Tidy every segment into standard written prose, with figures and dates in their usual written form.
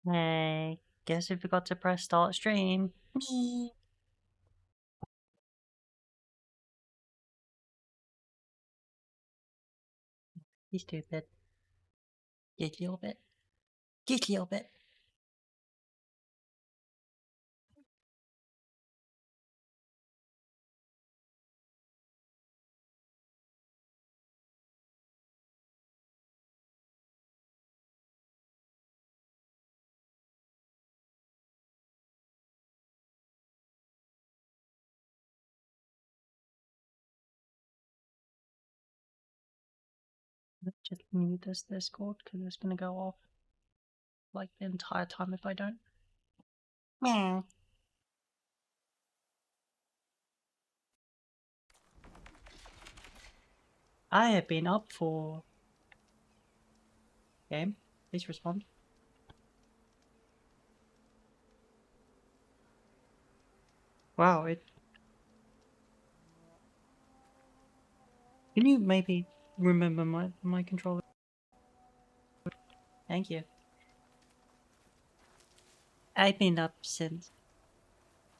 Hey, guess who forgot to press start stream? Me. He's stupid. Just a little bit. Just a little bit. Let's just mute this Discord because it's gonna go off like the entire time if I don't. Meow. I have been up for. Game, please respond. Wow, it. Can you maybe remember my controller? Thank you. I've been up since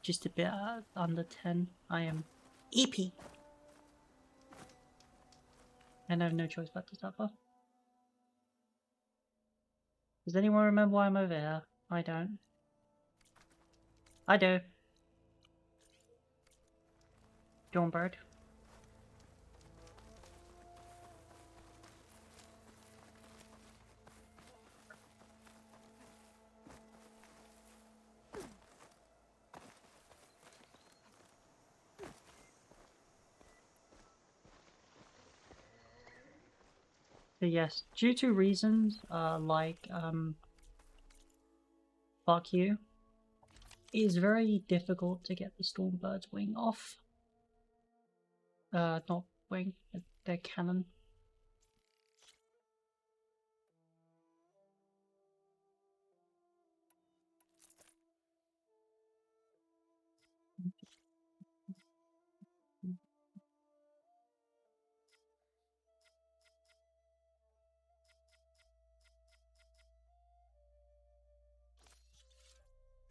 just a bit under 10. I am EP. And I have no choice but to suffer. Does anyone remember why I'm over here? I don't. I do. John Bird. But yes, due to reasons like fuck you, it is very difficult to get the Stormbird's wing off. Not wing, their cannon.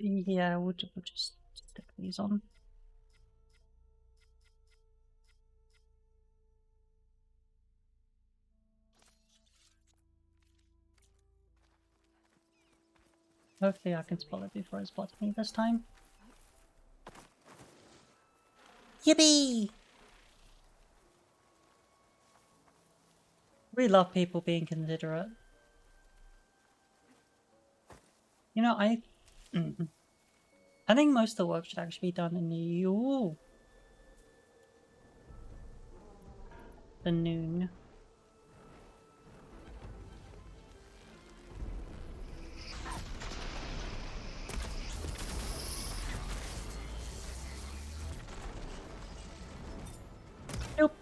Yeah, we'll just stick these on. Hopefully I can spot it before it spots me this time. Yippee! We love people being considerate. You know, I think most of the work should actually be done in the noon. Nope.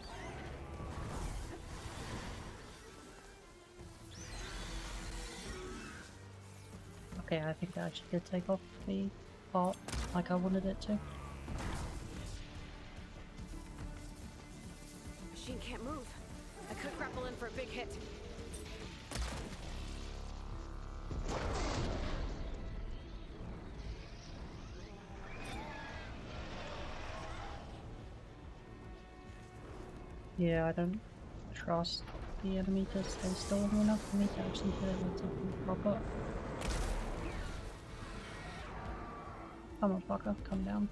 Okay, I think I actually did take off the part like I wanted it to. Machine can't move. I could grapple in for a big hit. Yeah, I don't trust the enemy to stay still long enough for me to actually hit it with something proper. Come on, fucker, come down.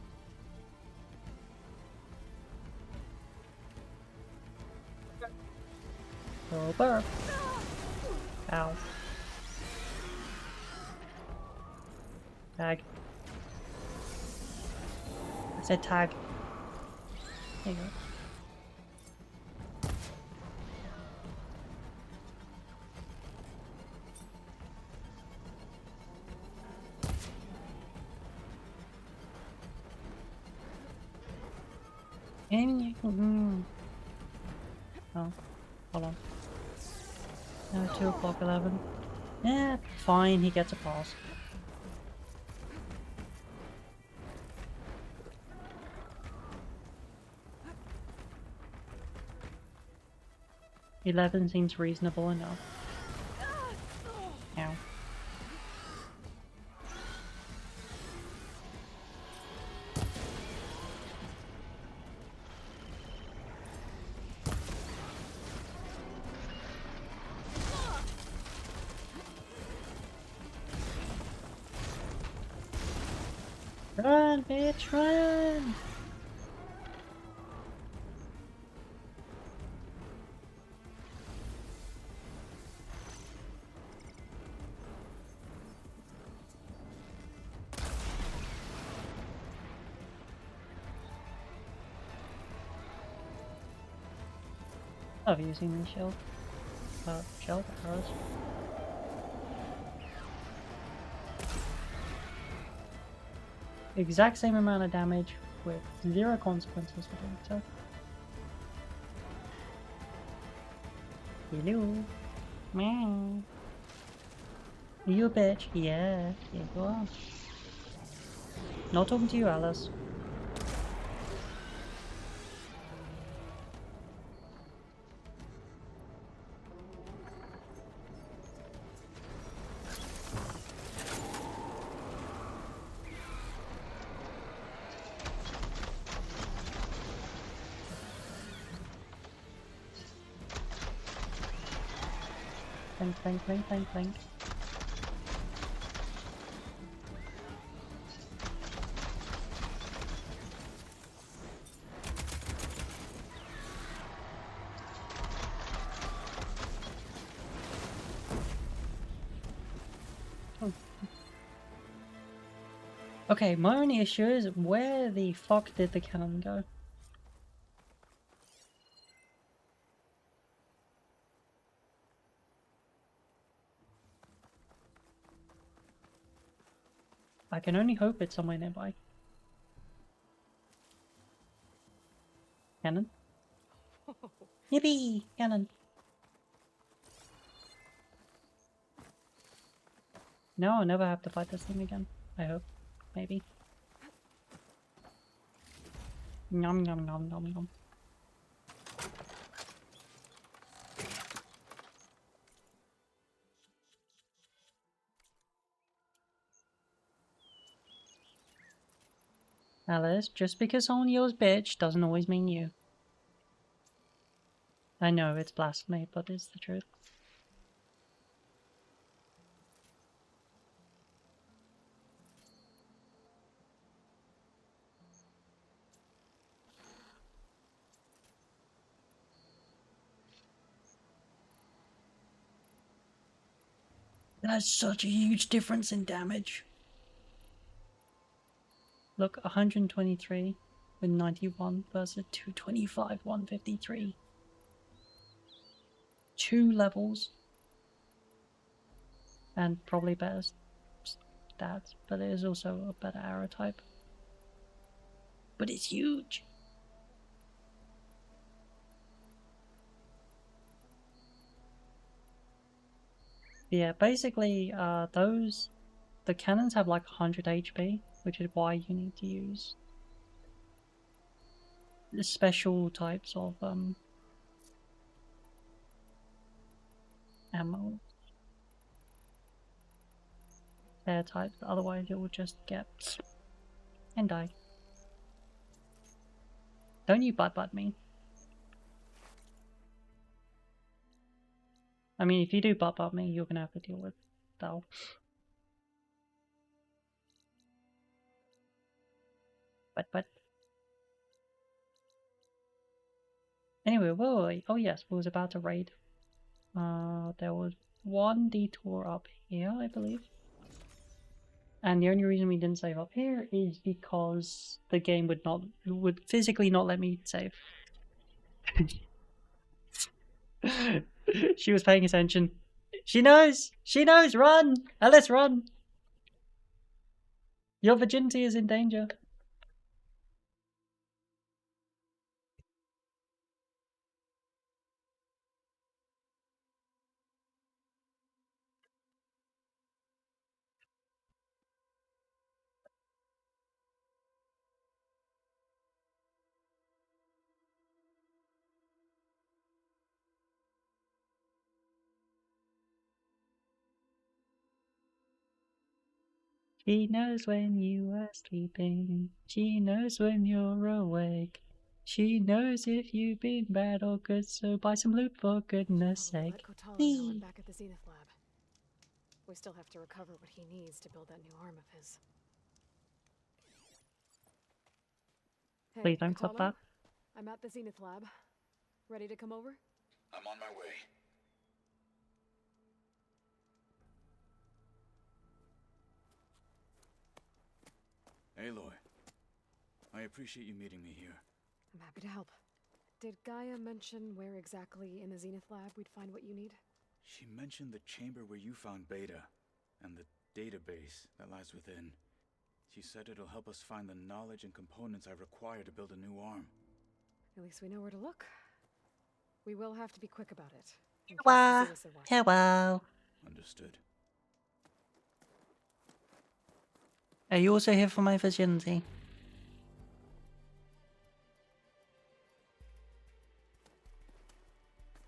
Oh, burp. Ow. Tag. I said tag. There you go. Oh, hold on. No, 2 o'clock 11. Yeah, fine, he gets a pass. $11 seems reasonable enough. Ow. Run, bitch, run! Love using these shell arrows. Exact same amount of damage with 0 consequences for doing so. Hello. Meow. You a bitch. Yeah, you are. Not talking to you, Alice. Clink, clink, clink, clink, clink. Okay, my only issue is where the fuck did the cannon go? I can only hope it's somewhere nearby. Cannon? Yippee! Cannon! No, I'll never have to fight this thing again. I hope. Maybe. Nom nom nom nom nom. Alice, just because someone yells bitch doesn't always mean you. I know, it's blasphemy, but it's the truth. That's such a huge difference in damage. Look, 123 with 91 versus 225, 153. 2 levels. And probably better stats, but it is also a better arrow type. But it's huge! Yeah, basically, the cannons have like 100 HP, which is why you need to use the special types of ammo. Air types, otherwise it will just get and die. Don't you butt me. I mean, if you do butt me, you're gonna have to deal with that. But. Anyway, whoa, wait. Oh yes, we was about to raid. There was one detour up here, I believe. And the only reason we didn't save up here is because the game would physically not let me save. She was paying attention. She knows! She knows! Run! Alice, run! Your virginity is in danger. She knows when you are sleeping. She knows when you're awake. She knows if you've been bad or good, so buy some loot for goodness sake. We're back at the Zenith lab. We still have to recover what he needs to build that new arm of his. Please don't clip that. I'm at the Zenith lab. Ready to come over? I'm on my way. Aloy, I appreciate you meeting me here. I'm happy to help. Did Gaia mention where exactly in the Zenith lab we'd find what you need? She mentioned the chamber where you found Beta, and the database that lies within. She said it'll help us find the knowledge and components I require to build a new arm. At least we know where to look. We will have to be quick about it. in case Hello. the Zeniths are watching. Hello. Understood. Are you also here for my virginity?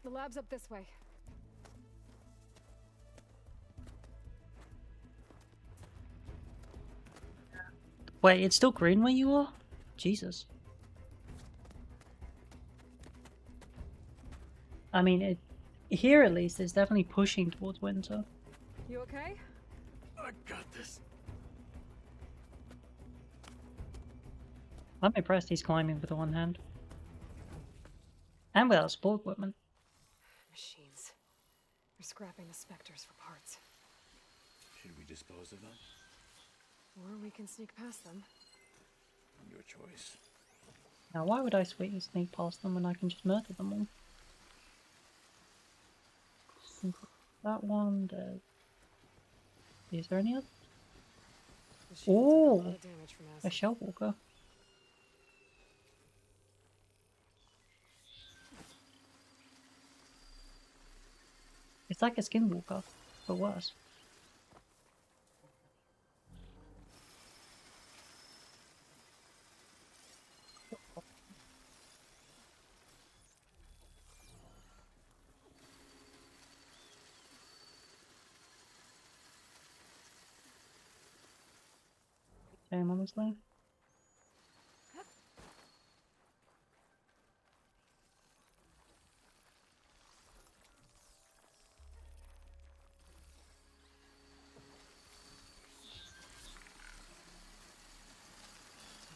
The lab's up this way. Wait, it's still green where you are? Jesus. I mean, here at least, it's definitely pushing towards winter. You okay? I got this. I'm impressed he's climbing with the one hand. And without support equipment. Machines. We're scrapping the specters for parts. Should we dispose of them? Or we can sneak past them. Your choice. Now, why would I sneak past them when I can just murder them all? That one, is there any other? The shield took a lot Oh, of damage from a acid. shell walker. It's like a skinwalker, but worse. Damn, honestly.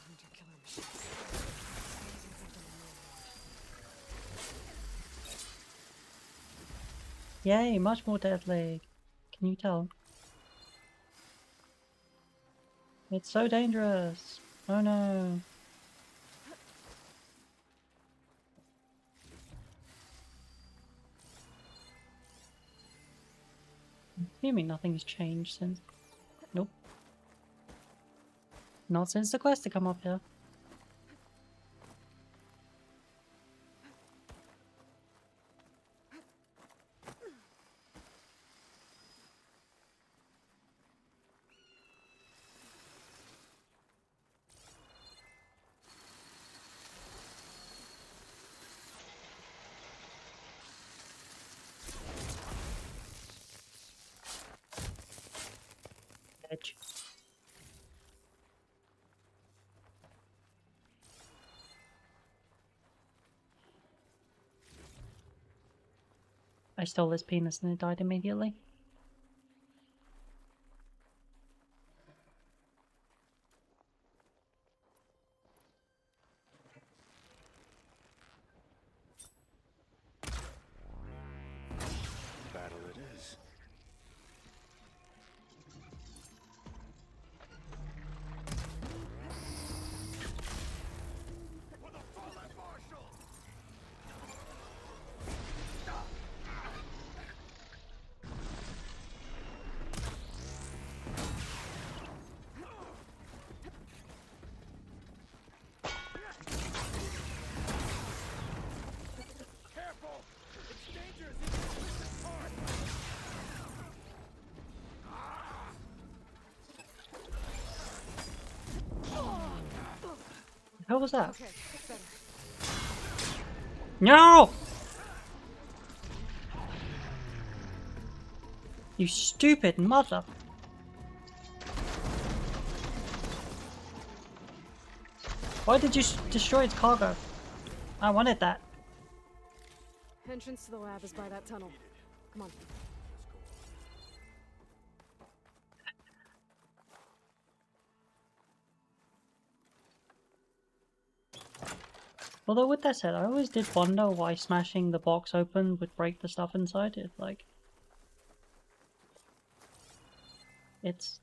Hunter-killer machines. Yay, much more deadly. Can you tell? It's so dangerous. Oh no. Assuming nothing's changed since. Nope. Not since the quest to come up here. Edge. I stole his penis and it died immediately. Battle it is. How was that? Okay, better. No! You stupid mother! Why did you destroy its cargo? I wanted that. Entrance to the lab is by that tunnel. Come on. Although with that said, I always did wonder why smashing the box open would break the stuff inside it. Like, it's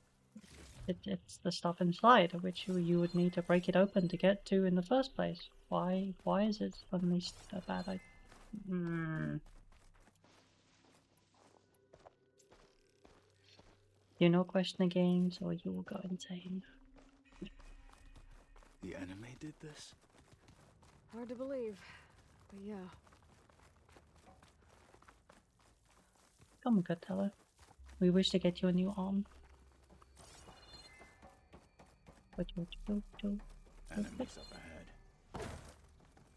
the stuff inside which you would need to break it open to get to in the first place. Why is it suddenly a bad idea? You know, question the games or you will go insane. The enemy did this? Hard to believe, but yeah. Come on, good teller. We wish to get you a new arm. Enemies up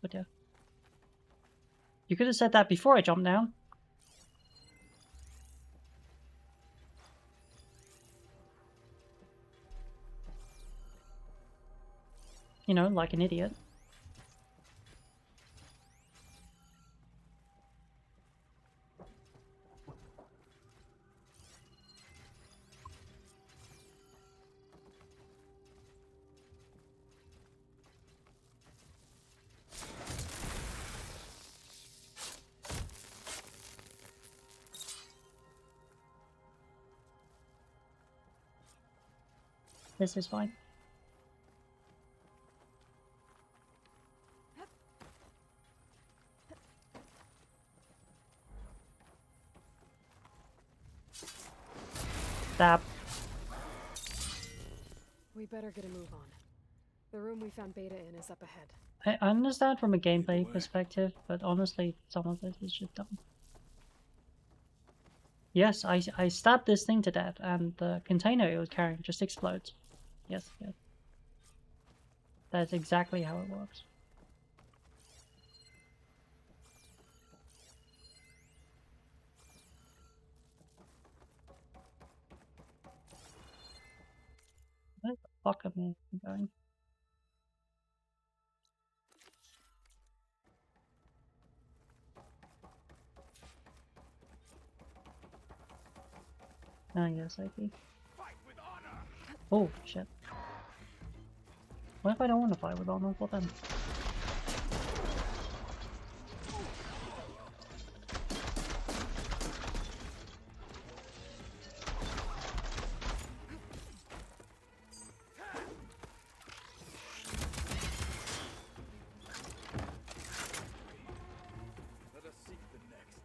ahead. You could have said that before I jumped down. You know, like an idiot. This is fine. Stab. We better get a move on. The room we found Beta in is up ahead. I understand from a gameplay way. perspective, but honestly, some of this is just dumb. Yes, I stabbed this thing to death, and the container it was carrying just explodes. Yes, yes. That's exactly how it works. Where the fuck am I going? Ah, yes, I see. Oh, shit. What if I don't want to fight with honor? What then? Let us seek the next.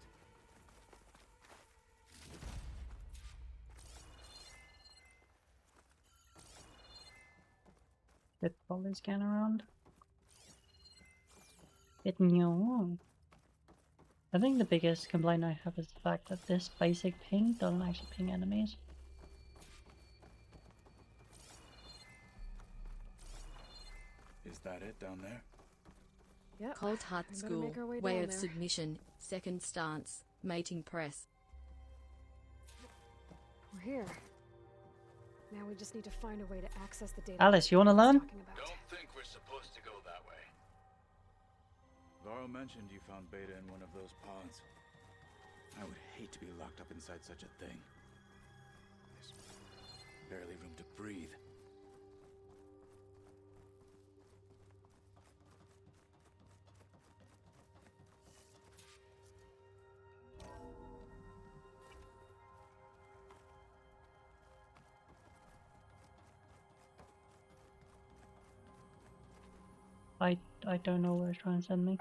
Bit probably scan around. Bit new. I think the biggest complaint I have is the fact that this basic ping doesn't actually ping enemies. Is that it down there? Yep. Cold Heart We better School, make our way way down of there. submission, second stance, mating press. We're here. Now we just need to find a way to access the data. Alice, you wanna learn? Don't think we're supposed to go that way. Laurel mentioned you found Beta in one of those pods. I would hate to be locked up inside such a thing. There's barely room to breathe. I don't know where it's trying to send me.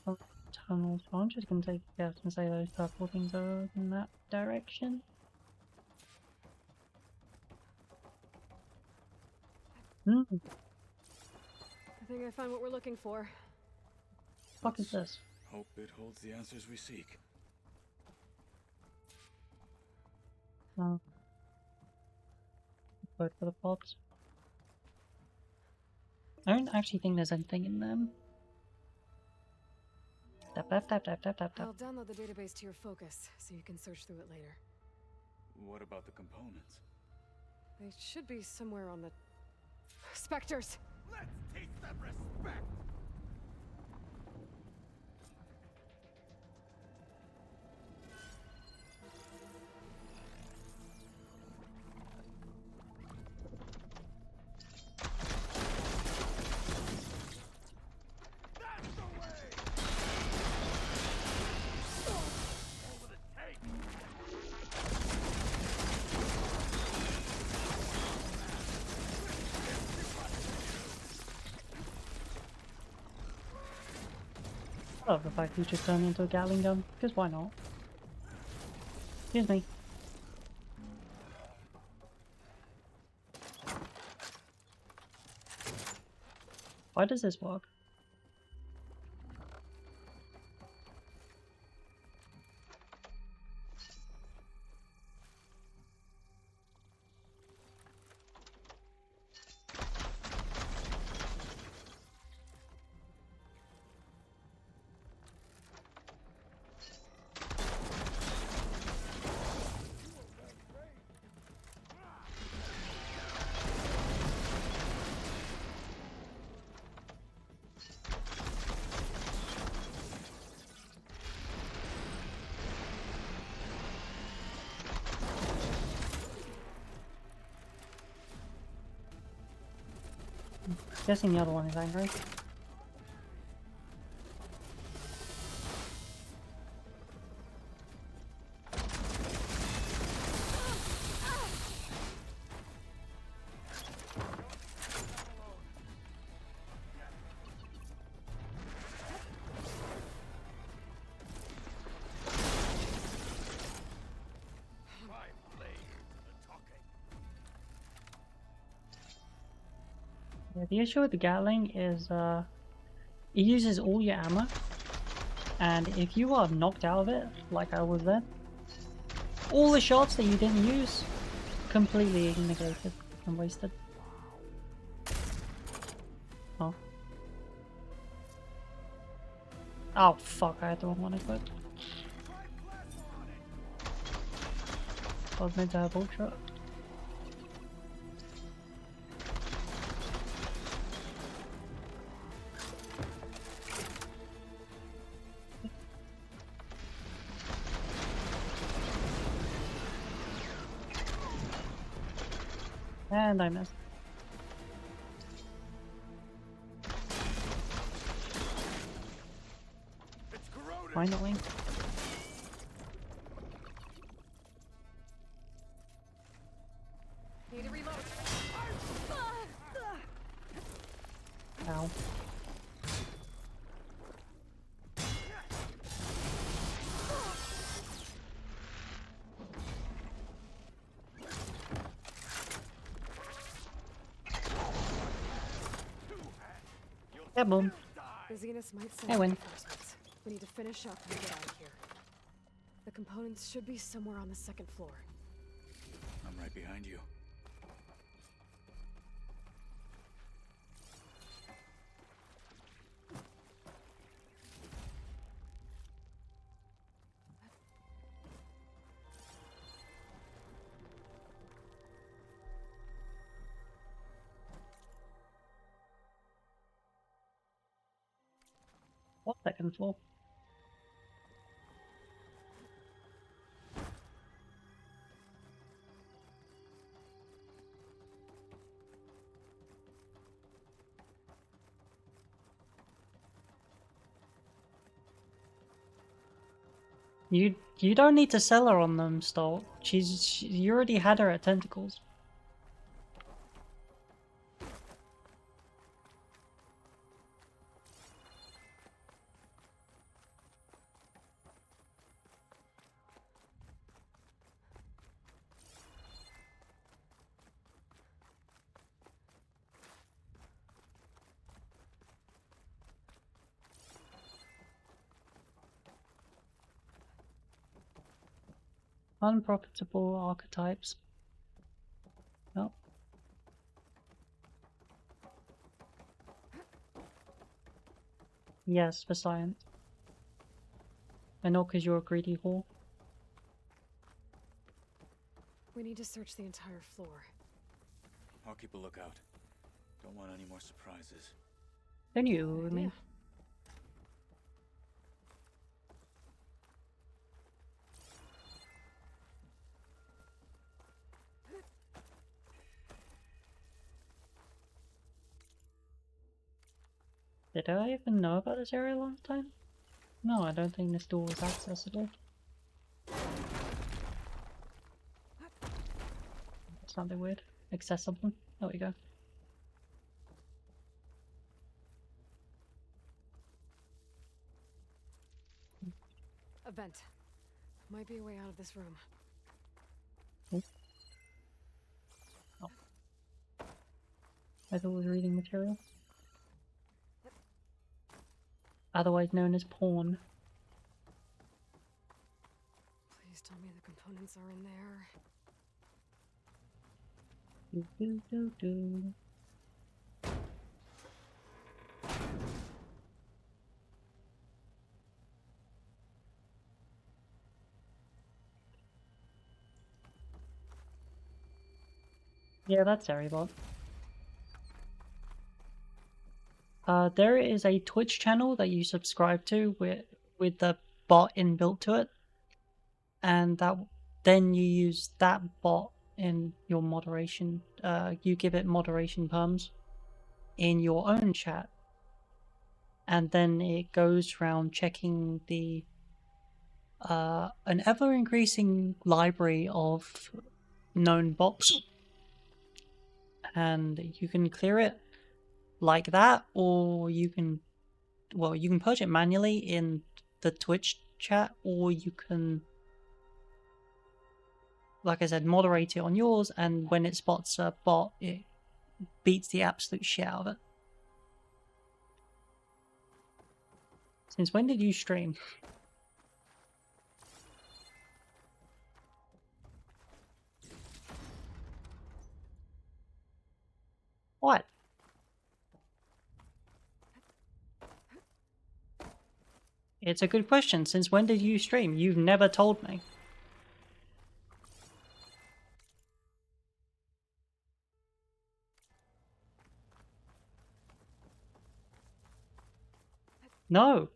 Oh, tunnels. So I'm just gonna take guess and say those purple things are in that direction. Hmm. I think I found what we're looking for. Fuck is this? Hope it holds the answers we seek. Oh. Vote for the pods. I don't actually think there's anything in them. Tap tap tap tap tap tap tap. I'll download the database to your focus so you can search through it later. What about the components? They should be somewhere on the... Spectres! Let's teach them respect! I love the fact he's just turned into a Gatling gun, because why not? Excuse me. Why does this work? Guessing the other one is angry. Yeah, the issue with the Gatling is it uses all your ammo, and if you are knocked out of it, like I was then, all the shots that you didn't use, completely negated and wasted. Oh. Oh fuck, I had the wrong one equipped. I was meant to have ultra. And I missed. Finally. Need to reload. Ow. Yeah, boom. The Zeniths might send I win. reinforcements. We need to finish up and get out of here. The components should be somewhere on the second floor. I'm right behind you. What second floor? You don't need to sell her on them, Stolt. You already had her at Tentacles. Unprofitable archetypes. Oh. Yes, for science. I know, because you're a greedy whore. We need to search the entire floor. I'll keep a lookout. Don't want any more surprises. Don't you, I mean? Yeah. Did I even know about this area last time? No, I don't think this door was accessible. That sounded weird. Accessible. There we go. A vent. Might be a way out of this room. Oh. I thought it was reading material. Otherwise known as porn. Please tell me the components are in there. Do, do, do, do. Yeah, that's Harrybot. There is a Twitch channel that you subscribe to with the bot inbuilt to it, and then you use that bot in your moderation. You give it moderation perms in your own chat, and then it goes around checking the an ever increasing library of known bots, and you can clear it like that, or you can purge it manually in the Twitch chat, or you can, like I said, moderate it on yours, and when it spots a bot, it beats the absolute shit out of it. Since when did you stream? What? It's a good question. Since when did you stream? You've never told me. No.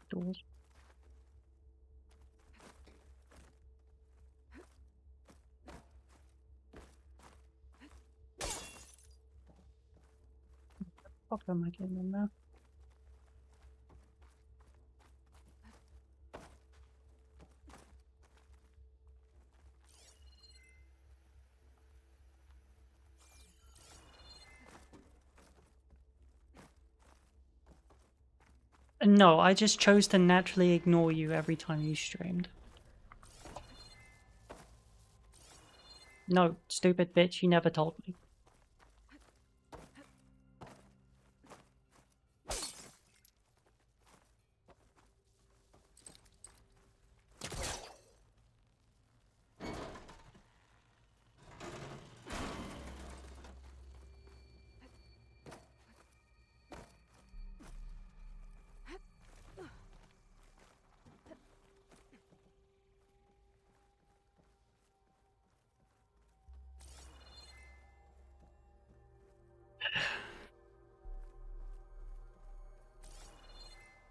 Doors. Fuck am I getting in there? No, I just chose to naturally ignore you every time you streamed. No, stupid bitch, you never told me.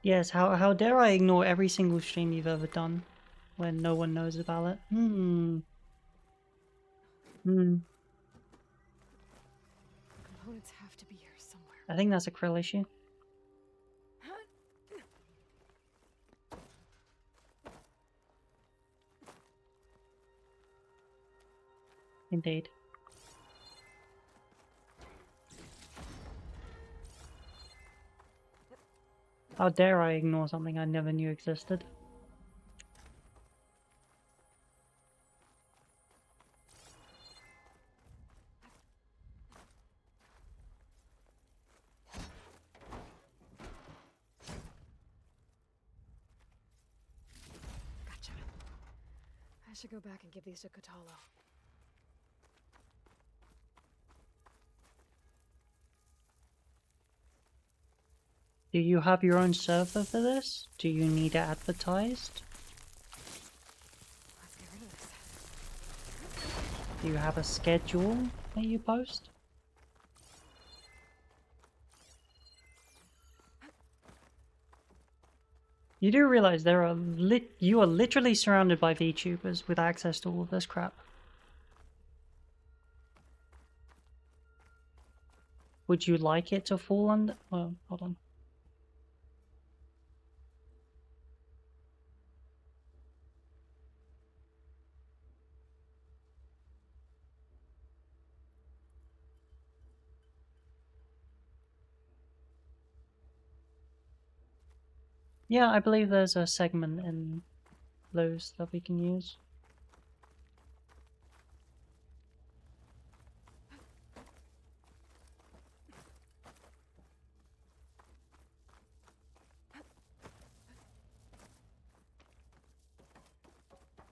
Yes, how dare I ignore every single stream you've ever done when no one knows about it? Components have to be here somewhere. I think that's a Krill issue. Indeed. How dare I ignore something I never knew existed? Gotcha. I should go back and give these to Kotalo. Do you have your own server for this? Do you need it advertised? Let's get rid of this. Do you have a schedule that you post? You do realize there are you are literally surrounded by VTubers with access to all of this crap. Would you like it to fall under? Oh, hold on. Yeah, I believe there's a segment in those that we can use.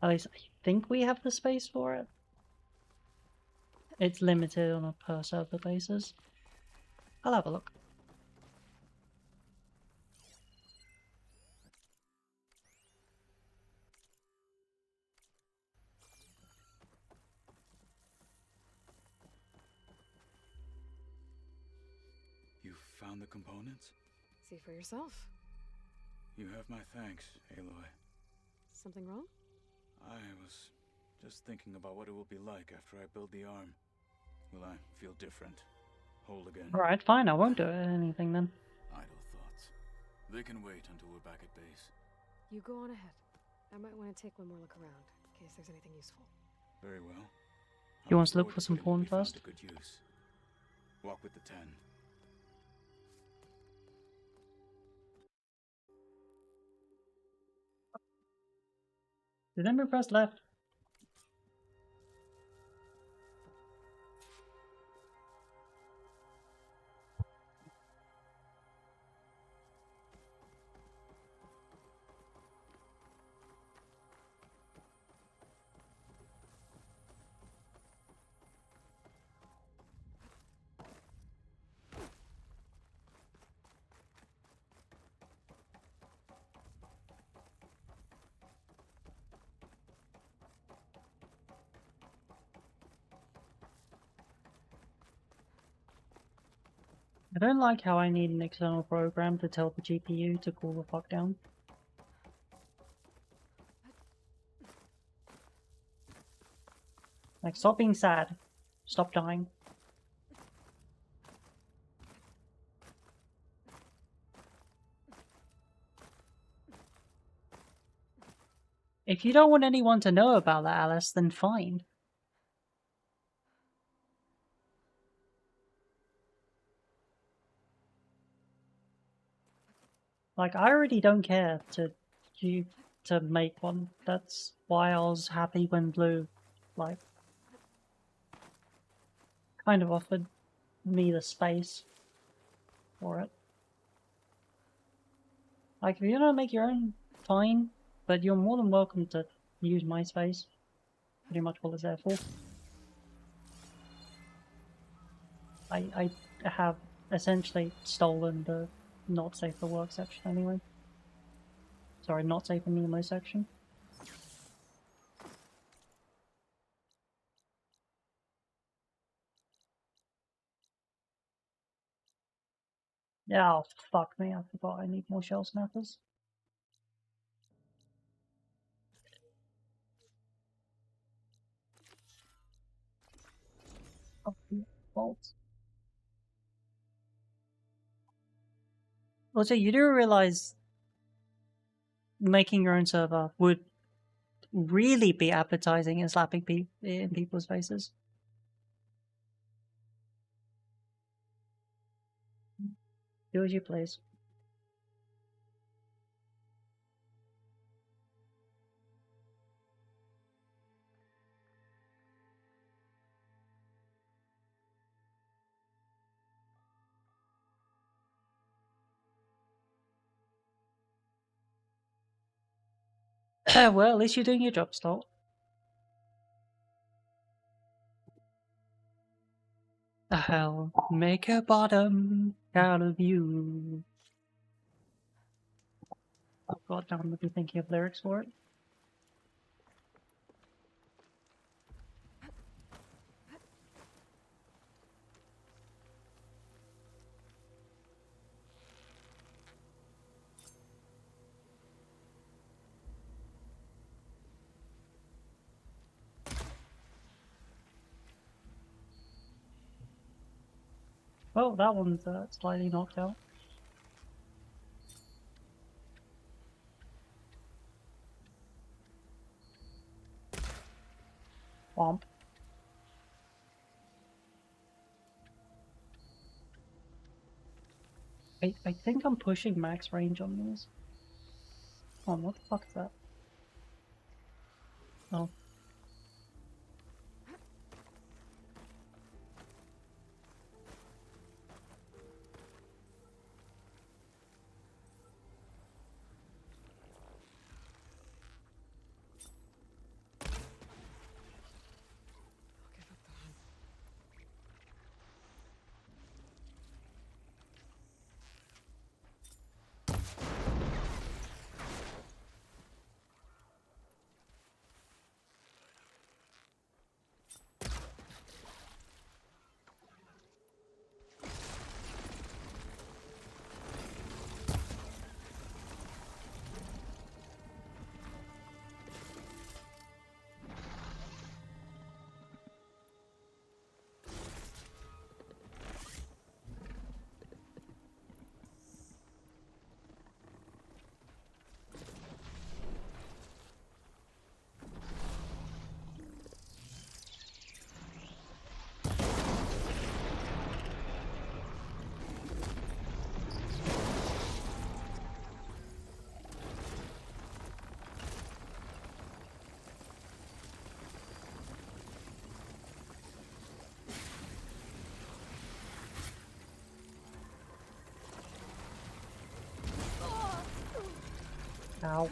At least I think we have the space for it. It's limited on a per server basis. I'll have a look. You found the components? See for yourself. You have my thanks, Aloy. Something wrong? I was just thinking about what it will be like after I build the arm. Will I feel different? Whole again? Alright, fine, I won't do anything then. Idle thoughts. They can wait until we're back at base. You go on ahead. I might want to take one more look around, in case there's anything useful. Very well. He I wants to look forward for some putting what porn we found first. to good use. Walk with the 10. Did anybody press left? I don't like how I need an external program to tell the GPU to cool the fuck down. Like, stop being sad. Stop dying. If you don't want anyone to know about that, Alice, then fine. Like, I already don't care to make one. That's why I was happy when Blue, like, kind of offered me the space for it. Like, if you don't make your own, fine, but you're more than welcome to use my space. Pretty much what it's there for. I have essentially stolen the not safe for work section anyway. Sorry, not safe for Nemo section. Yeah, oh, fuck me, I forgot I need more shell snappers. Oh, bolts. Also, you do realize making your own server would really be appetizing and slapping in people's faces. Do as you please. Well, at least you're doing your job, Stolt. I'll make a bottom out of you. Oh god, now I'm gonna be thinking of lyrics for it. Oh, that one's slightly knocked out. Womp. I think I'm pushing max range on these. Oh, what the fuck is that? Oh. I'll give up the hunt. Ow.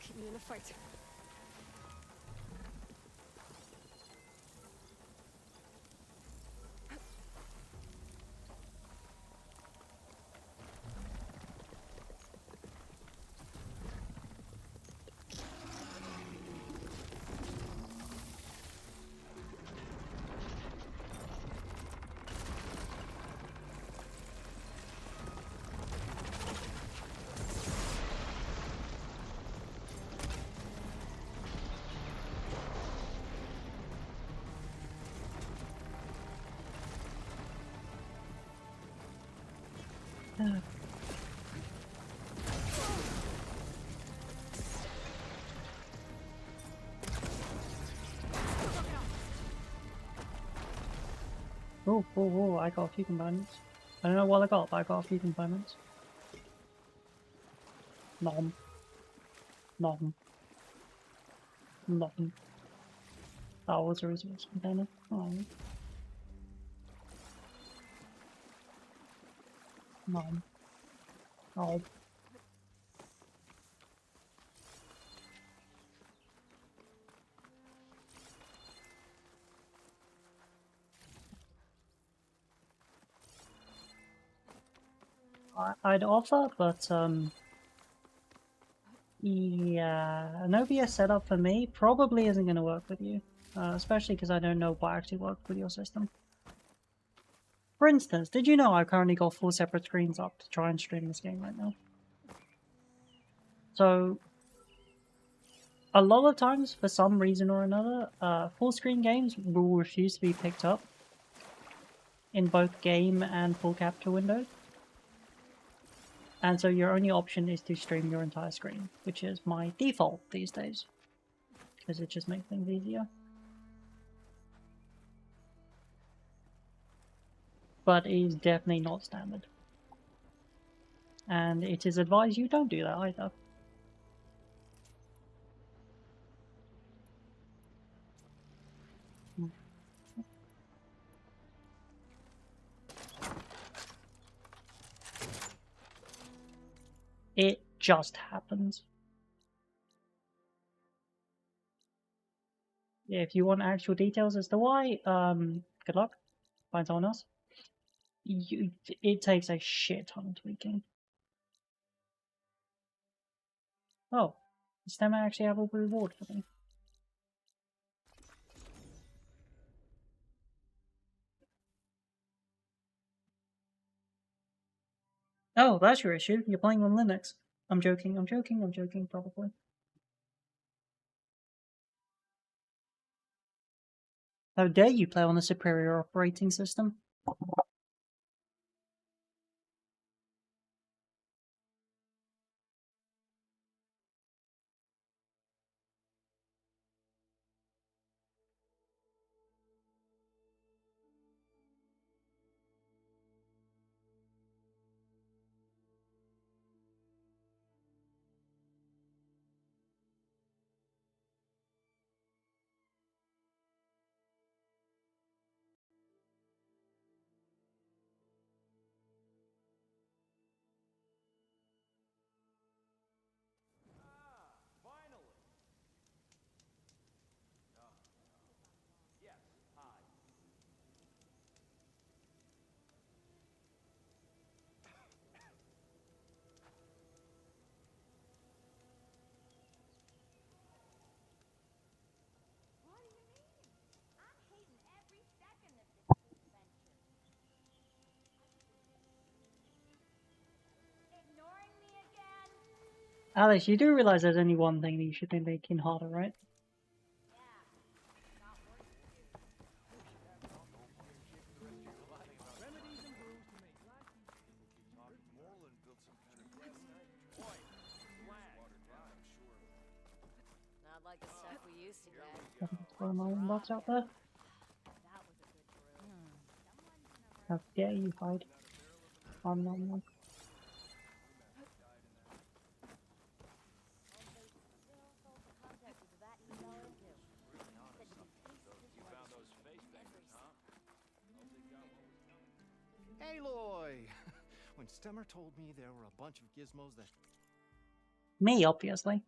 Keep me in the fight. Oh, I got a few combiners. I don't know what I got, but I got a few combiners. Nom. Nom. Nom. That was a resource container. Oh. Nom. Oh. I'd offer, but yeah, an OBS setup for me probably isn't going to work with you, especially because I don't know what actually works with your system. For instance, did you know I've currently got 4 separate screens up to try and stream this game right now? So, a lot of times, for some reason or another, full screen games will refuse to be picked up in both game and full capture windows. And so your only option is to stream your entire screen, which is my default these days, because it just makes things easier. But it is definitely not standard. And it is advised you don't do that either. It just happens. Yeah, if you want actual details as to why, good luck. Find someone else. It takes a shit ton of tweaking. Oh, does Stemma actually have a reward for me? Oh, that's your issue. You're playing on Linux. I'm joking, I'm joking, I'm joking, probably. How dare you play on a superior operating system? Alex, you do realize there's only one thing that you should be making harder, right? Not like the stuff we used to get. What's going on in box out there? How dare you hide? Nom. Aloy! When Stemmer told me there were a bunch of gizmos that... Me, obviously.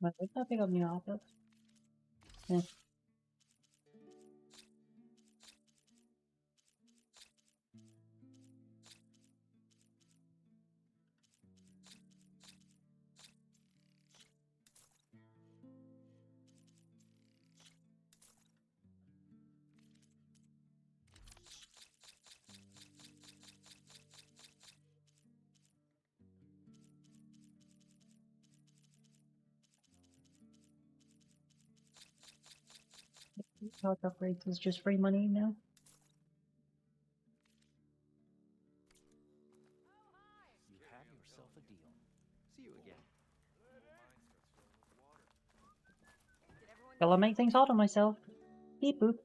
Wait, did I pick up new outfits? Yeah. Health upgrades is just free money now. myself a deal. See you again. Did everyone Will I make things hard on myself? Beep boop.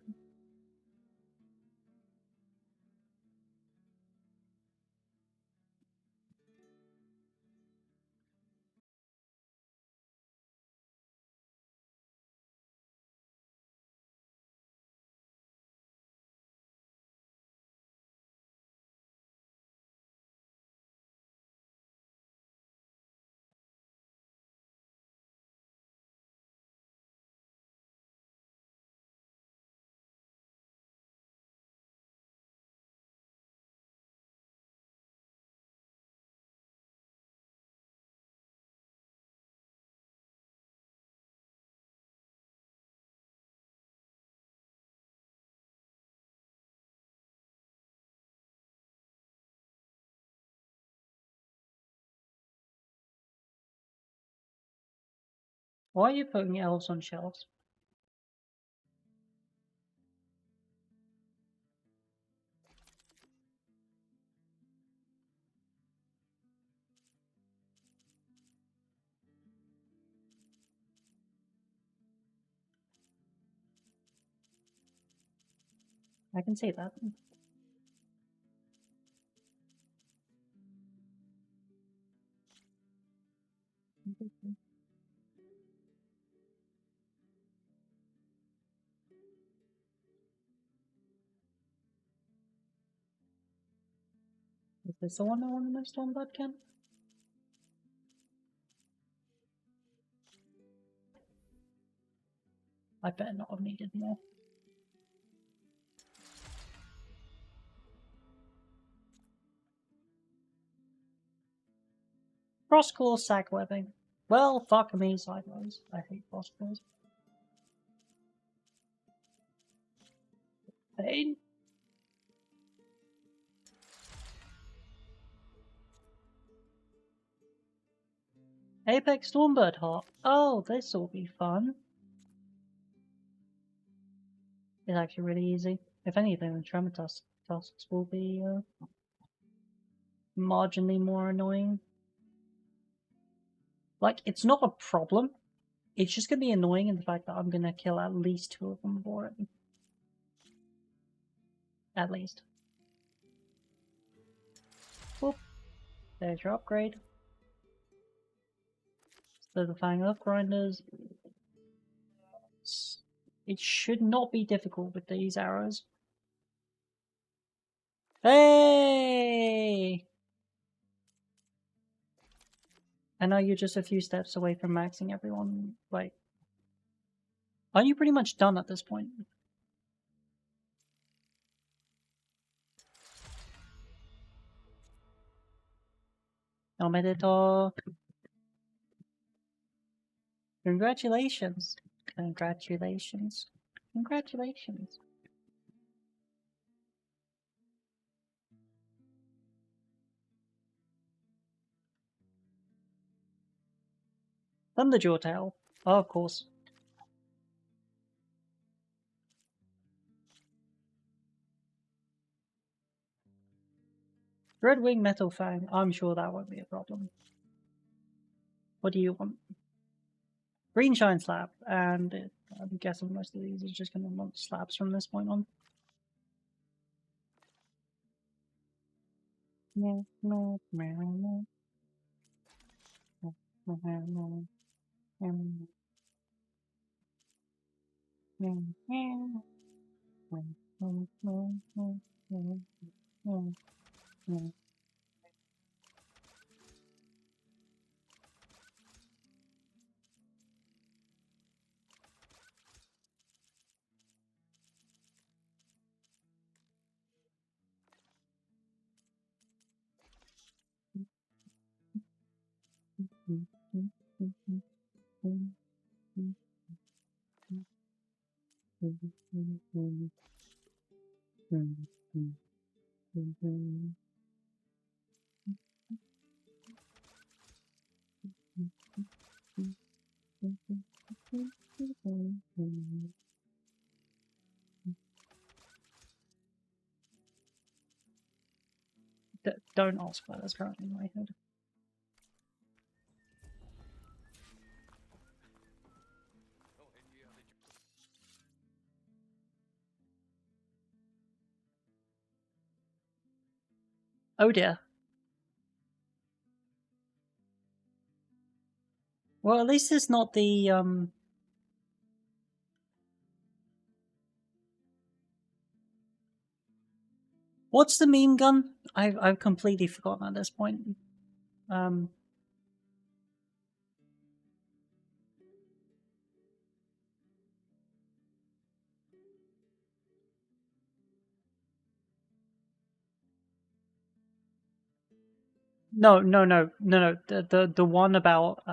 Why are you putting elves on shelves? I can see that. Is this the one I want to know Stormblood can? I better not have needed more. Frostclaw sag webbing. Well, fuck me sideways. I hate Frostclaws. Pain. Apex Stormbird Heart. Oh, this will be fun. It's actually really easy. If anything, the Tremor tusks will be marginally more annoying. Like, it's not a problem. It's just gonna be annoying in the fact that I'm gonna kill at least 2 of them for it. At least. Whoop. There's your upgrade. So the Fang Earth Grinders. It should not be difficult with these arrows. Hey! I know you're just a few steps away from maxing everyone. Like, are you pretty much done at this point? Omedeto. Congratulations. Congratulations. Congratulations. Thunderjaw Tail. Oh, of course. Redwing Metal Fang. I'm sure that won't be a problem. What do you want? Green Shine Slab. And I'm guessing most of these are just going to want slabs from this point on. No, no, no, no. No, no, no. Don't ask why that's currently in my head. Oh dear. Well, at least it's not the What's the meme gun? I've completely forgotten at this point. No. The one about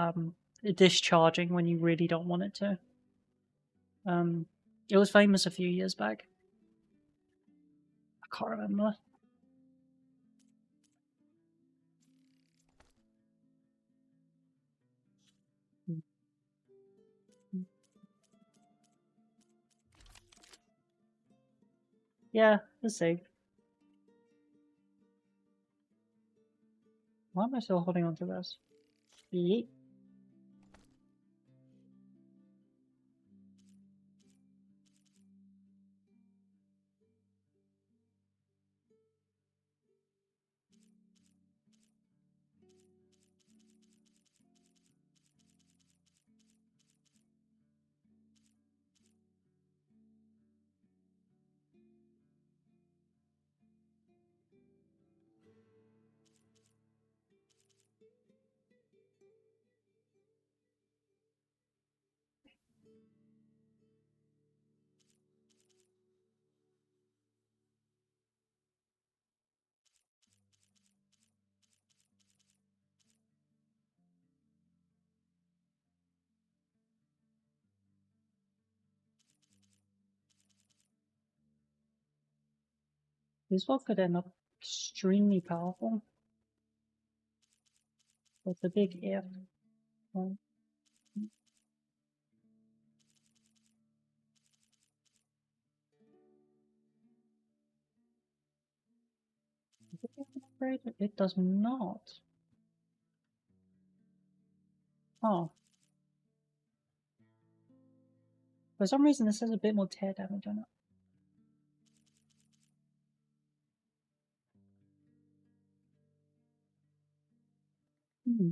discharging when you really don't want it to. It was famous a few years back. I can't remember. Yeah, let's see. Why am I still holding on to this? Yeet. This one could end up extremely powerful. But the big if. Well, it does not. Oh. For some reason, this has a bit more tear damage on it. Hmm.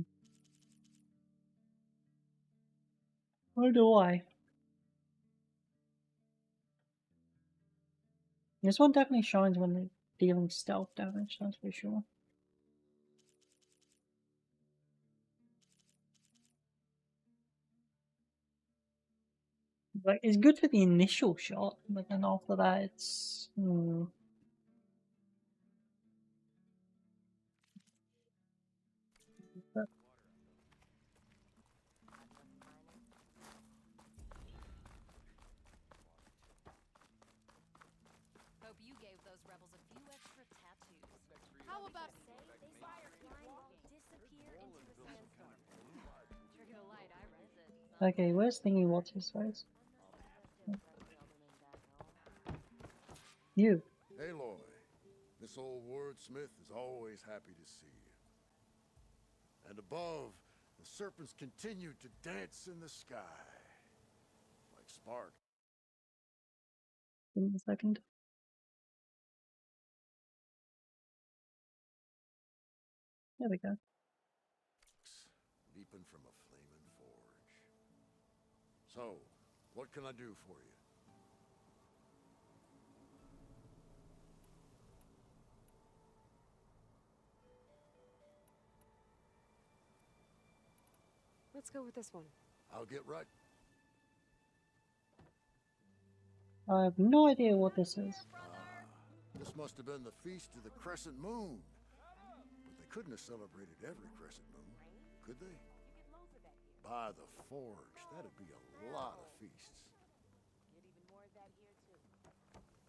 I wonder why. This one definitely shines when they're dealing stealth damage, that's for sure. Like, it's good for the initial shot, but then after that, it's. Hope you gave those rebels a few extra tattoos. How about They fire flying, disappear into a sandstorm. Trick of the light, I read. Okay, where's Thingy? What's his face? You. Aloy, this old wordsmith is always happy to see you. And above, the serpents continue to dance in the sky. Like sparks. Give me a second. There we go. Leaping from a flaming forge. So, what can I do for you? Let's go with this one. I'll get right. I have no idea what this is. This must have been the Feast of the Crescent Moon. But they couldn't have celebrated every crescent moon, could they? By the forge, that'd be a lot of feasts.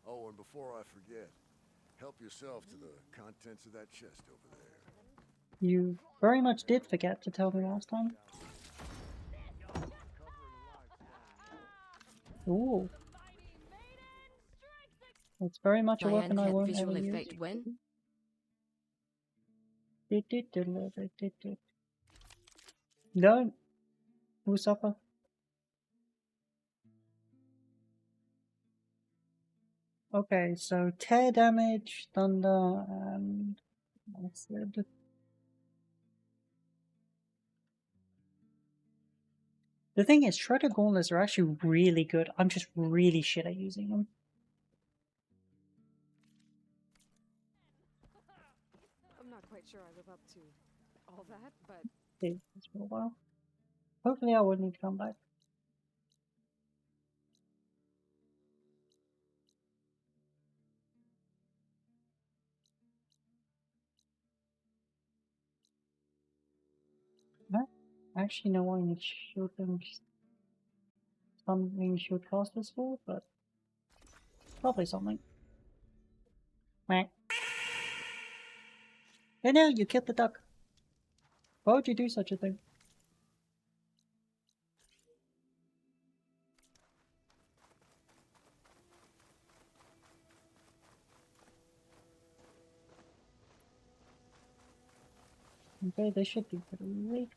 Oh, and before I forget, help yourself to the contents of that chest over there. You very much did forget to tell me last time. Ooh. It's very much a weapon I won't ever use. When? No. Usopp. Okay, so tear damage, thunder, and That's good. The thing is, Shredder Gauntlets are actually really good. I'm just really shit at using them. I'm not quite sure I live up to all that, but Stay this for a while. Hopefully I wouldn't need to come back. I actually know I need shield them. Something should cost this for, but probably something. Meh. Hey, no, you killed the duck. Why would you do such a thing? Okay, they should be pretty easy.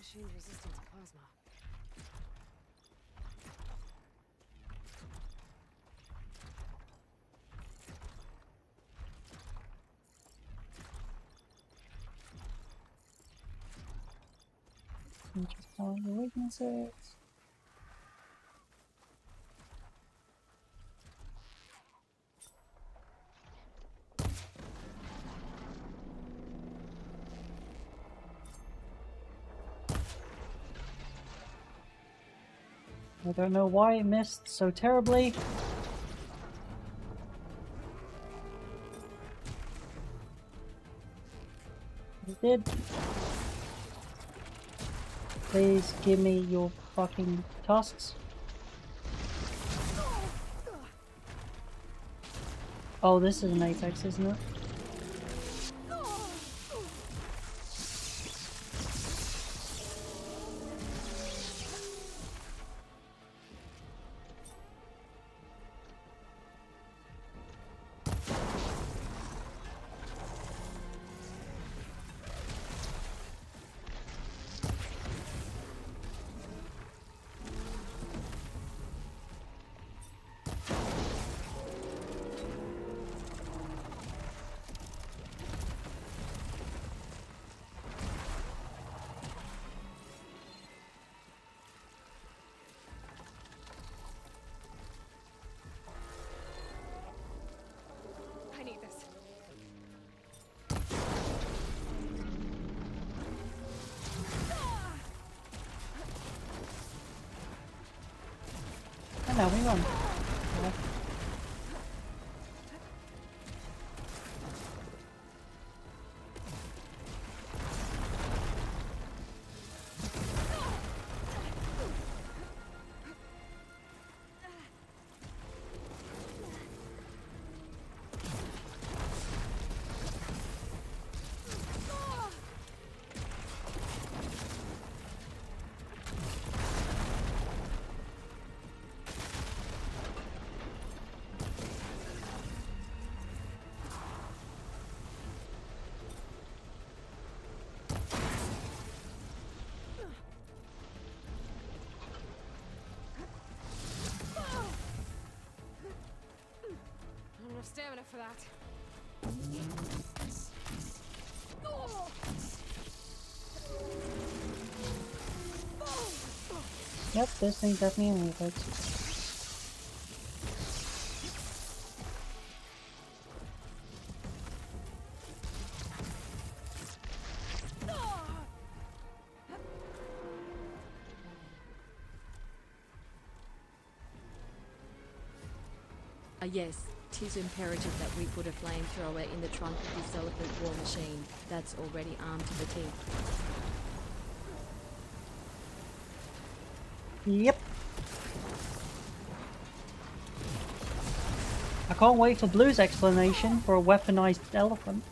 machine resistant to plasma. Just find the weaknesses. I don't know why it missed so terribly. It did. Please give me your fucking tusks. Oh, this is an apex, isn't it? I need this. And now we run. Yeah. Not enough stamina for that. Yep, this thing definitely an apex. Yes, 'tis imperative that we put a flamethrower in the trunk of this elephant war machine that's already armed to the teeth. Yep. I can't wait for Blue's explanation for a weaponized elephant.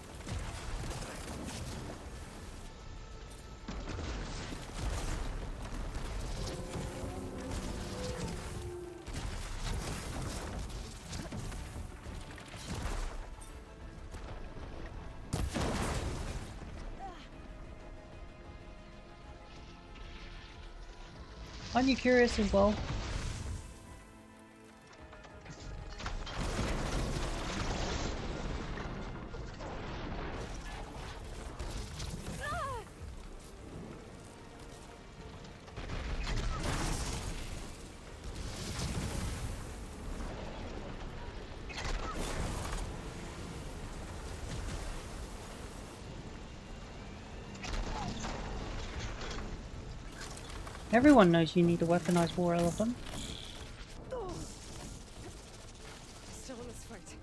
Aren't you curious as well? Everyone knows you need a weaponized war elephant. Still in this fight.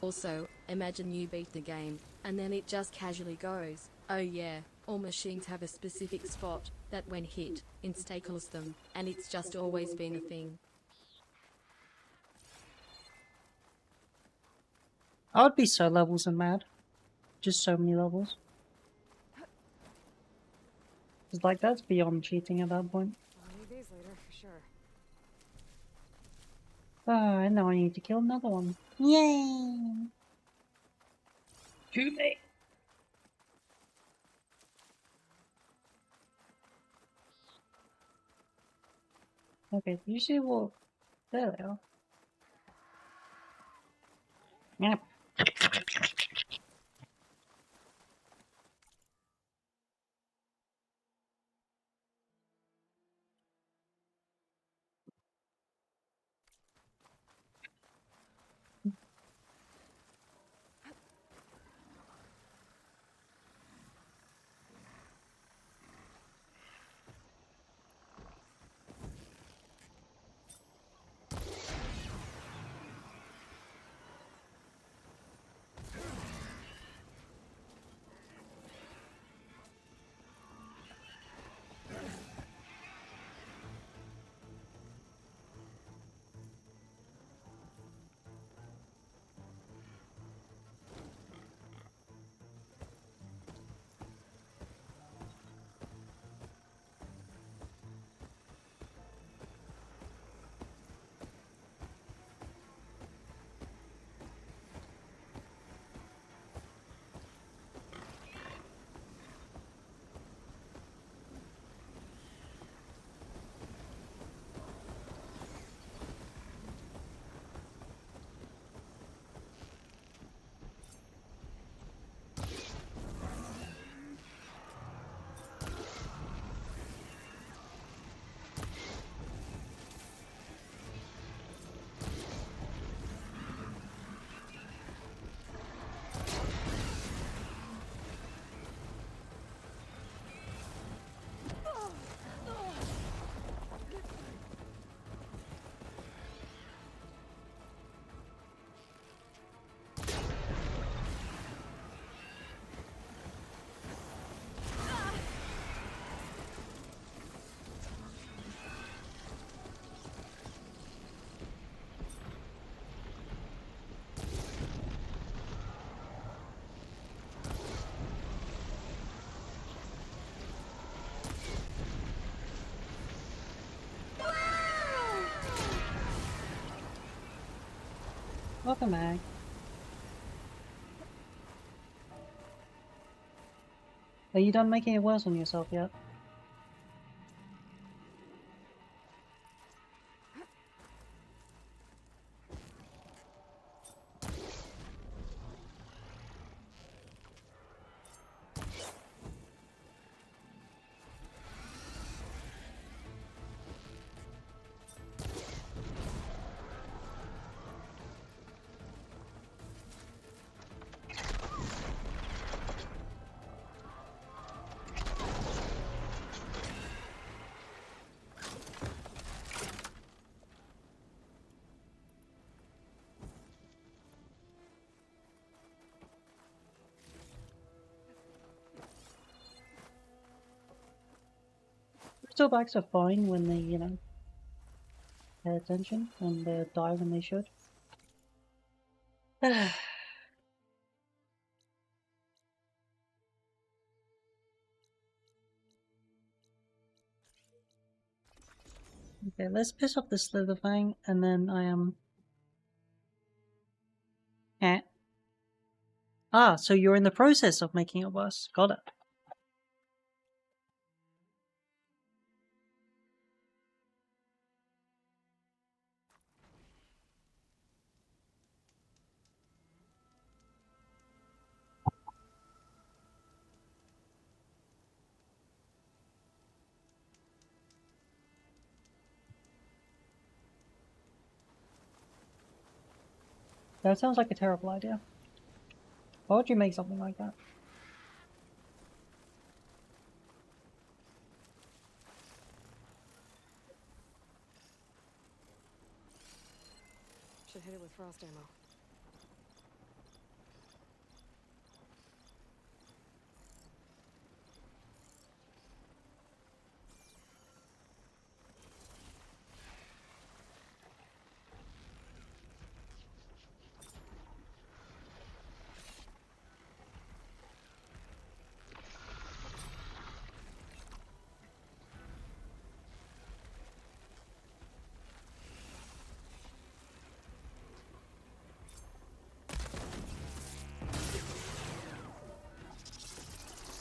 Also, imagine you beat the game, and then it just casually goes, oh yeah, all machines have a specific spot that when hit, insta-kills them, and it's just always been a thing. I would be so levels and mad. Just so many levels. It's like, that's beyond cheating at that point. I'll need these later, for sure. Ah, and now I need to kill another one. Yay! Too late. Okay, usually we'll... There they are. Yep. Welcome back. Are you done making it worse on yourself yet? pistol backs are fine when they, you know, pay attention and die when they should. Okay, let's piss off this Slitherfang, and then I am... Ah, so you're in the process of making it worse. Got it. That sounds like a terrible idea. Why would you make something like that? Should hit it with frost ammo.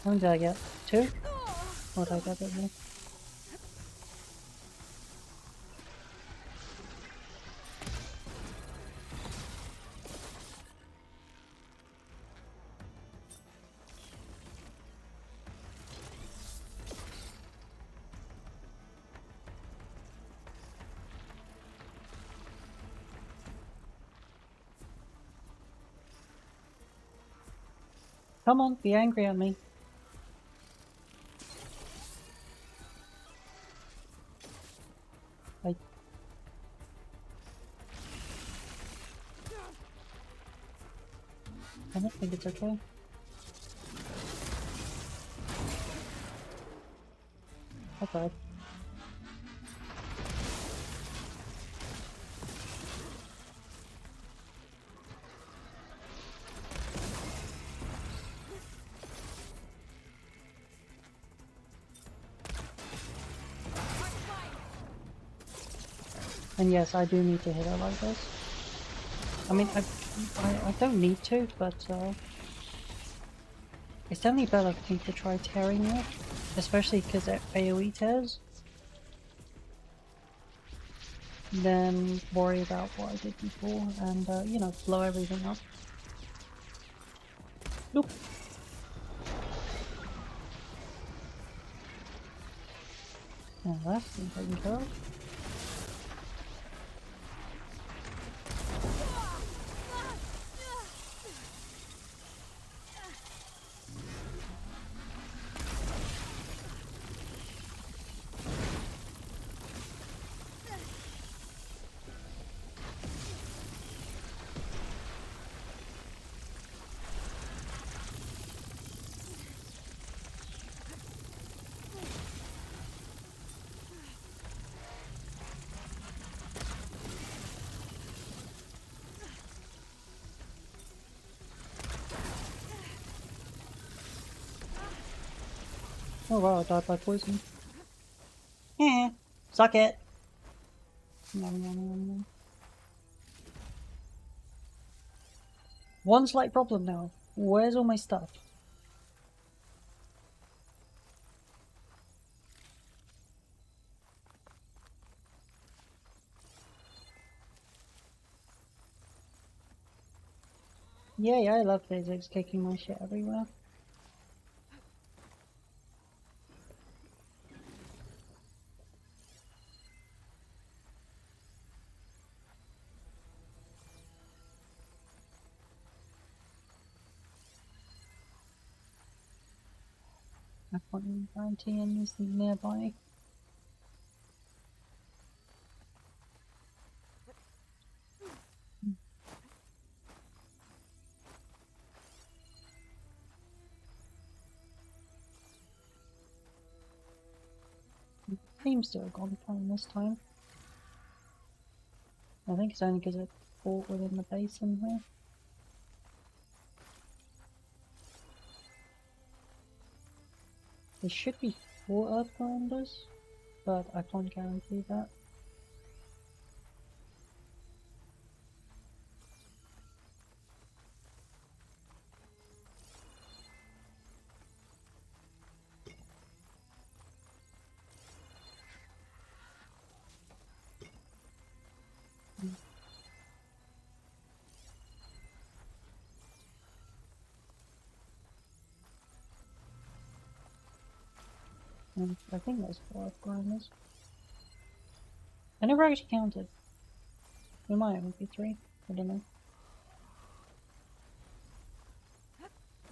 How many did I get? 2? Or did I get a bit more? Come on, be angry at me. I don't think it's okay. Okay. And yes, I do need to hit her like this. I mean, I don't need to, but it's definitely better, I think, to try tearing it, especially because it AoE tears, than worry about what I did before and, you know, blow everything up. Nope. Now that's been taken care of. Oh wow, I died by poison. Suck it! Nom, nom, nom, nom. One slight problem now. Where's all my stuff? Yay, I love physics kicking my shit everywhere. I can't guarantee anything nearby. Seems to have gone fine this time. I think it's only because it fought within the basin here. There should be 4 Earthgrinders, but I can't guarantee that. I think there's 4 Earthgrinders. I never actually counted. There might only be 3. I don't know.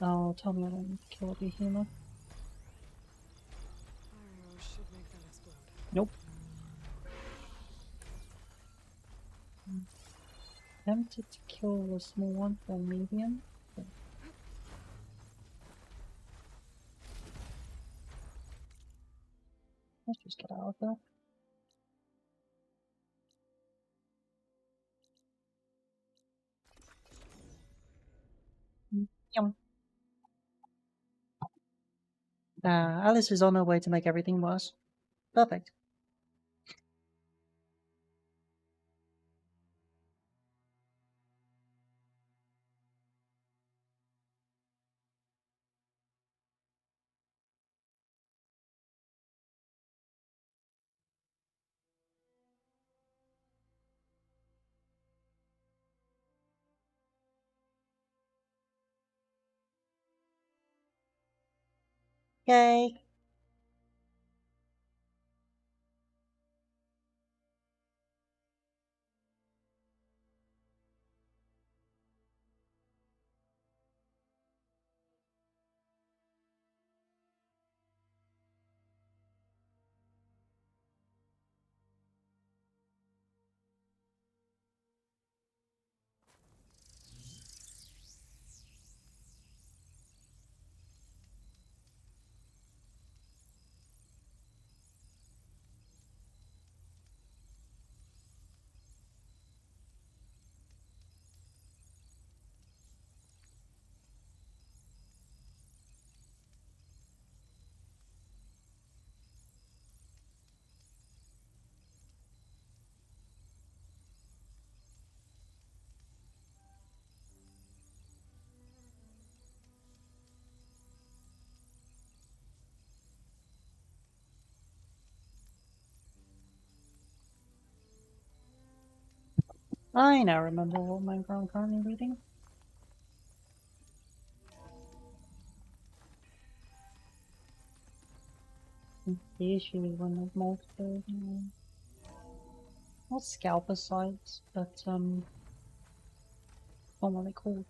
Oh, tell me I don't need to kill a behemoth. Arrows should make them explode. Nope. Tempted to kill the small one for medium. But... let's just get out of there. Yum. Alice is on her way to make everything worse. Perfect. Yay! I now remember what Minecraft I'm currently reading. The issue is when there's multiple, not scalper sites, but what are they called?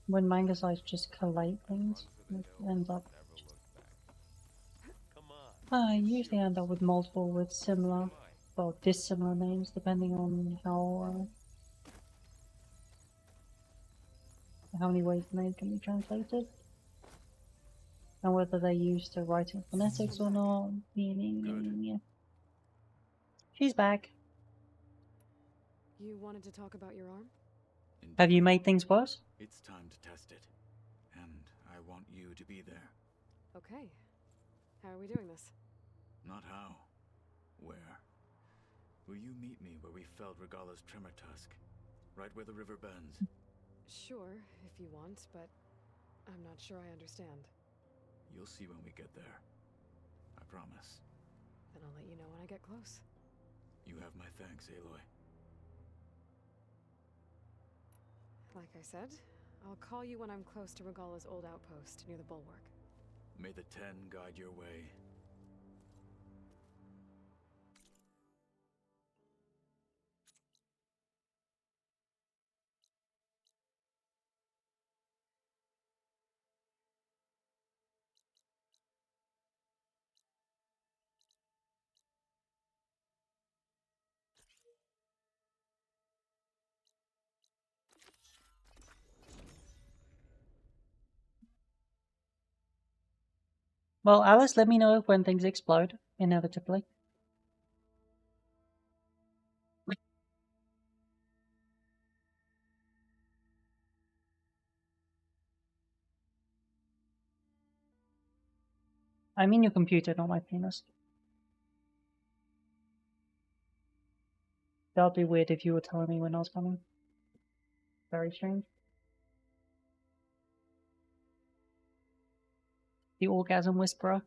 When manga sites just collate things, it ends up. I usually end up with multiple with similar, well, dissimilar names depending on how many ways the name can be translated, and whether they're used to write in phonetics or not. Yeah. She's back. You wanted to talk about your arm? Have you made things worse? It's time to test it. And I want you to be there. Okay. How are we doing this? Not how. Where? Will you meet me where we felled Regala's tremor tusk? Right where the river bends? Sure, if you want, but I'm not sure I understand. You'll see when we get there. I promise. Then I'll let you know when I get close. You have my thanks, Aloy. Like I said, I'll call you when I'm close to Regala's old outpost near the bulwark. May the 10 guide your way. Well, Alice, let me know when things explode, inevitably. I mean your computer, not my penis. That would be weird if you were telling me when I was coming. Very strange. The Orgasm Whisperer.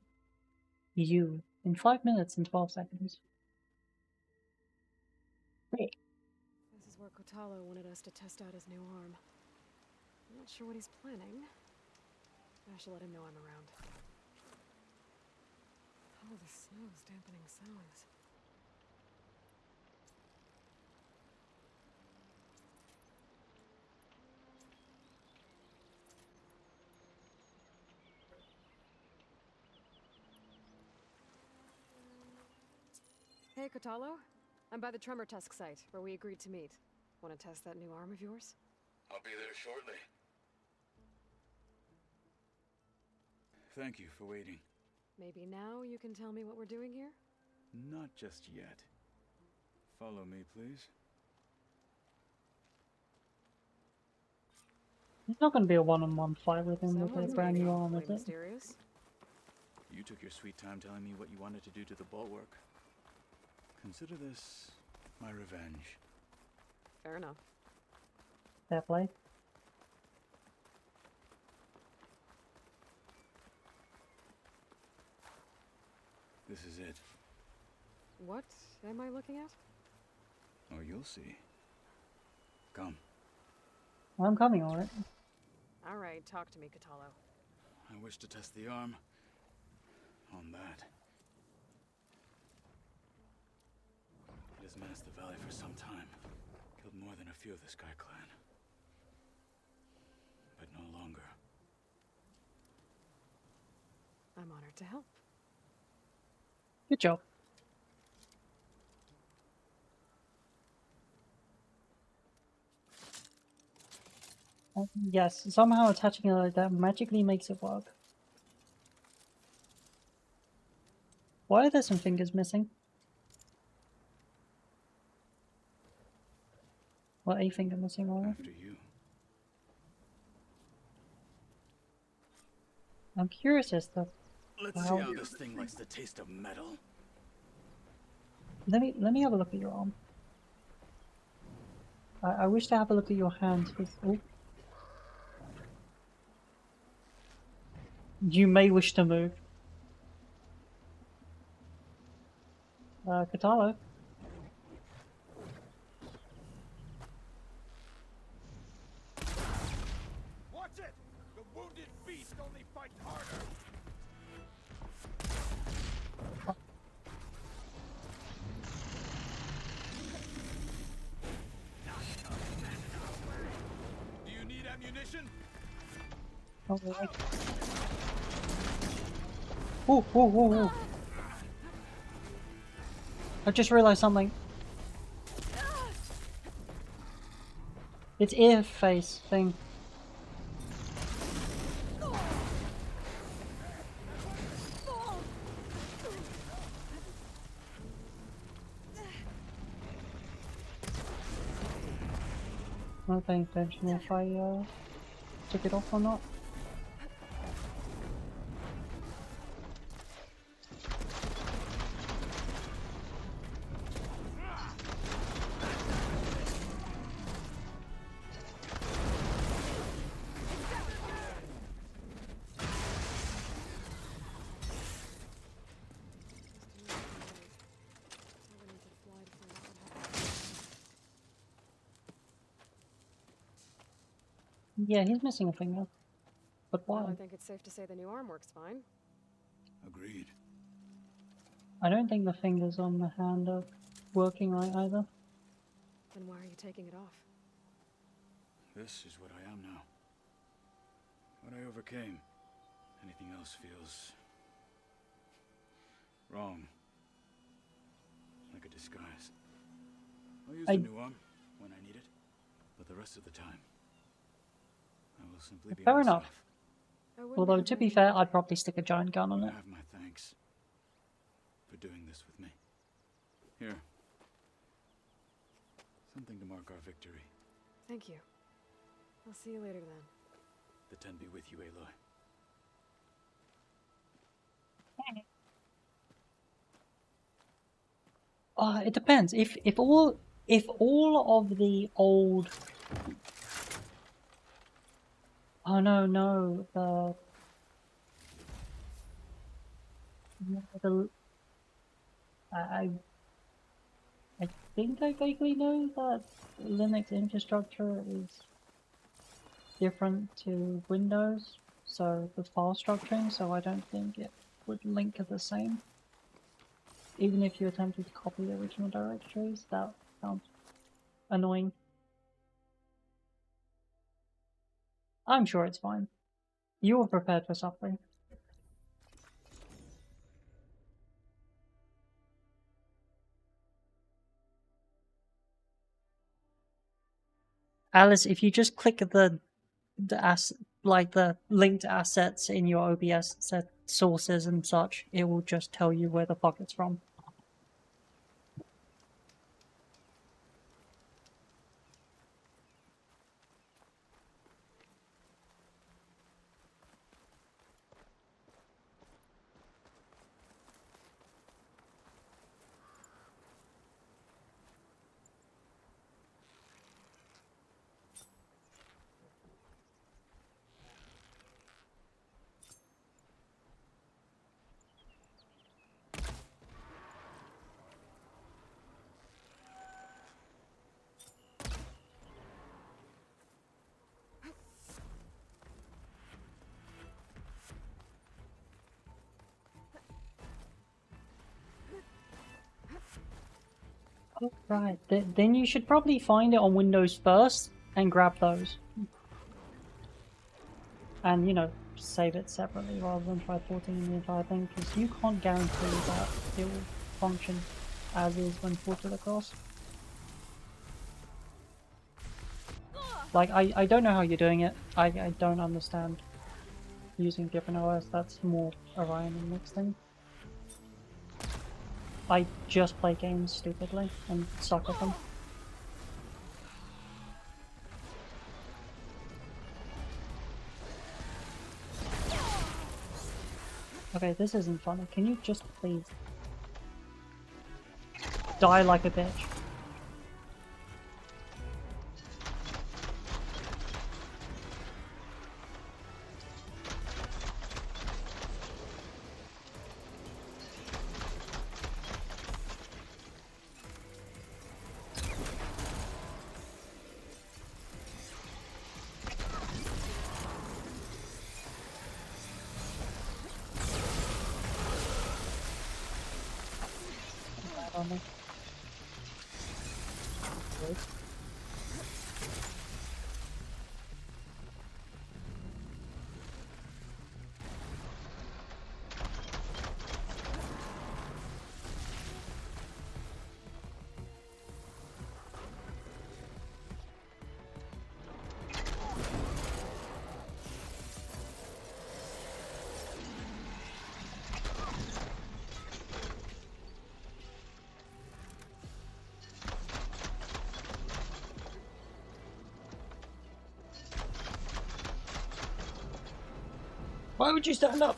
You. In 5 minutes and 12 seconds. Great. This is where Kotalo wanted us to test out his new arm. I'm not sure what he's planning. I should let him know I'm around. Oh, the snow's dampening sounds. Hey, Kotalo. I'm by the Tremor Tusk site, where we agreed to meet. Want to test that new arm of yours? I'll be there shortly. Thank you for waiting. Maybe now you can tell me what we're doing here? Not just yet. Follow me, please. It's not going to be a one-on-one fight with him with a Someone's brand being new arm, awfully is it? mysterious. You took your sweet time telling me what you wanted to do to the bulwark. Consider this my revenge. Fair enough. Fair play. This is it. What am I looking at? Oh, you'll see. Come. I'm coming, alright. Alright, talk to me, Kotalo. I wish to test the arm on that. It has menaced the valley for some time. Killed more than a few of the Sky Clan. But no longer. I'm honored to help. Good job. Yes, somehow attaching it like that magically makes it work. Why are there some fingers missing? Well, a finger missing, alright. After you. I'm curious as to Let's how... see how this thing likes the taste of metal. Let me have a look at your arm. I wish to have a look at your hands. Oh. You may wish to move. Katalo. Watch it! The wounded beast only fights harder! Do you need ammunition? Oh, right. Whoa, whoa, whoa, whoa. I just realized something. It's ear face thing. Not paying attention if I took it off or not. Yeah, he's missing a finger. But why? Well, I think it's safe to say the new arm works fine. Agreed. I don't think the fingers on the hand are working right either. Then why are you taking it off? This is what I am now. What I overcame. Anything else feels wrong. Like a disguise. I'll use the new arm when I need it, but the rest of the time, I will simply be Fair myself. enough. I wouldn't Although, have to be known. fair, I'd probably stick a giant gun on You it. have my thanks for doing this with me. Here. Something to mark our victory. Thank you. I'll see you later then. The Ten be with you, Aloy. It depends. If all of the old, oh no, the I I think I vaguely know that Linux infrastructure is different to Windows, so the file structuring, so I don't think it would link the same. Even if you attempted to copy the original directories, that sounds annoying. I'm sure it's fine. You were prepared for suffering. Alice, if you just click the linked assets in your OBS set sources and such, it will just tell you where the fuck it's from. Oh, right. Then you should probably find it on Windows first and grab those. And, you know, save it separately rather than try porting the entire thing, because you can't guarantee that it will function as is when ported across. Like, I don't know how you're doing it. I don't understand using different OS. That's more Orion and Linux thing. I just play games stupidly and suck at them. Okay, this isn't funny. Can you just please die like a bitch? On me. Good. Why would you stand up?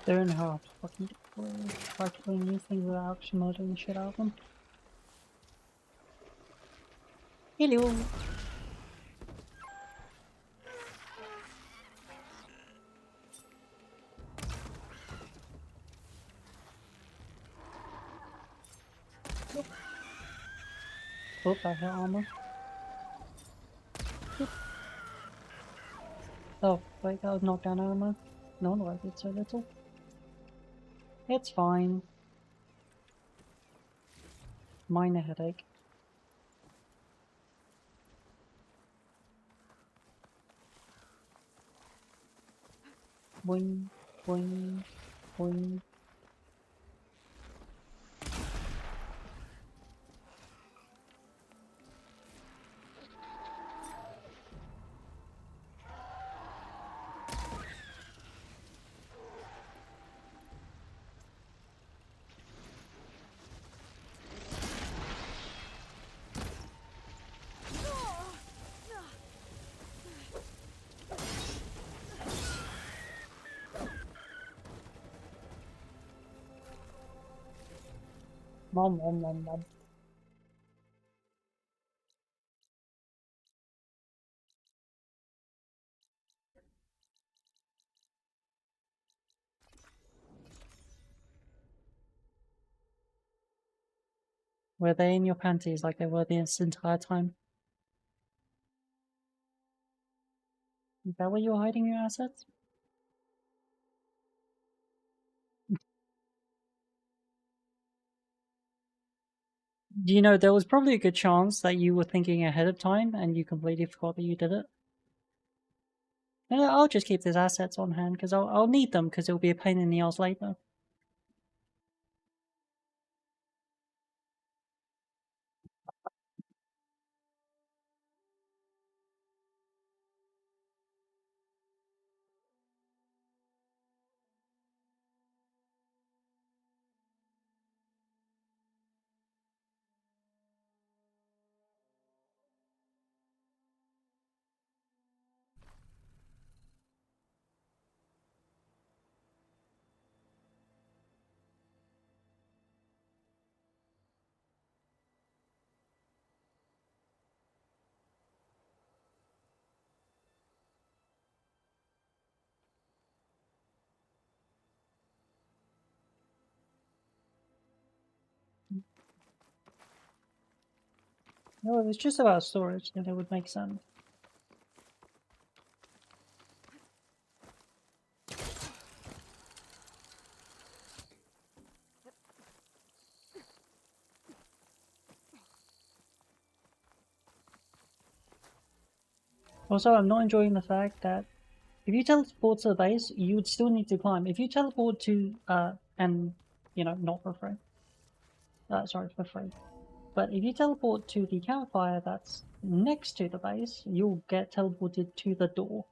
They're in hard fucking try to doing new things without murdering the shit out of them. Hello. Oh, I hit armor. Yep. Oh, wait, that was knockdown armor. No wonder I did so little. It's fine. Minor headache. Boing, boing, boing. Mom, mom, mom, mom. Were they in your panties like they were this entire time? Is that where you're hiding your assets? You know, there was probably a good chance that you were thinking ahead of time and you completely forgot that you did it. And I'll just keep these assets on hand because I'll need them because it'll be a pain in the ass later. No, if it's just about storage, then it would make sense. Also, I'm not enjoying the fact that if you teleport to the base, you would still need to climb. If you teleport to, and, you know, not for free. Sorry, for free. But if you teleport to the campfire that's next to the base, you'll get teleported to the door.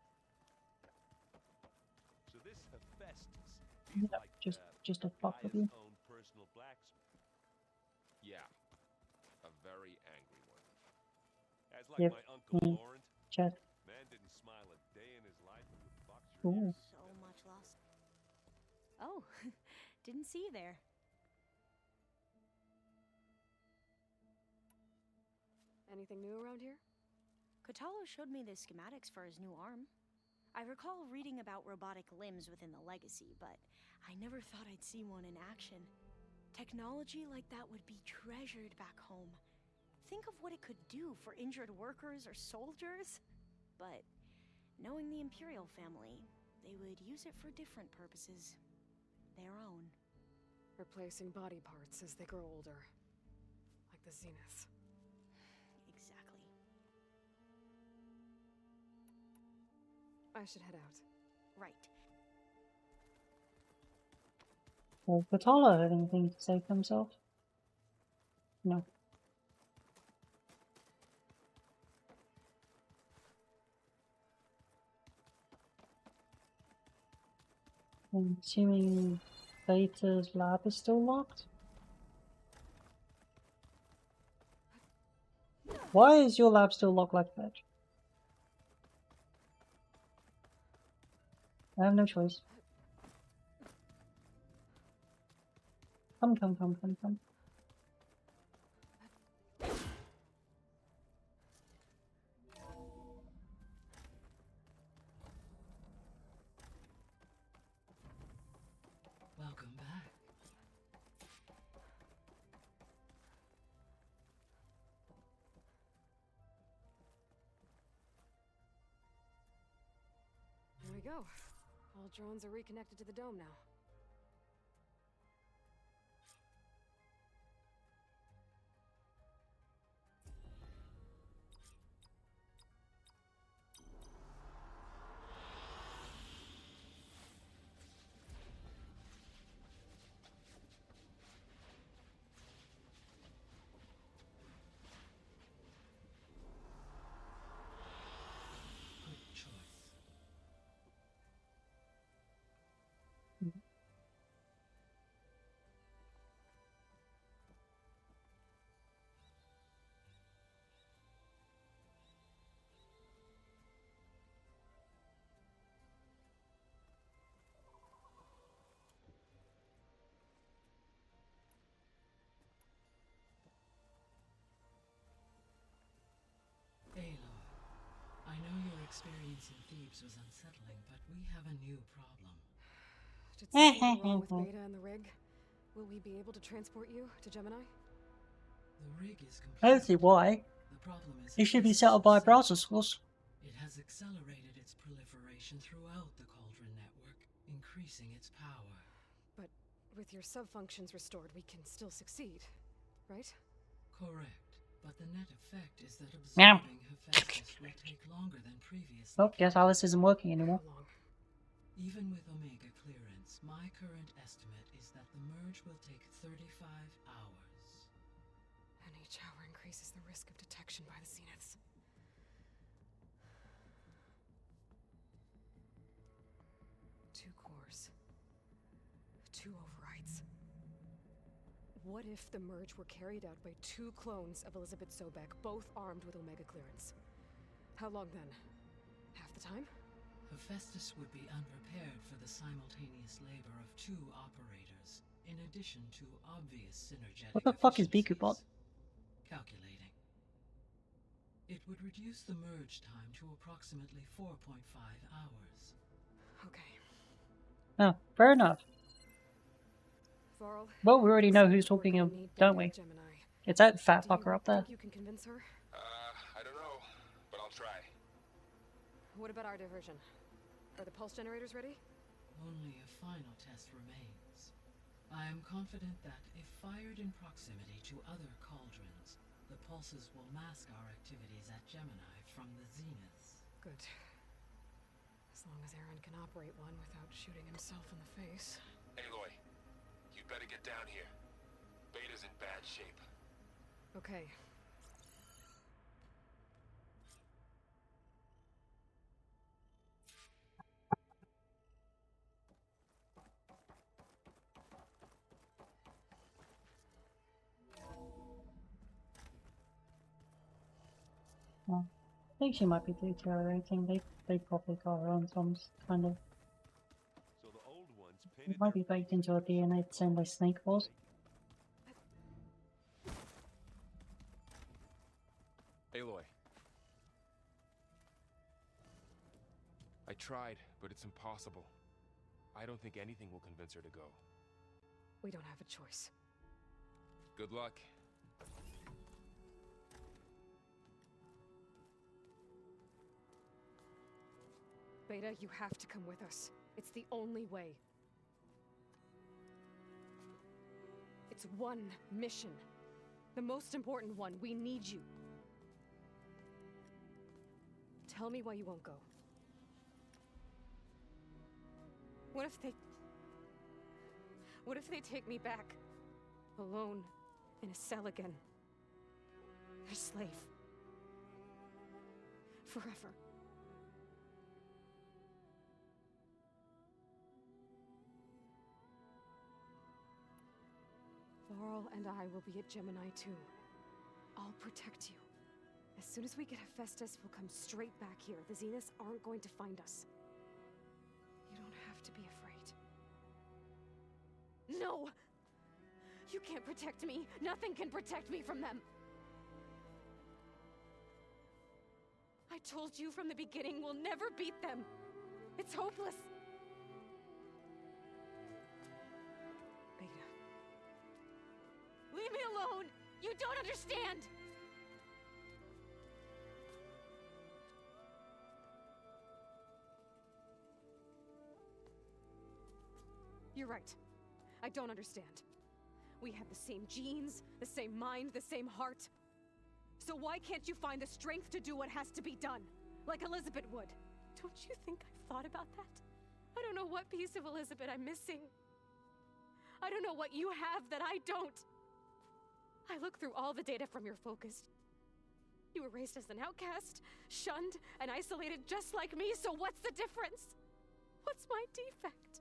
So this Hephaestus, Yeah, he's like just to fuck with you. own personal blacksmith. Yeah, a very angry one. As like Yep. my uncle Laurent, Chat. man didn't smile a day in his life and would box your Ooh. ears. So much lost. Oh, didn't see you there. Anything new around here? Kotalo showed me the schematics for his new arm. I recall reading about robotic limbs within the Legacy, but I never thought I'd see one in action. Technology like that would be treasured back home. Think of what it could do for injured workers or soldiers. But knowing the Imperial family, they would use it for different purposes. Their own. Replacing body parts as they grow older. Like the Zeniths. Exactly. I should head out. Right. Well, Patala have anything to say for himself? No. I'm assuming Beta's lab is still locked? Why is your lab still locked like that? I have no choice. Come, come, come, come, come. Welcome back. go. All drones are reconnected to the dome now. Good choice. Aloy, I know your experience in Thebes was unsettling, but we have a new problem. Did something go wrong with Beta and the rig? Will we be able to transport you to Gemini? The rig is I don't see complete. why. The problem is It should be Hephaestus set up by a itself. browser source. It has accelerated its proliferation throughout the Cauldron network, increasing its power. But with your sub-functions restored, we can still succeed, right? Correct. But the net effect is that Meow. absorbing Hephaestus will take longer than previously. Oh, guess Alice isn't working anymore. How long? Even with Omega clearance, my current estimate is that the merge will take 35 hours. And each hour increases the risk of detection by the Zeniths. Two cores. Two overrides. What if the merge were carried out by two clones of Elizabeth Sobek, both armed with Omega clearance? How long then? Half the time? Hephaestus would be unprepared for the simultaneous labor of two operators, in addition to obvious synergetic What the fuck is efficiencies. BQBot? Calculating. It would reduce the merge time to approximately 4.5 hours. Okay. Oh, fair enough. Varl, Well, we already know looks like who's we're talking gonna of, need don't Beta we? at Gemini. It's that fat Do you fucker up there. think you can convince her? I don't know, but I'll try. What about our diversion? Are the pulse generators ready? Only a final test remains. I am confident that, if fired in proximity to other cauldrons, the pulses will mask our activities at Gemini from the zeniths. Good. As long as Aaron can operate one without shooting himself in the face. Aloy, you'd better get down here. Beta's in bad shape. Okay. Well, I think she might be deteriorating. They probably got her on some kind of. So the old ones It might be baked into her DNA the same way Snake was. Aloy. I tried, but it's impossible. I don't think anything will convince her to go. We don't have a choice. Good luck. Beta, you have to come with us. It's the only way. It's one mission. The most important one. We need you. Tell me why you won't go. What if they take me back? Alone, in a cell again. A slave. Forever. Varl and I will be at Gemini too. I'll protect you. As soon as we get Hephaestus, we'll come straight back here. The Zeniths aren't going to find us. You don't have to be afraid. No! You can't protect me. Nothing can protect me from them. I told you from the beginning, we'll never beat them. It's hopeless. Beta. Leave me alone! You don't understand! You're right. I don't understand. We have the same genes, the same mind, the same heart. So why can't you find the strength to do what has to be done? Like Elizabeth would. Don't you think I've thought about that? I don't know what piece of Elizabeth I'm missing. I don't know what you have that I don't. I look through all the data from your focus. You were raised as an outcast, shunned, and isolated just like me, so what's the difference? What's my defect?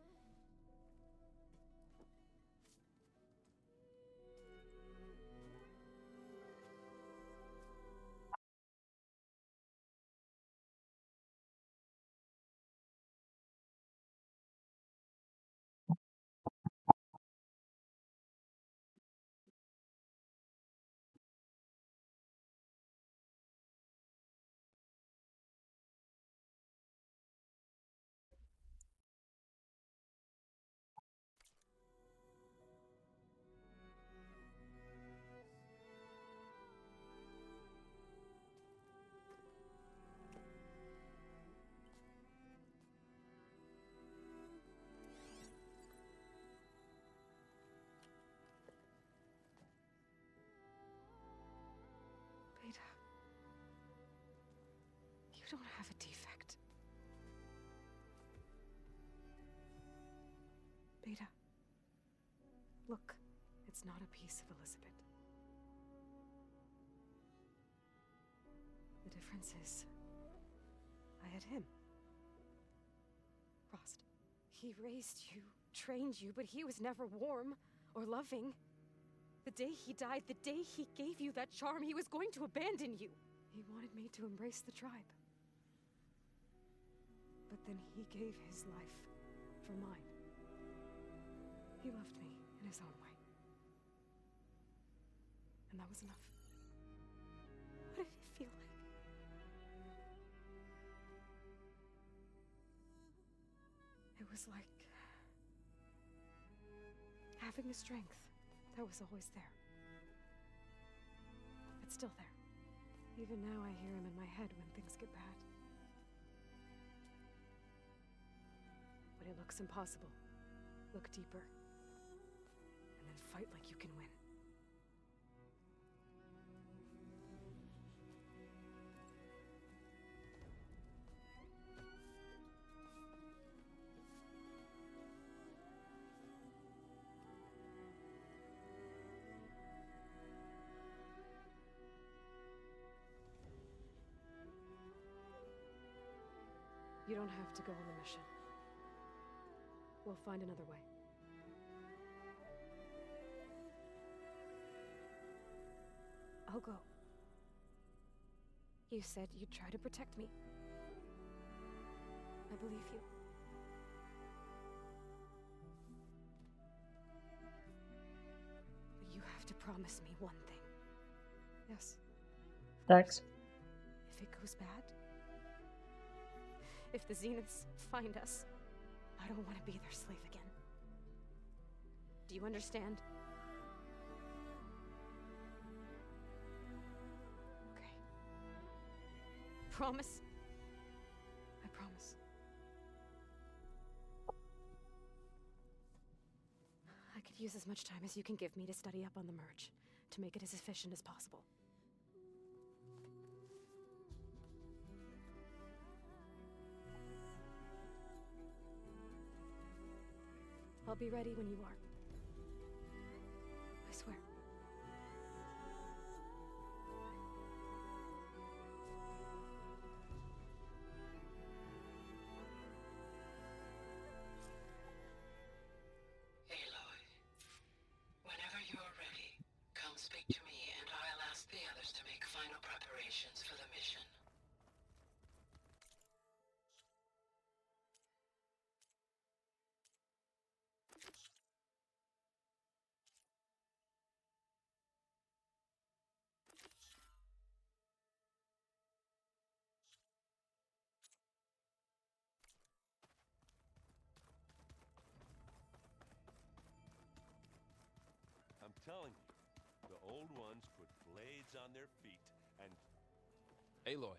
Beta, you don't have a defect. Beta, look, it's not a piece of Elizabeth. The difference is, I had him. Frost. He raised you, trained you, but he was never warm or loving. The day he died, the day he gave you that charm, he was going to abandon you. He wanted me to embrace the tribe. But then he gave his life for mine. He loved me in his own way. And that was enough. What did it feel like? It was like having a strength that was always there. It's still there. Even now I hear him in my head when things get bad. When it looks impossible, look deeper. And then fight like you can win. You don't have to go on the mission. We'll find another way. I'll go. You said you'd try to protect me. I believe you. But you have to promise me one thing. Yes. Dex. If it goes bad, if the Zeniths find us, I don't want to be their slave again. Do you understand? Okay. Promise? I promise. I could use as much time as you can give me to study up on the merge, to make it as efficient as possible. I'll be ready when you are. I swear. Aloy, whenever you're ready, come speak to me and I'll ask the others to make final preparations for the mission. I'm telling you, the old ones put blades on their feet and... Aloy,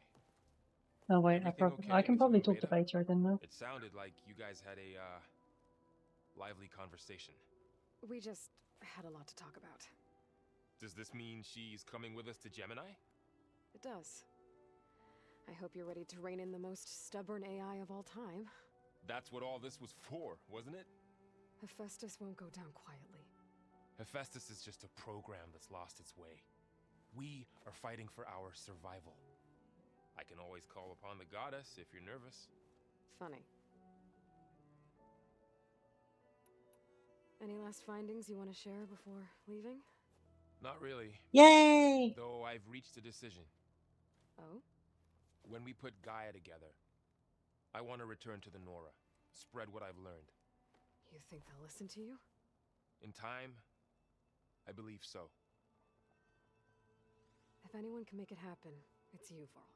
Oh wait, everything okay I can with probably you and talk to Beta? Beta again now. It sounded like you guys had a lively conversation. We just had a lot to talk about. Does this mean she's coming with us to Gemini? It does. I hope you're ready to rein in the most stubborn AI of all time. That's what all this was for, wasn't it? Hephaestus won't go down quietly. Hephaestus is just a program that's lost its way. We are fighting for our survival. I can always call upon the goddess if you're nervous. Funny. Any last findings you want to share before leaving? Not really. Yay! Though I've reached a decision. Oh? When we put Gaia together, I want to return to the Nora, spread what I've learned. You think they'll listen to you? In time, I believe so. If anyone can make it happen, it's you, Varl.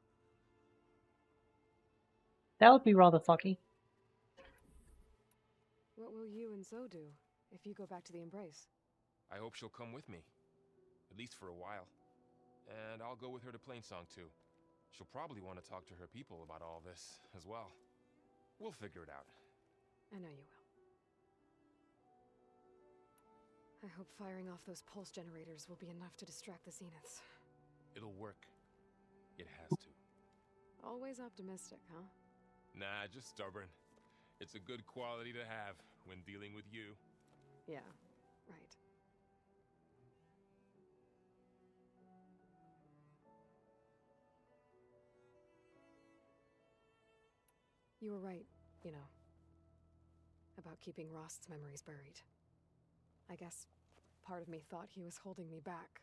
That would be rather fucky. What will you and Zoe do if you go back to the Embrace? I hope she'll come with me, at least for a while. And I'll go with her to Plainsong too. She'll probably want to talk to her people about all this as well. We'll figure it out. I know you will. I hope firing off those pulse generators will be enough to distract the Zeniths. It'll work. It has to. Always optimistic, huh? Nah, just stubborn. It's a good quality to have when dealing with you. Yeah, right. You were right, you know, about keeping Rost's memories buried. I guess part of me thought he was holding me back,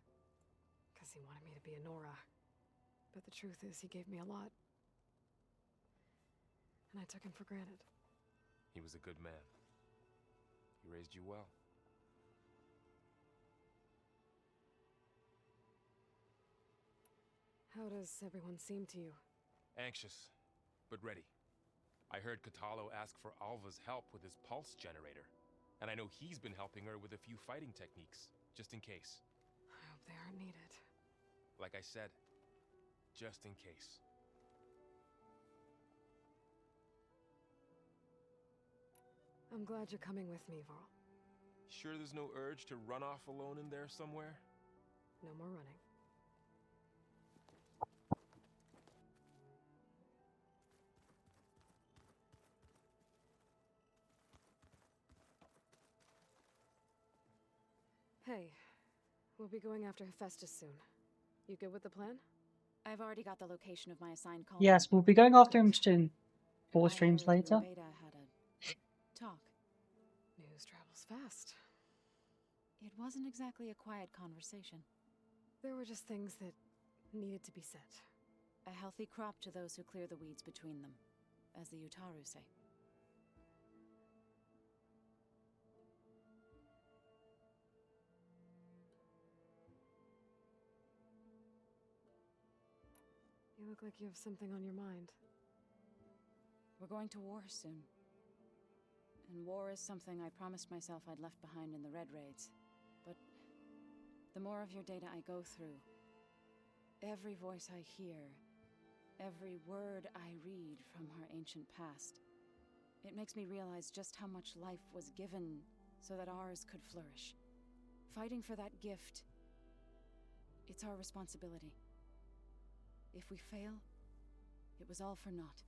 because he wanted me to be a Nora. But the truth is, he gave me a lot. And I took him for granted. He was a good man. He raised you well. How does everyone seem to you? Anxious, but ready. I heard Katalo ask for Alva's help with his pulse generator. And I know he's been helping her with a few fighting techniques, just in case. I hope they aren't needed. Like I said, just in case. I'm glad you're coming with me, Varl. Sure there's no urge to run off alone in there somewhere? No more running. Hey, we'll be going after Hephaestus soon. You good with the plan? I've already got the location of my assigned call. Yes, we'll be going after him soon. 4 streams I heard later. Beta had a talk. News travels fast. It wasn't exactly a quiet conversation. There were just things that needed to be said. A healthy crop to those who clear the weeds between them, as the Utaru say. You look like you have something on your mind. We're going to war soon. And war is something I promised myself I'd left behind in the Red Raids. But the more of your data I go through, every voice I hear, every word I read from our ancient past, it makes me realize just how much life was given so that ours could flourish. Fighting for that gift, it's our responsibility. If we fail, it was all for naught.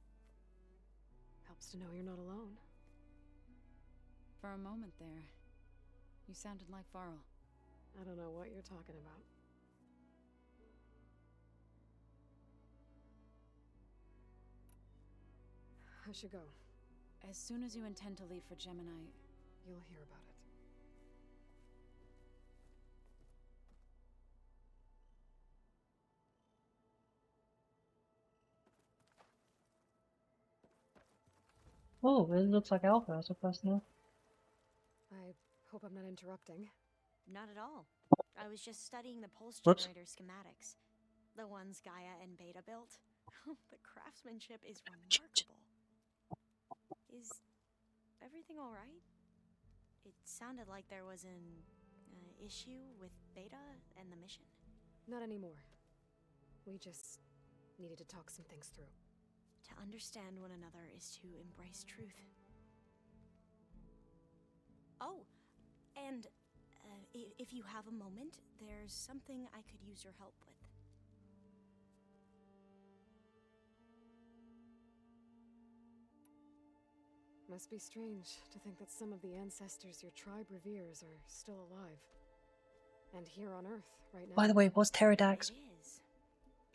Helps to know you're not alone. For a moment there, you sounded like Varl. I don't know what you're talking about. I should go. As soon as you intend to leave for Gemini, You'll hear about it. Oh, it looks like Alpha as a person. I hope I'm not interrupting. Not at all. I was just studying the pulse Whoops. generator schematics. The ones Gaia and Beta built. The craftsmanship is remarkable. Is everything alright? It sounded like there was an issue with Beta and the mission. Not anymore. We just needed to talk some things through. To understand one another is to embrace truth. Oh, and if you have a moment, there's something I could use your help with. Must be strange to think that some of the ancestors your tribe reveres are still alive. And here on Earth, right now. By the way, what's pterodax? It is.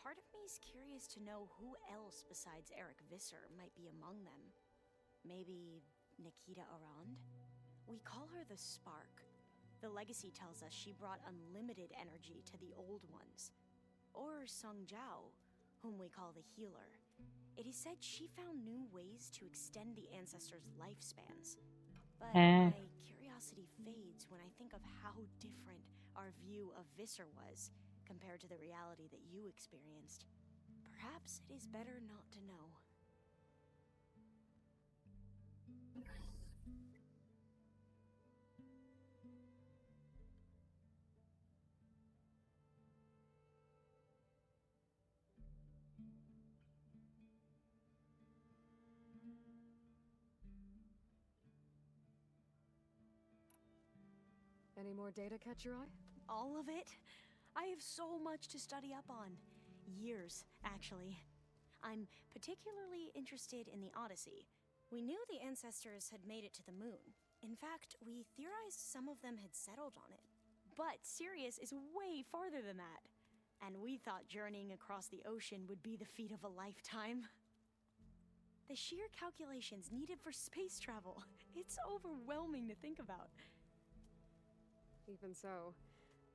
Part of me is curious to know who else besides Eric Visser might be among them. Maybe Nikita Arand? We call her the Spark. The legacy tells us she brought unlimited energy to the old ones. Or Sung Jiao, whom we call the Healer. It is said she found new ways to extend the ancestors' lifespans. But my curiosity fades when I think of how different our view of Visser was compared to the reality that you experienced. Perhaps it is better not to know. Any more data catch your eye? All of it? I have so much to study up on. Years, actually. I'm particularly interested in the Odyssey. We knew the ancestors had made it to the moon. In fact, we theorized some of them had settled on it. But Sirius is way farther than that. And we thought journeying across the ocean would be the feat of a lifetime. The sheer calculations needed for space travel. It's overwhelming to think about. Even so,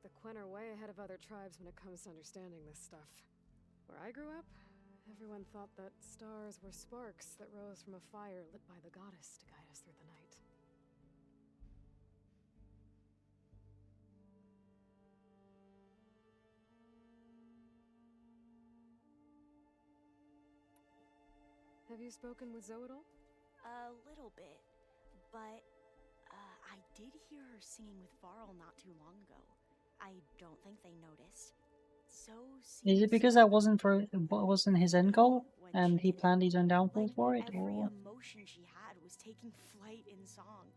the Quen are way ahead of other tribes when it comes to understanding this stuff. Where I grew up, everyone thought that stars were sparks that rose from a fire lit by the goddess to guide us through the night. Have you spoken with Zoe at all? A little bit, but I did hear her singing with Varl not too long ago. I don't think they noticed. So Is it because that wasn't his end goal, and he planned his own downfall for it, every or emotion she had was taking flight in song,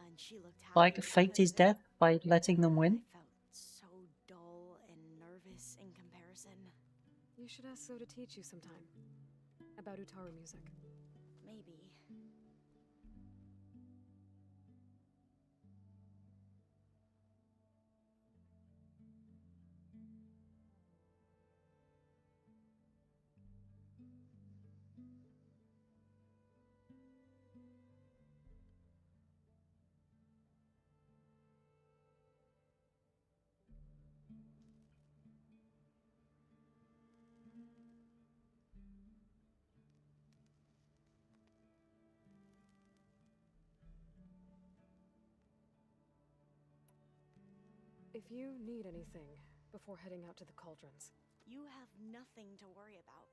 and she looked like happy faked his because of it. death by letting them win? I felt so dull and nervous in comparison. You should ask Zoe to teach you sometime. About Utaru music. Maybe. If you need anything before heading out to the cauldrons. You have nothing to worry about.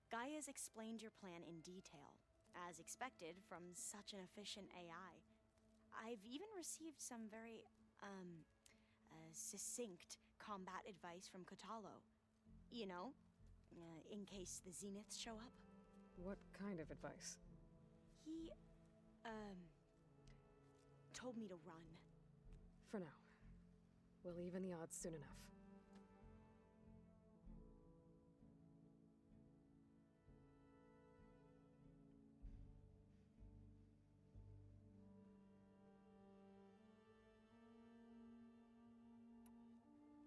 Gaia's explained your plan in detail, as expected from such an efficient AI. I've even received some very, succinct combat advice from Kotalo. You know, in case the Zeniths show up. What kind of advice? He, told me to run. For now. We'll even the odds soon enough.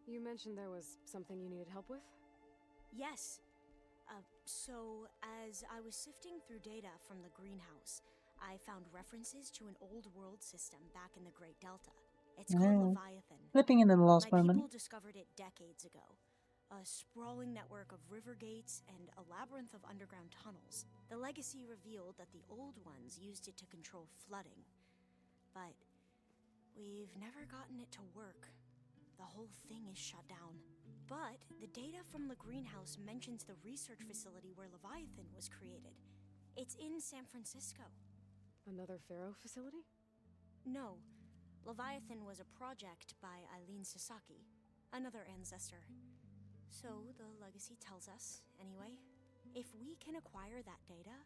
You mentioned there was something you needed help with? Yes. So, as I was sifting through data from the greenhouse, I found references to an old world system back in the Great Delta. It's called Leviathan. Slipping in the last My moment. people discovered it decades ago. A sprawling network of river gates and a labyrinth of underground tunnels. The legacy revealed that the old ones used it to control flooding. But we've never gotten it to work. The whole thing is shut down. But the data from the greenhouse mentions the research facility where Leviathan was created. It's in San Francisco. Another Pharaoh facility? No. Leviathan was a project by Eileen Sasaki, another ancestor. So the legacy tells us, anyway. If we can acquire that data,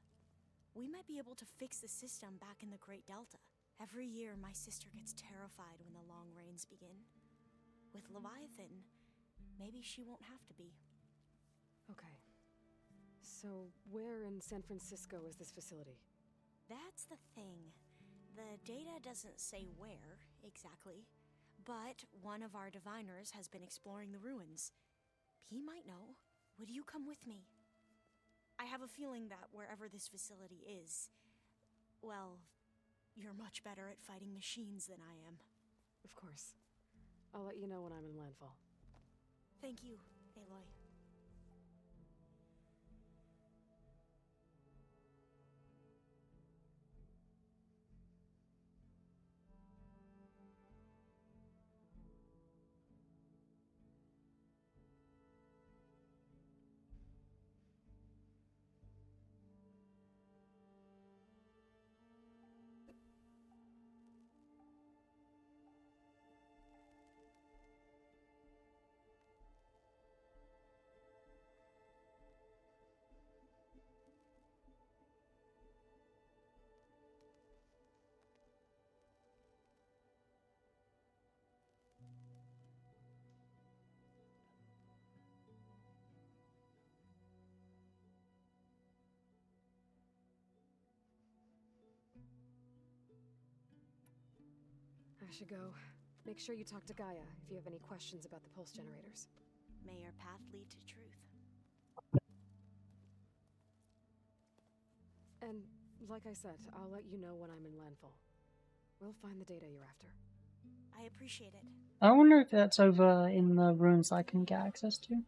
we might be able to fix the system back in the Great Delta. Every year, my sister gets terrified when the long rains begin. With Leviathan, maybe she won't have to be. Okay. So, where in San Francisco is this facility? That's the thing. The data doesn't say where, exactly. But one of our diviners has been exploring the ruins. He might know. Would you come with me? I have a feeling that wherever this facility is, well, you're much better at fighting machines than I am. Of course. I'll let you know when I'm in landfall. Thank you, Aloy. I should go. Make sure you talk to Gaia if you have any questions about the pulse generators. May your path lead to truth. And, like I said, I'll let you know when I'm in landfall. We'll find the data you're after. I appreciate it. I wonder if that's over in the rooms I can get access to.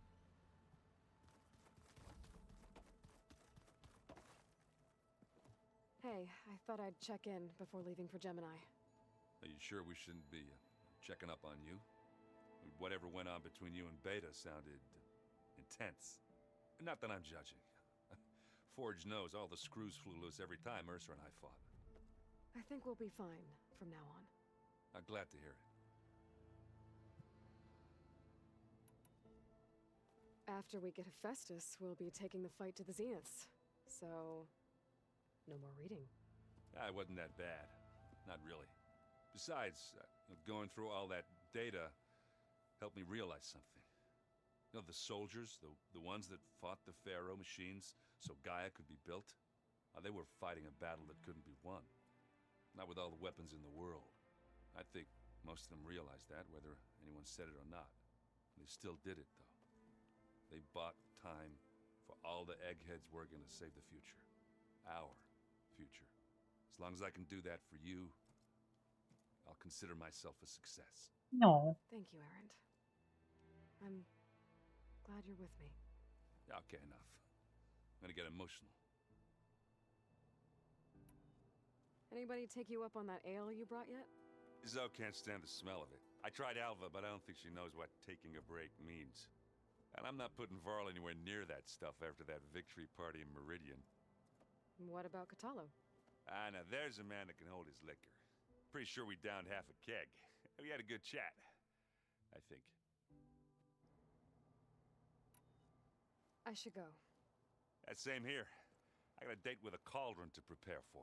Hey, I thought I'd check in before leaving for Gemini. Are you sure we shouldn't be checking up on you? Whatever went on between you and Beta sounded intense. Not that I'm judging. Forge knows all the screws flew loose every time Mercer and I fought. I think we'll be fine from now on. I'm glad to hear it. After we get Hephaestus, we'll be taking the fight to the Zeniths. So, no more reading. It wasn't that bad. Not really. Besides, going through all that data helped me realize something. You know, the soldiers, the ones that fought the Pharaoh machines so Gaia could be built, they were fighting a battle that couldn't be won. Not with all the weapons in the world. I think most of them realized that, whether anyone said it or not. They still did it, though. They bought time for all the eggheads working to save the future. Our future. As long as I can do that for you, I'll consider myself a success. No. Thank you, Erend. I'm glad you're with me. Okay, enough. I'm gonna get emotional. Anybody take you up on that ale you brought yet? Zoe can't stand the smell of it. I tried Alva, but I don't think she knows what taking a break means. And I'm not putting Varl anywhere near that stuff after that victory party in Meridian. What about Catalo? Now there's a man that can hold his liquor. Pretty sure we downed half a keg. We had a good chat, I think. I should go. Same here. I got a date with a cauldron to prepare for.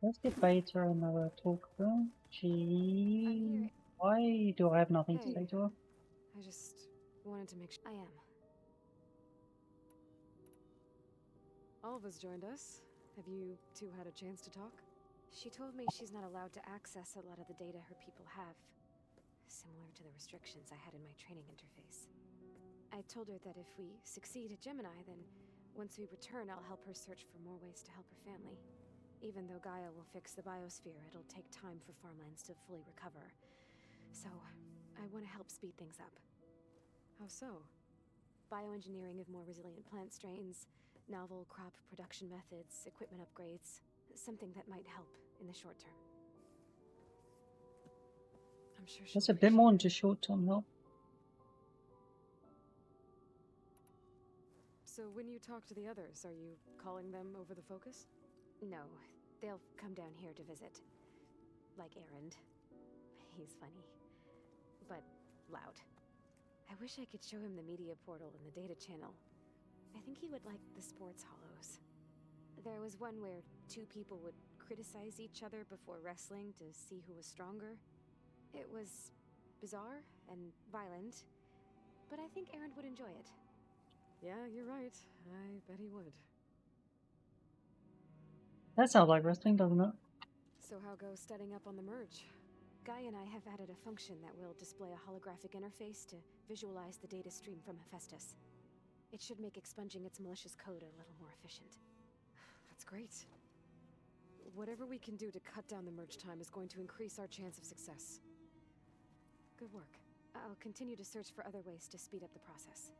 Let's get Beta another talk room. She... Why do I have nothing to say to her? I just wanted to make sure. I am. Alva's joined us. Have you two had a chance to talk? She told me she's not allowed to access a lot of the data her people have. Similar to the restrictions I had in my training interface. I told her that if we succeed at Gemini, then once we return, I'll help her search for more ways to help her family. Even though Gaia will fix the biosphere, it'll take time for farmlands to fully recover. So, I want to help speed things up. How so? Bioengineering of more resilient plant strains, novel crop production methods, equipment upgrades. Something that might help in the short term. I'm sure That's a bit more than just short-term help. So when you talk to the others, are you calling them over the focus? No, they'll come down here to visit. Like Erend. He's funny. But loud. I wish I could show him the media portal and the data channel. I think he would like the sports hollows. There was one where two people would criticize each other before wrestling to see who was stronger. It was bizarre and violent, but I think Aaron would enjoy it. Yeah, you're right. I bet he would. That sounds like wrestling, doesn't it? So how goes studying up on the merge? Guy and I have added a function that will display a holographic interface to visualize the data stream from Hephaestus. It should make expunging its malicious code a little more efficient. That's great. Whatever we can do to cut down the merge time is going to increase our chance of success. Good work. I'll continue to search for other ways to speed up the process.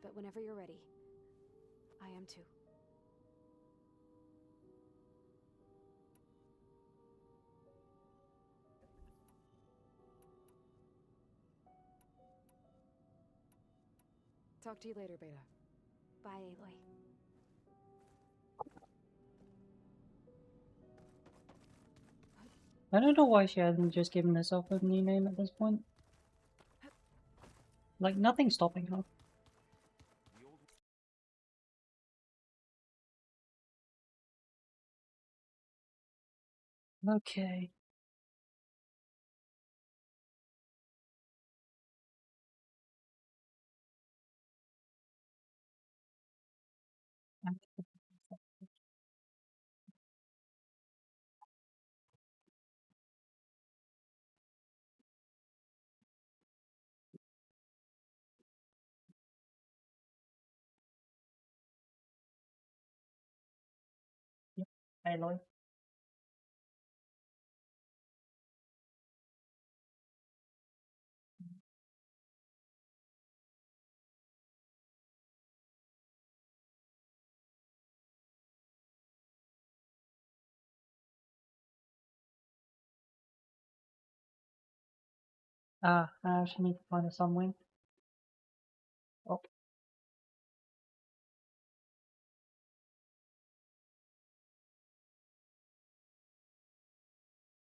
But whenever you're ready, I am too. Talk to you later, Beta. Bye, Aloy. I don't know why she hasn't just given herself a new name at this point. Like, nothing's stopping her. Okay. Yep. Aloy. Ah, I actually need to find a sunwing. Oh.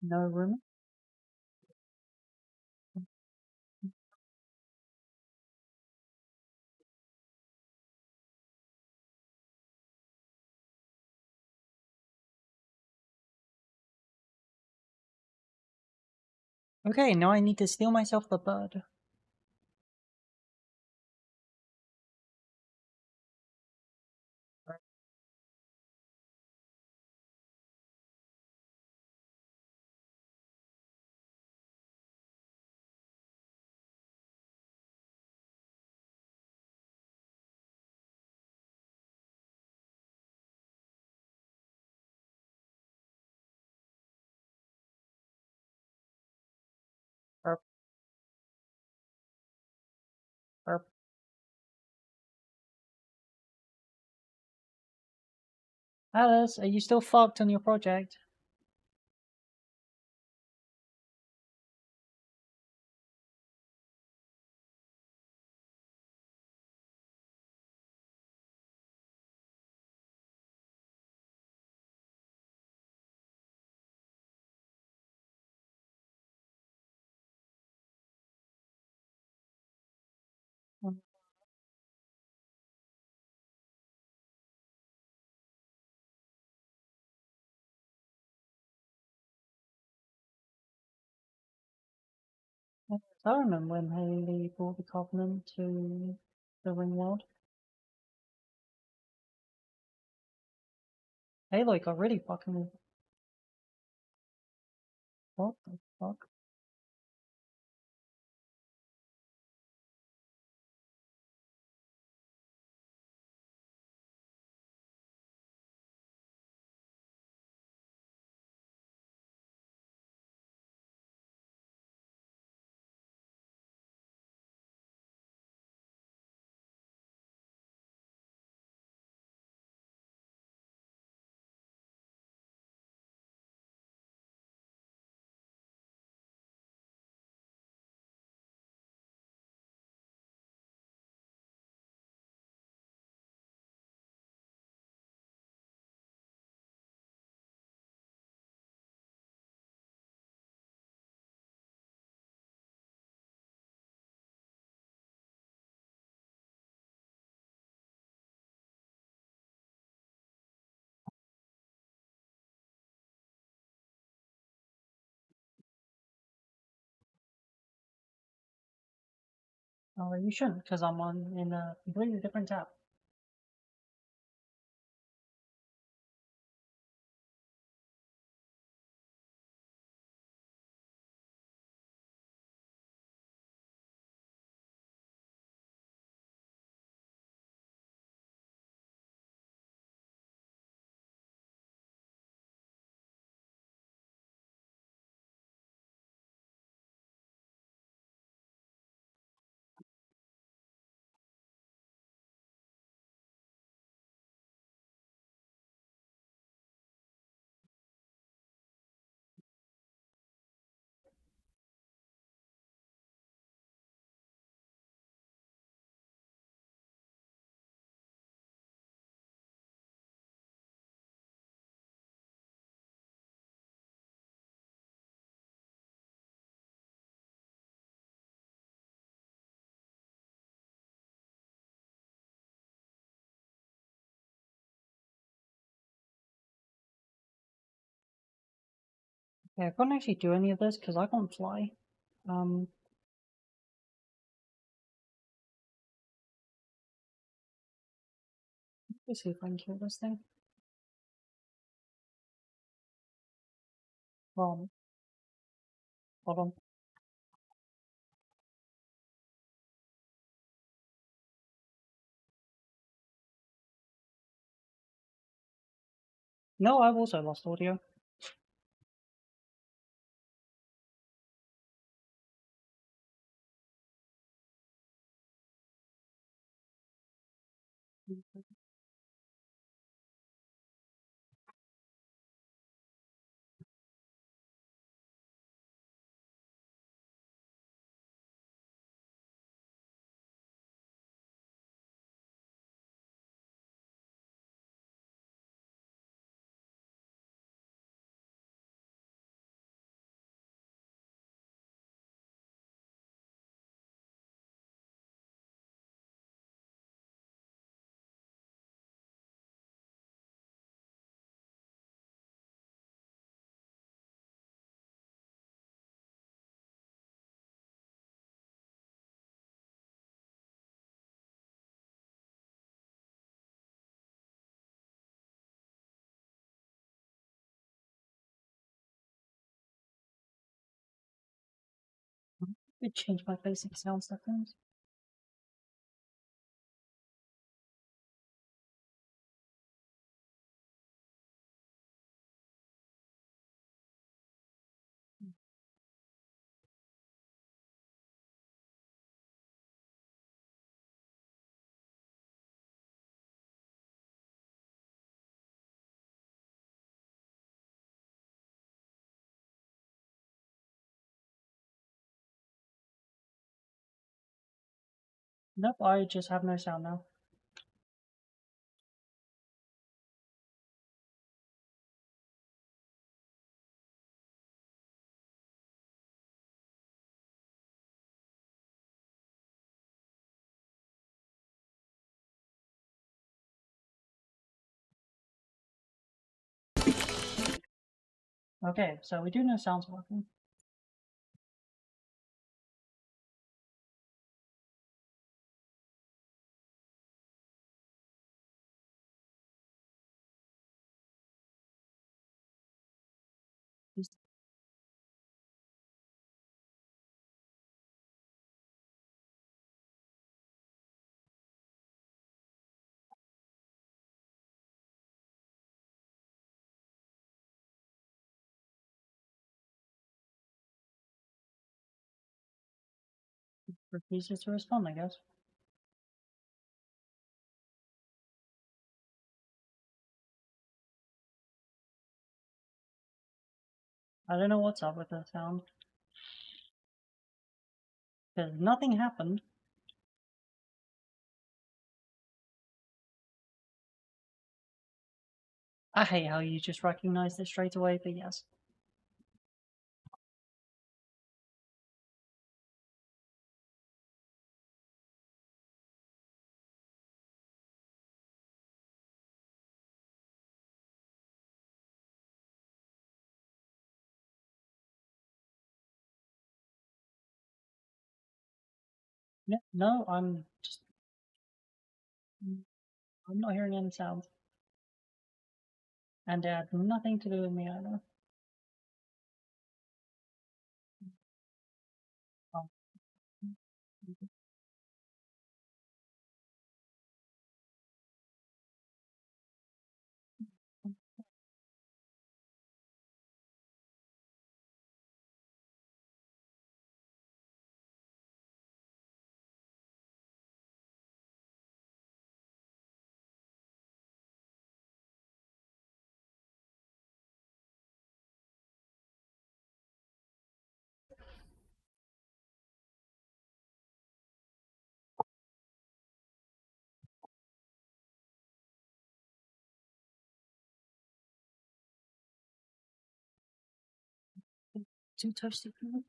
No room. Okay, now I need to steal myself the bird. Burp. Burp. Alice, are you still fucked on your project? I remember when Haley brought the Covenant to the Ring World. Aloy got really fucking with. What the fuck? Oh, you shouldn't, because I'm in a completely different tab. Okay, I can't actually do any of this because I can't fly. Let's see if I can kill this thing. Hold on. No, I've also lost audio. It changed my basic sound settings. Nope, I just have no sound now. Okay, so we do know sound's working. Refuses to respond, I guess. I don't know what's up with the sound. Because nothing happened. I hate how you just recognized it straight away, but yes. Yeah, no, I'm not hearing any sounds. And they had nothing to do with me either. Oh. Too toasty for me.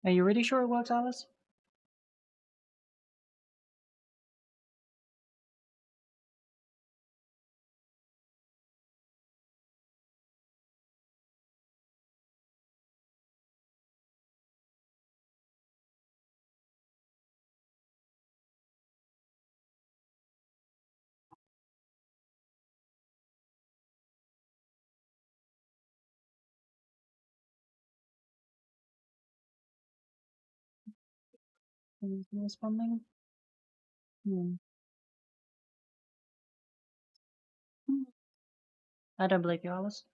Are you really sure it works, Alice? Is he responding? I don't believe you, Alice.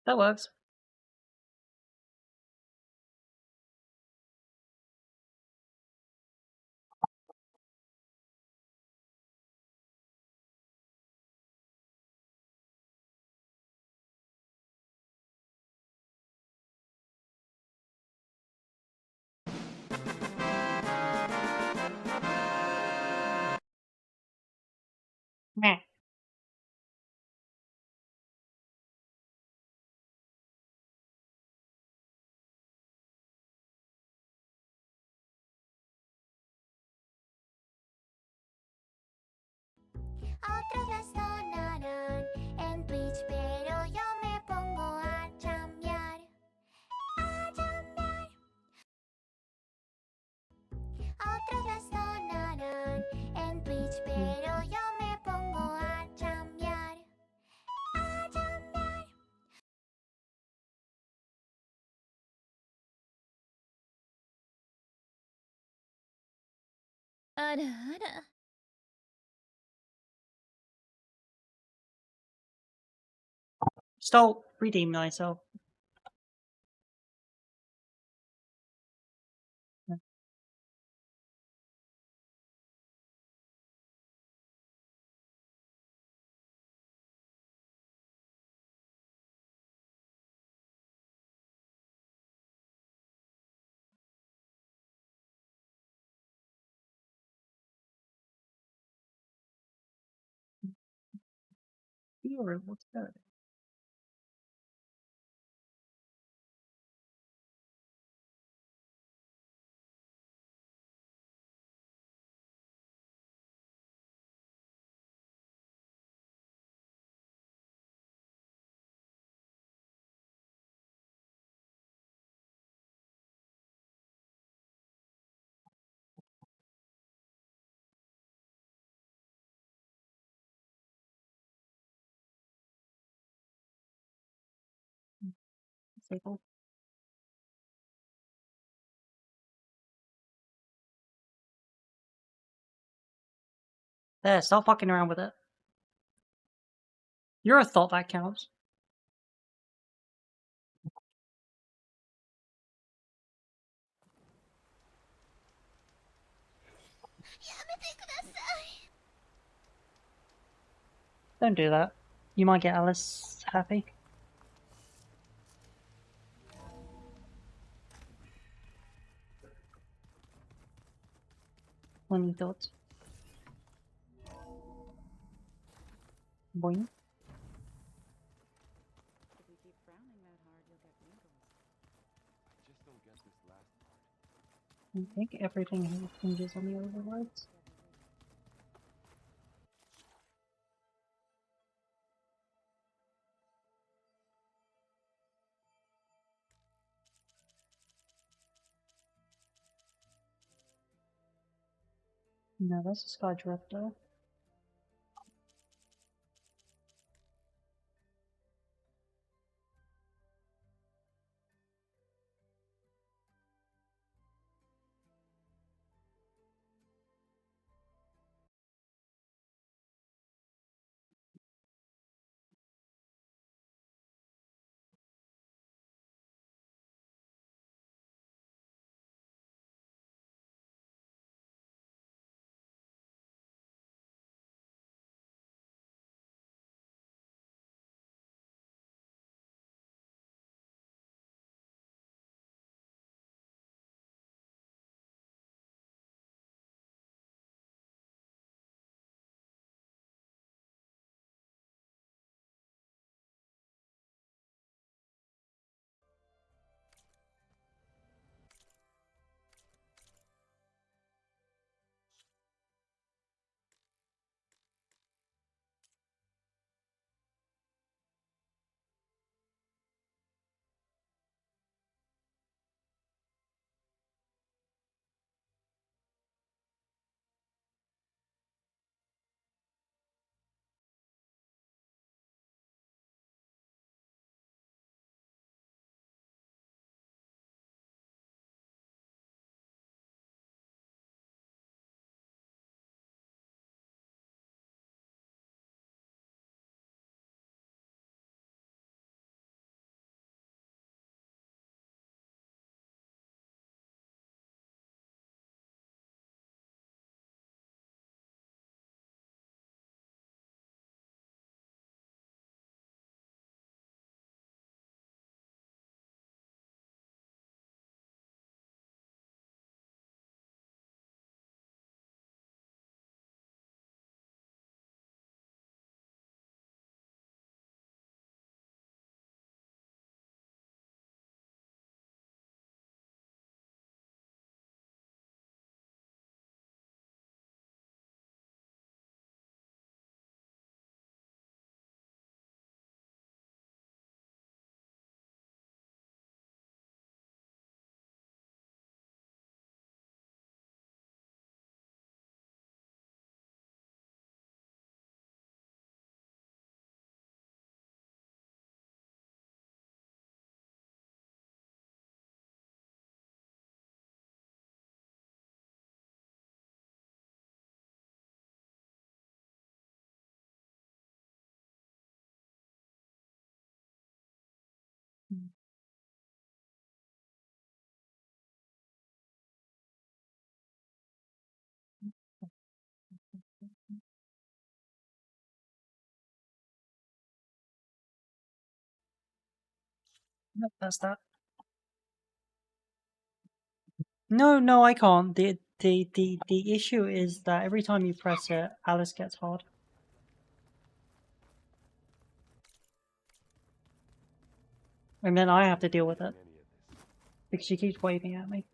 That works. Meh. A otros las donarán en Twitch, pero yo me pongo a chambear. A chambear. A otros las donarán en Twitch, pero yo me pongo a chambear. A chambear. Ara, ara. Stop. Redeem myself. You're what's good. people. There, stop fucking around with it. You're a thought that counts. Don't do that. You might get Alice happy. Any thoughts? Boing. If you keep frowning that hard, you'll get wrinkles. I just don't get this last part. I think everything hinges on the overrides. No, that's a Sky Drifter. Yep, that's that. No, I can't. The issue is that every time you press it, Alice gets hard. And then I have to deal with it. Because she keeps waving at me.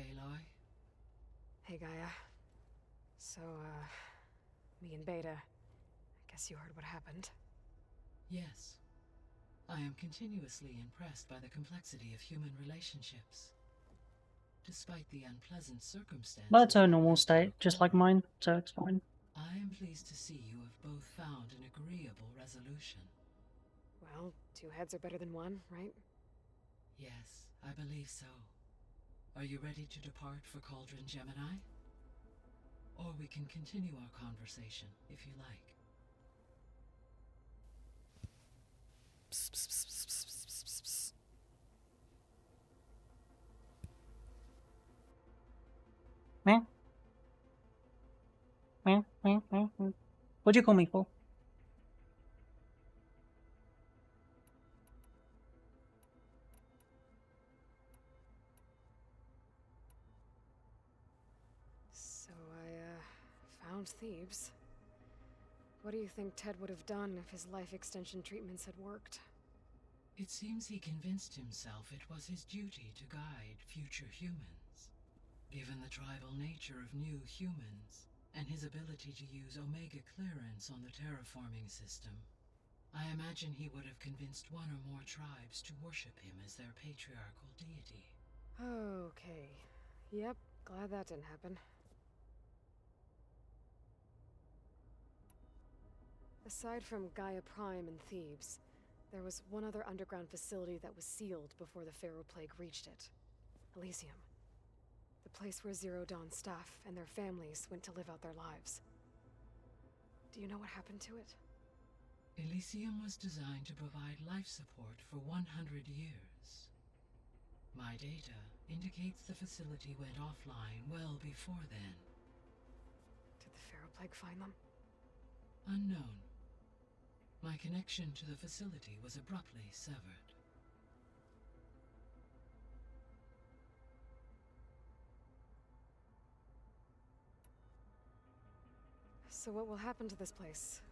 Aloy. Hey, Gaia. So, me and Beta, I guess you heard what happened. Yes. I am continuously impressed by the complexity of human relationships. Despite the unpleasant circumstances... But it's a normal state, just like mine, so it's fine. I am pleased to see you have both found an agreeable resolution. Well, 2 heads are better than 1, right? Yes, I believe so. Are you ready to depart for Cauldron Gemini? Or we can continue our conversation, if you like. Psst, psst, psst, psst, psst, psst, psst. Meh. Meh, meh, meh, meh. What'd you call me for? So I, found Thebes. What do you think Ted would have done if his life extension treatments had worked? It seems he convinced himself it was his duty to guide future humans. Given the tribal nature of new humans, and his ability to use Omega clearance on the terraforming system, I imagine he would have convinced 1 or more tribes to worship him as their patriarchal deity. Okay. Yep, glad that didn't happen. Aside from Gaia Prime and Thebes, there was one other underground facility that was sealed before the Pharaoh Plague reached it. Elysium. The place where Zero Dawn staff and their families went to live out their lives. Do you know what happened to it? Elysium was designed to provide life support for 100 years. My data indicates the facility went offline well before then. Did the Pharaoh Plague find them? Unknown. My connection to the facility was abruptly severed. So what will happen to this place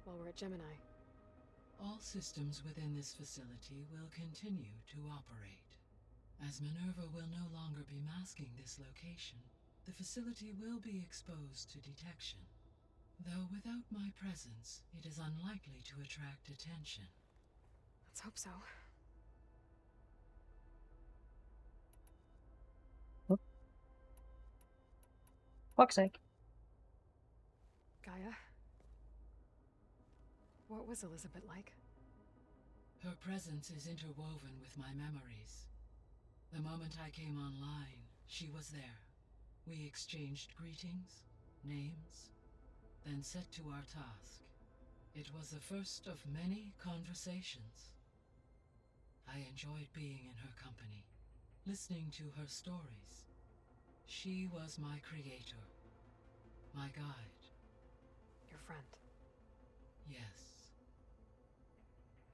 while we're at Gemini? All systems within this facility will continue to operate. As Minerva will no longer be masking this location, the facility will be exposed to detection. Though without my presence, it is unlikely to attract attention. Let's hope so. Fuck's sake. Gaia? What was Elizabeth like? Her presence is interwoven with my memories. The moment I came online, she was there. We exchanged greetings, names, then set to our task. It was the first of many conversations. I enjoyed being in her company, listening to her stories. She was my creator, my guide. Your friend? Yes.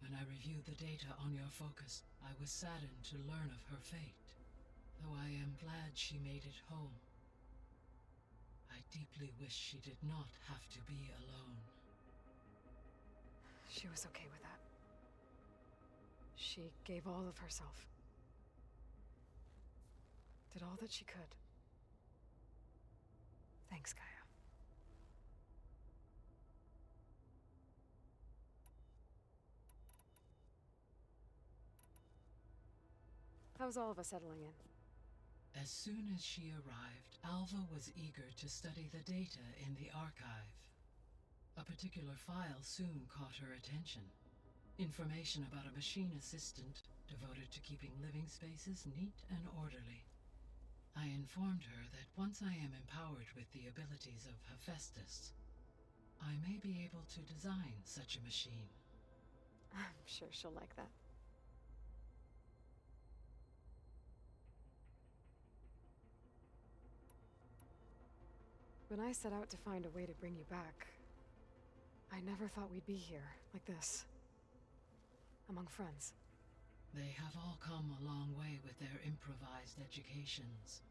When I reviewed the data on your focus, I was saddened to learn of her fate, though I am glad she made it home. I deeply wish she did not have to be alone. She was okay with that. She gave all of herself. Did all that she could. Thanks, Gaia. How's all of us settling in? As soon as she arrived, Alva was eager to study the data in the archive. A particular file soon caught her attention. Information about a machine assistant devoted to keeping living spaces neat and orderly. I informed her that once I am empowered with the abilities of Hephaestus, I may be able to design such a machine. I'm sure she'll like that. When I set out to find a way to bring you back, I never thought we'd be here, like this. Among friends. They have all come a long way with their improvised educations.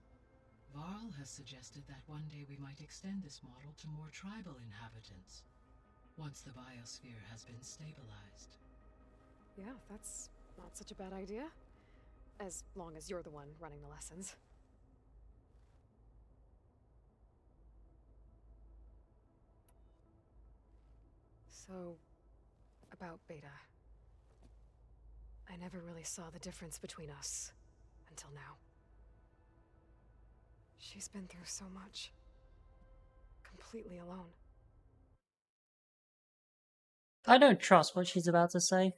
Varl has suggested that one day we might extend this model to more tribal inhabitants, once the biosphere has been stabilized. Yeah, that's not such a bad idea. As long as you're the one running the lessons. So, about Beta. I never really saw the difference between us until now. She's been through so much. Completely alone. I don't trust what she's about to say.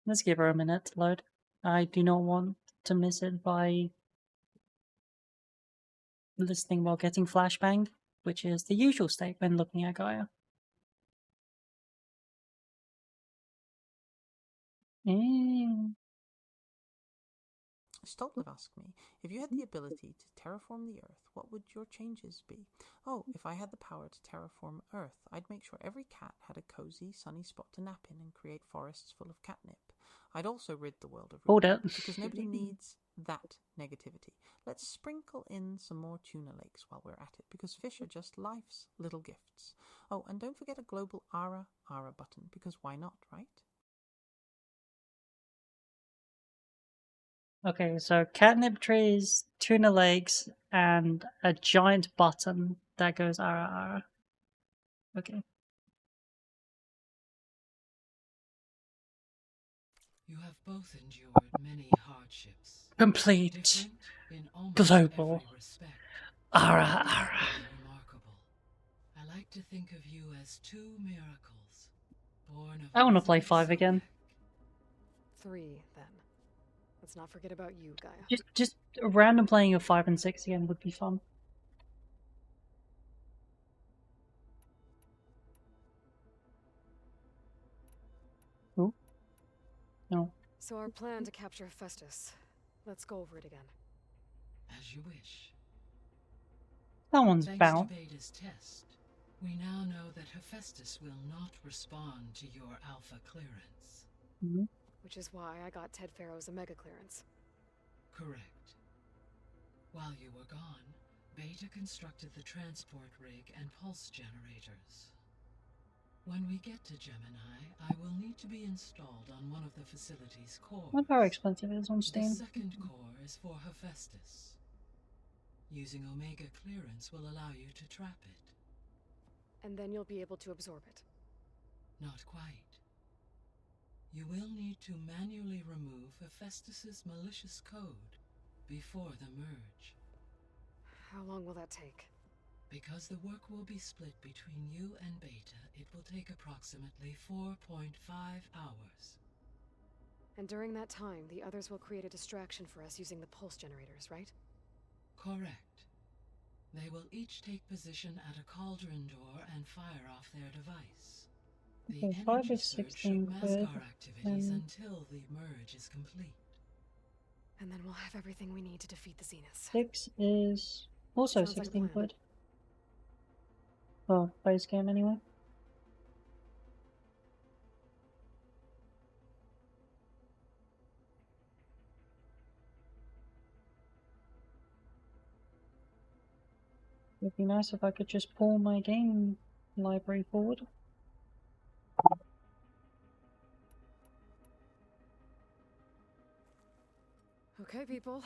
Let's give her a minute to load. I do not want to miss it by listening while getting flashbanged, which is the usual state when looking at Gaia. Stoltlev asked me, if you had the ability to terraform the Earth, what would your changes be? Oh, if I had the power to terraform Earth, I'd make sure every cat had a cozy, sunny spot to nap in and create forests full of catnip. I'd also rid the world of Hold rude it. because nobody needs that negativity. Let's sprinkle in some more tuna lakes while we're at it, because fish are just life's little gifts. Oh, and don't forget a global Ara button, because why not, right? Okay, so catnip trees, tuna lakes, and a giant button that goes ara ara. Okay. You have both endured many hardships. Complete Different in almost global every respect. ara But ara. equally remarkable. I like to think of you as two miracles, born of I want to play Elizabeth 5 again. 3, then. Let's not forget about you, Gaia. Just a random playing of 5 and 6 again would be fun. Ooh. No. So our plan to capture Hephaestus. Let's go over it again. As you wish. That one's Thanks bound. to Beta's test, we now know that Hephaestus will not respond to your alpha clearance. Which is why I got Ted Farrow's Omega clearance. Correct. While you were gone, Beta constructed the transport rig and pulse generators. When we get to Gemini, I will need to be installed on one of the facility's cores. Not how expensive it is on Steam. The second core is for Hephaestus. Using Omega clearance will allow you to trap it. And then you'll be able to absorb it. Not quite. You will need to manually remove Hephaestus's malicious code before the merge. How long will that take? Because the work will be split between you and Beta, it will take approximately 4.5 hours. And during that time, the others will create a distraction for us using the pulse generators, right? Correct. They will each take position at a cauldron door and fire off their device. The Okay, 5 energy is surge 16 should mask quid. our activities until the merge is complete. And then we'll have everything we need to defeat the Zeniths. 6 is also Sounds like a 16 plan. quid. Oh, base game anyway. It'd be nice if I could just pull my game library forward. Okay, people.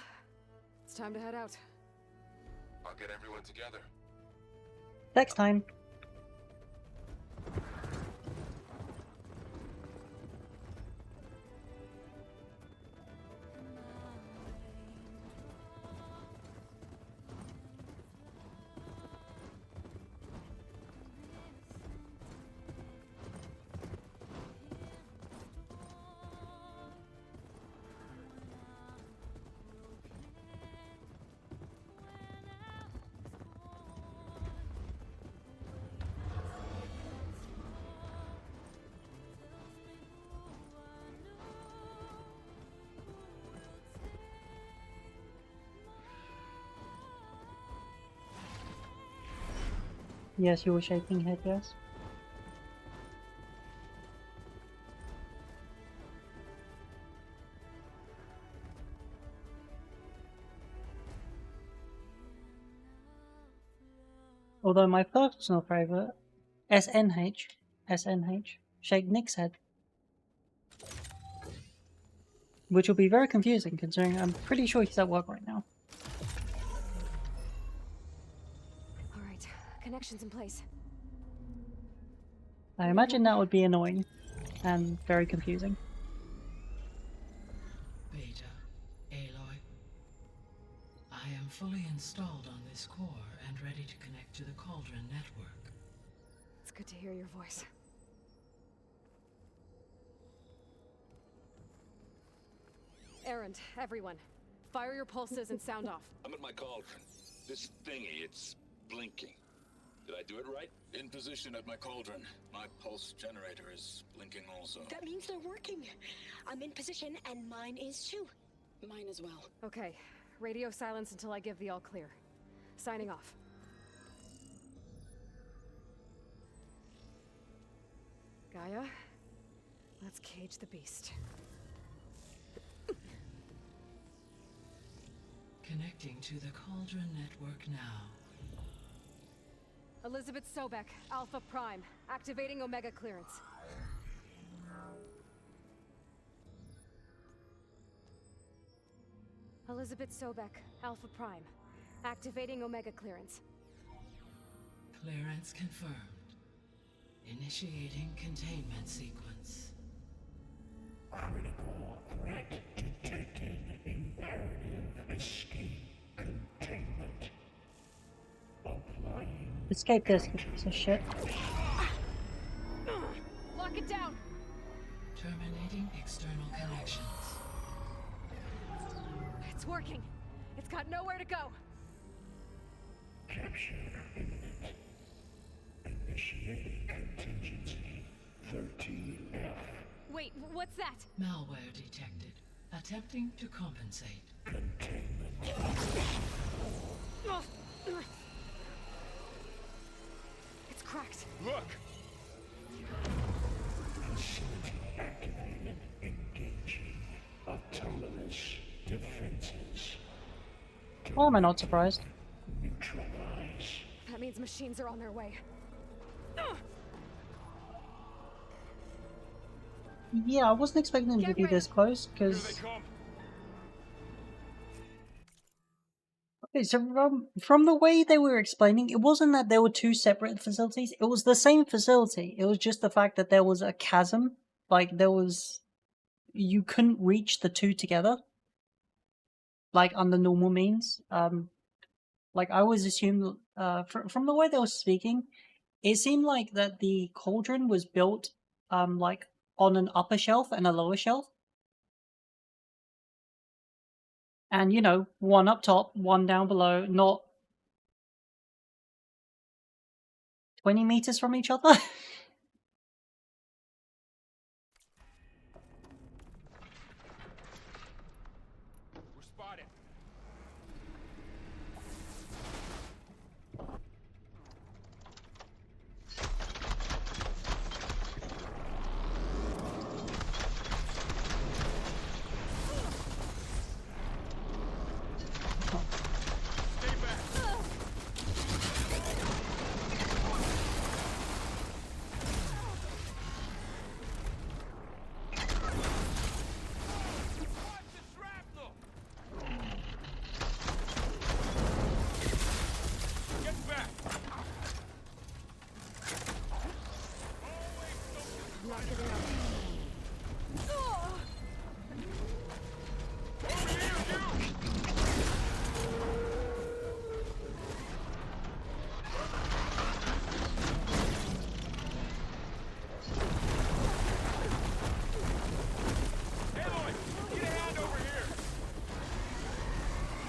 It's time to head out. I'll get everyone together. Next time. Yes, you were shaking head, yes. Although my personal favourite, SNH, shake Nick's head. Which will be very confusing considering I'm pretty sure he's at work right now. All right, connections in place. I imagine that would be annoying and very confusing. Beta, Aloy. I am fully installed on this core and ready to connect to the Cauldron network. It's good to hear your voice. Errand, everyone. Fire your pulses and sound off. I'm at my cauldron. This thingy, it's blinking. Did I do it right? In position at my cauldron. My pulse generator is blinking also. That means they're working. I'm in position, and mine is too. Mine as well. Okay. Radio silence until I give the all clear. Signing off. Gaia, let's cage the beast. Connecting to the Cauldron network now. Elizabeth Sobek, Alpha Prime, activating Omega clearance. Elizabeth Sobek, Alpha Prime, activating Omega clearance. Clearance confirmed. Initiating containment sequence. Critical threat detected. Imperative escape containment. Applying. Escape this piece of shit. Lock it down! Terminating external connections. It's working. It's got nowhere to go. Capture imminent. Initiating contingency 13F. Wait, what's that? Malware detected. Attempting to compensate. Containment. It's cracked. Look! Facility activated. Engaging autonomous defenses. Oh, am I not surprised? Neutralize. That means machines are on their way. Yeah, I wasn't expecting them to be this close, because... Okay, so from the way they were explaining, it wasn't that there were two separate facilities, it was the same facility. It was just the fact that there was a chasm, like there was... You couldn't reach the two together, like under normal means. Like I always assumed, from the way they were speaking, it seemed like that the cauldron was built, like on an upper shelf and a lower shelf. And, you know, one up top, one down below, not 20 meters from each other. We're spotted.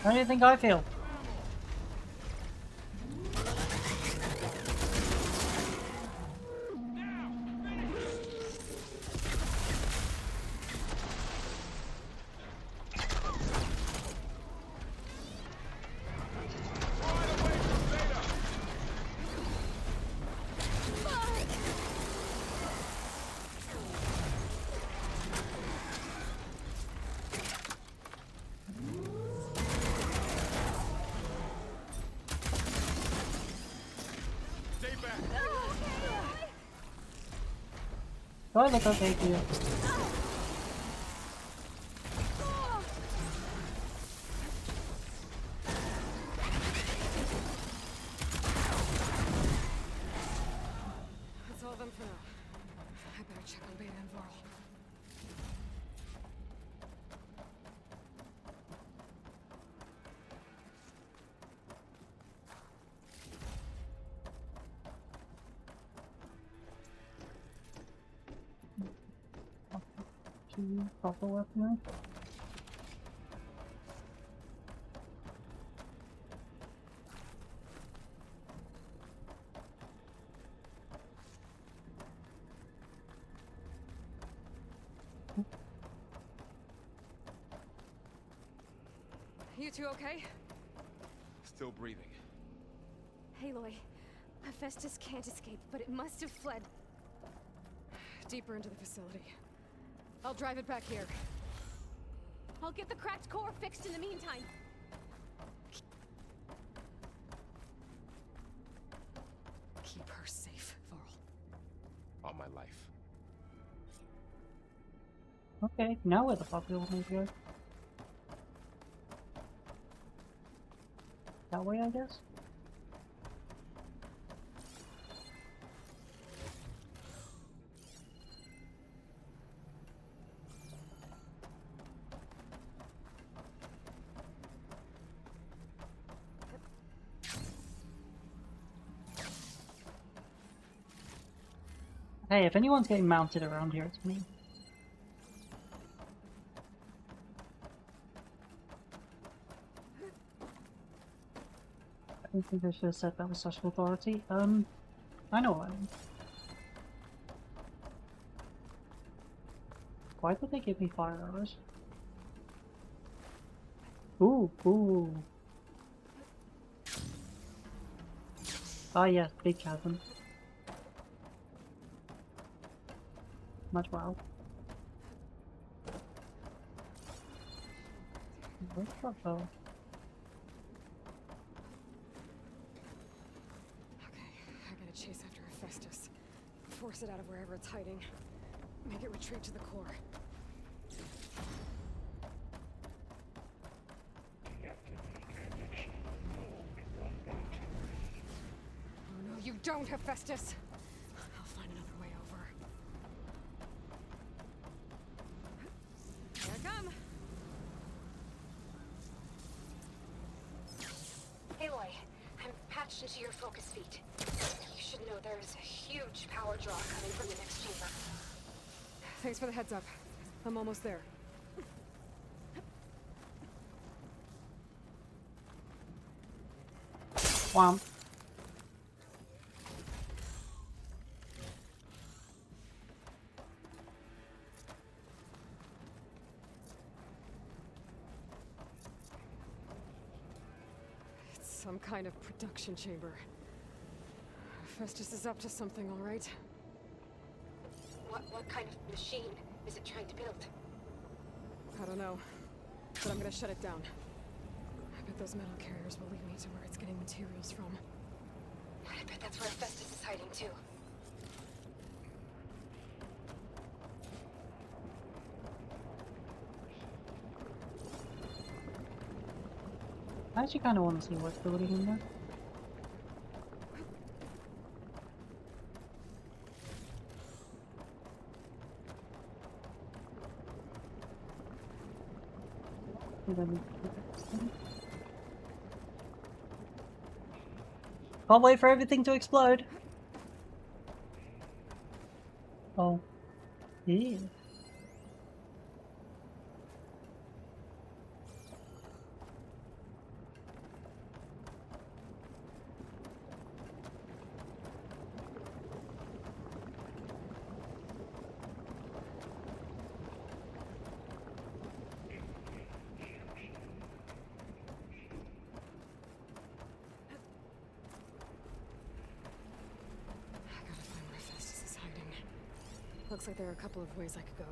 How do you think I feel? Do I look okay to you? That's all of them for now. to proper weaponry. You two okay? Still breathing. Aloy, Hephaestus can't escape, but it must have fled. Deeper into the facility. I'll drive it back here. I'll get the cracked core fixed in the meantime. Keep her safe, Varl. On my life. Okay, now where the fuck do we want me to go? That way, I guess? Hey, if anyone's getting mounted around here, it's me. I don't think I should have said that with such authority. I know what I mean. Why did they give me fire arrows? Ooh, ooh. Ah yes, big chasm. Much wow. Where's the bow? Okay, I gotta chase after Hephaestus. Force it out of wherever it's hiding. Make it retreat to the core. Oh no, you don't, Hephaestus! I'll find another way over. Here I come! Aloy, I'm patched into your focus feed. You should know there is a huge power draw coming from the next chamber. Thanks for the heads up. I'm almost there. Womp. It's some kind of production chamber. Festus is up to something, all right? What kind of machine is it trying to build? I don't know, but I'm gonna shut it down. I bet those metal carriers will lead me to where it's getting materials from. I bet that's where Festus is hiding too. I actually kind of want to see what's building in there. Can't wait for everything to explode. Oh. Yeah. Looks like there are a couple of ways I could go.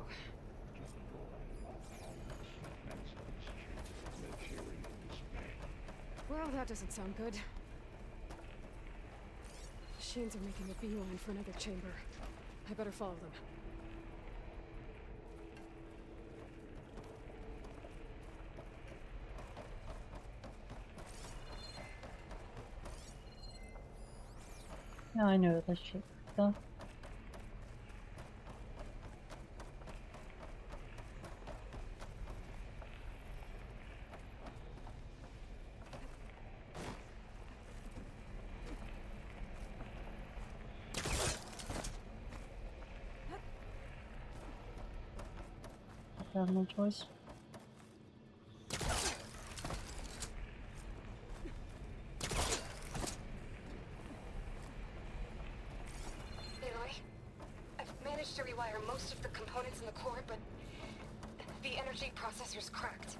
Well, that doesn't sound good. Machines are making a beeline for another chamber. I better follow them. Now I know this shit stuff. I have no choice. Aloy, I've managed to rewire most of the components in the core, but the energy processor's cracked.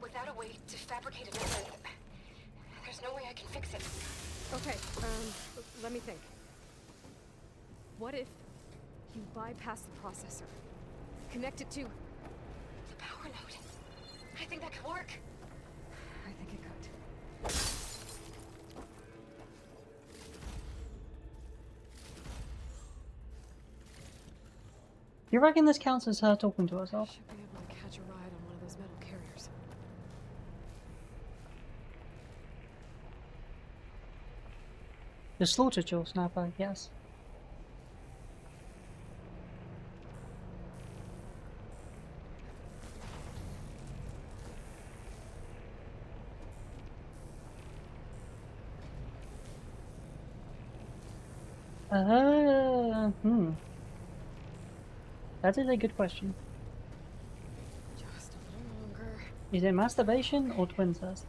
Without a way to fabricate another, there's no way I can fix it. Okay, let me think. What if you bypass the processor? Connect it to the power node. I think that could work. I think it could. You reckon this counts as her talking to herself? Should be able to catch a ride on one of those metal carriers. The slaughter jaw snapper, yes. That is a good question. Just a little longer. Is it masturbation or twin test?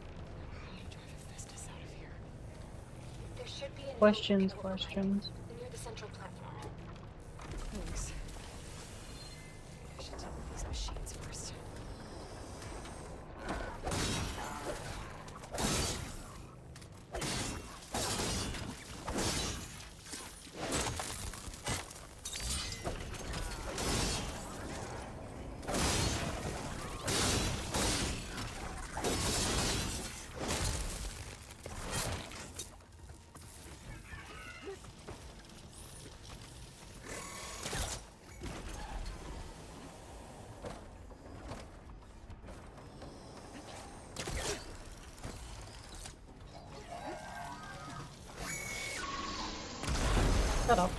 There should be a Questions, node questions. near the central platform. Thanks. I should deal with these machines first. Shut up.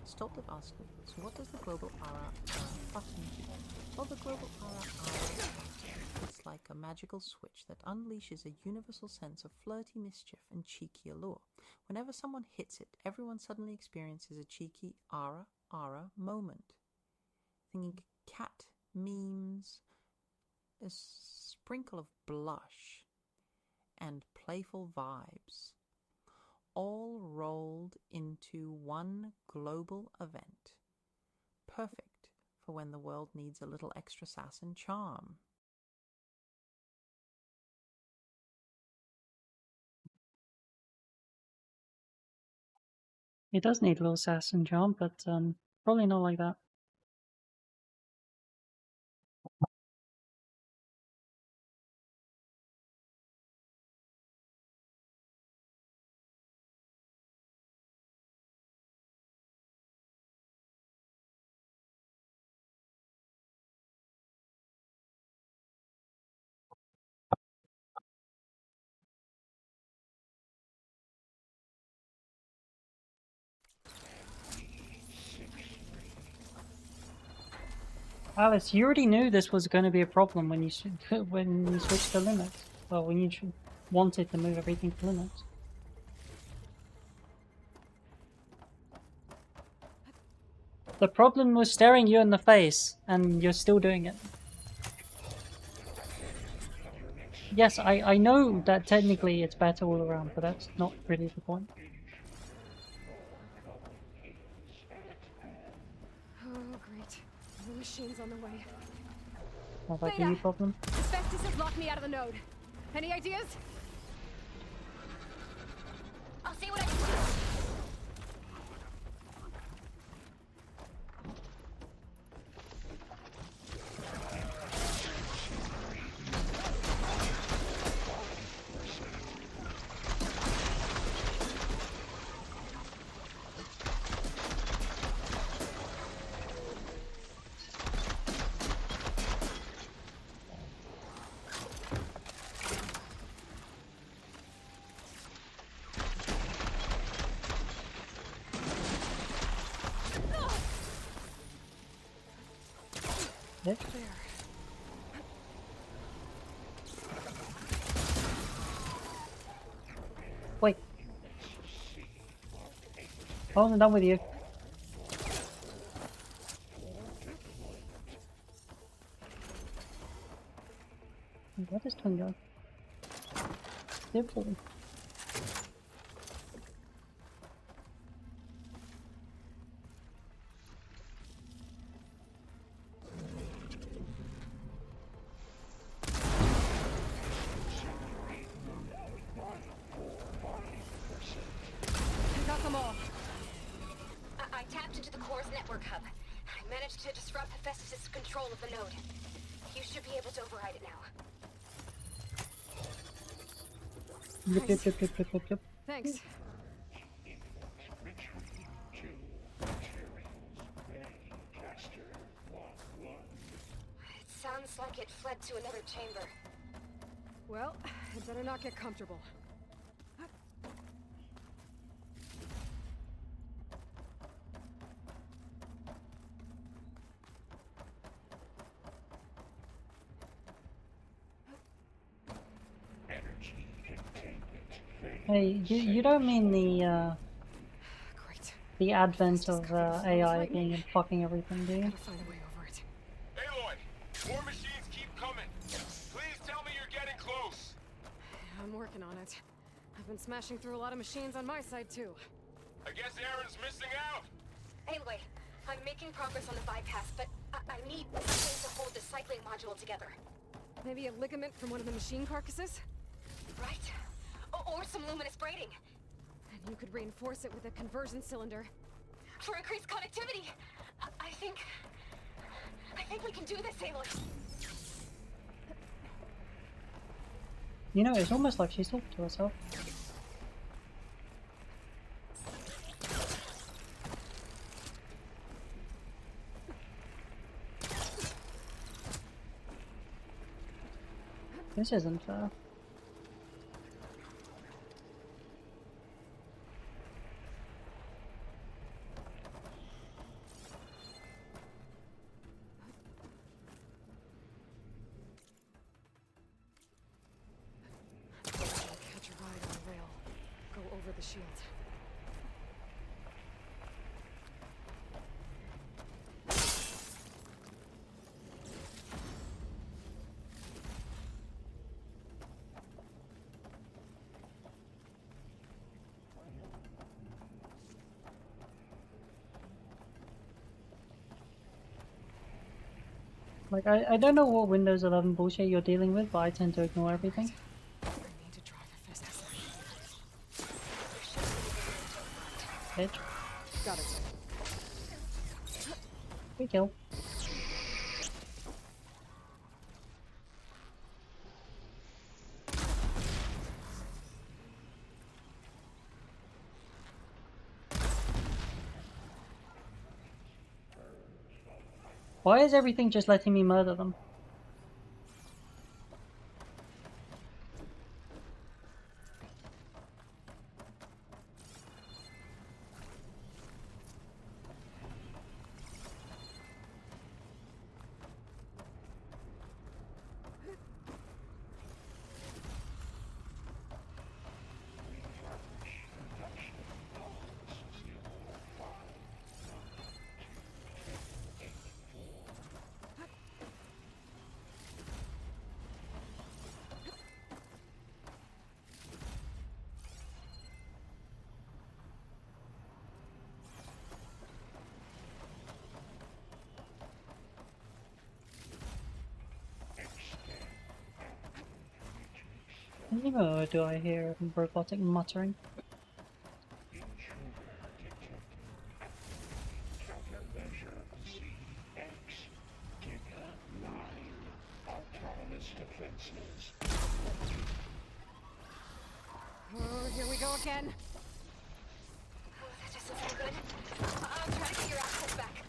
Stoltov asks, so what does the global Ara button do? Well, the global Ara button, it's like a magical switch that unleashes a universal sense of flirty mischief and cheeky allure. Whenever someone hits it, everyone suddenly experiences a cheeky Ara moment. Thinking cat memes, a sprinkle of blush, and playful vibes, all rolled into one global event. Perfect for when the world needs a little extra sass and charm. It does need a little sass and charm, but probably not like that. Alice, you already knew this was going to be a problem when you when you switched to Linux. Well, when you wanted to move everything to Linux. The problem was staring you in the face, and you're still doing it. yes, I know that technically it's better all around, but that's not really the point. Oh, great. The machine's on the way. Sounds like a you problem. Asbestos has locked me out of the node. Any ideas? I'll see what I can do. There. Wait. I wasn't done with you. What is tongue going? Simple. Got them all. I tapped into the core's network hub. I managed to disrupt Hephaestus' control of the node. You should be able to override it now. Yep. Thanks. It sounds like it fled to another chamber. Well, I better not get comfortable. Hey, you don't mean the advent of AI being and fucking everything, do you? Aloy, more machines keep coming. Please tell me you're getting close. I'm working on it. I've been smashing through a lot of machines on my side, too. I guess Aaron's missing out. Aloy, I'm making progress on the bypass, but I need something to hold the cycling module together. Maybe a ligament from one of the machine carcasses? Right? Or some luminous braiding. And you could reinforce it with a conversion cylinder. For increased connectivity. I think we can do this, Aloy. You know, it's almost like she's talking to herself. This isn't fair. Catch a ride on the rail. Go over the shield. Like, I don't know what Windows 11 bullshit you're dealing with, but I tend to ignore everything. Bitch. Got it. We kill. Why is everything just letting me murder them? Oh, do I hear robotic muttering? Countermeasure CX. Giga 9. Autonomous defenses. Oh, here we go again. Oh, that doesn't sound good. I'll try to get your access back.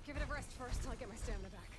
Give it a rest first till I get my stamina back.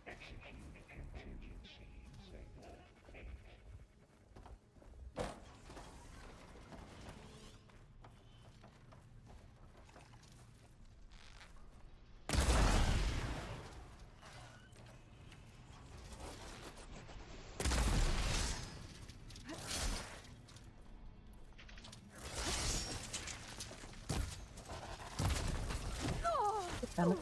Execute contingency signal 8. Damn it.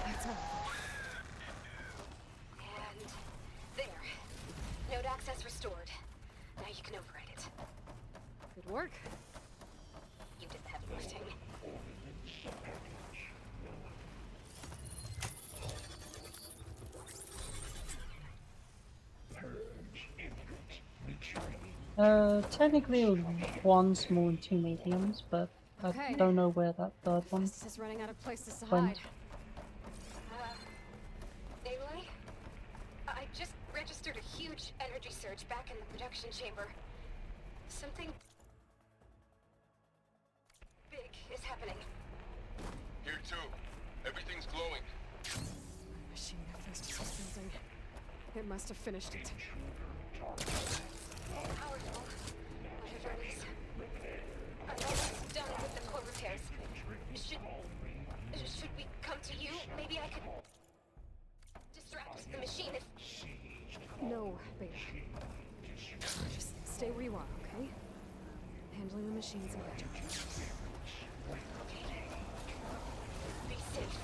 That's all. And there. Node access restored. Now you can override it. Good work. You did the heavy lifting. Purge imminent. Retreat. Technically it was one small and 2 mediums, but I Okay. don't know where that third one This is running out of places to went. hide. Aloy? I just registered a huge energy surge back in the production chamber. Something big is happening. Here too. Everything's glowing. Machine that first was building. It must have finished it. Powerful. Whatever it is. I'm almost done with the core repairs. Should we come to you? Maybe I could distract the machine if... No, Beta. Just stay where you are, okay? Handling the machine's important. Be safe.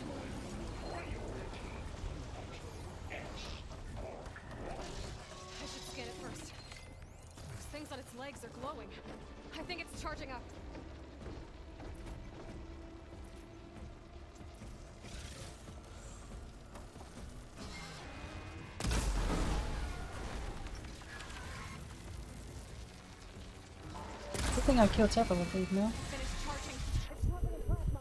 I should scan it first. Those things on its legs are glowing. I think it's charging up. Good thing I killed several of these now. Finish charging. It's not really plasma.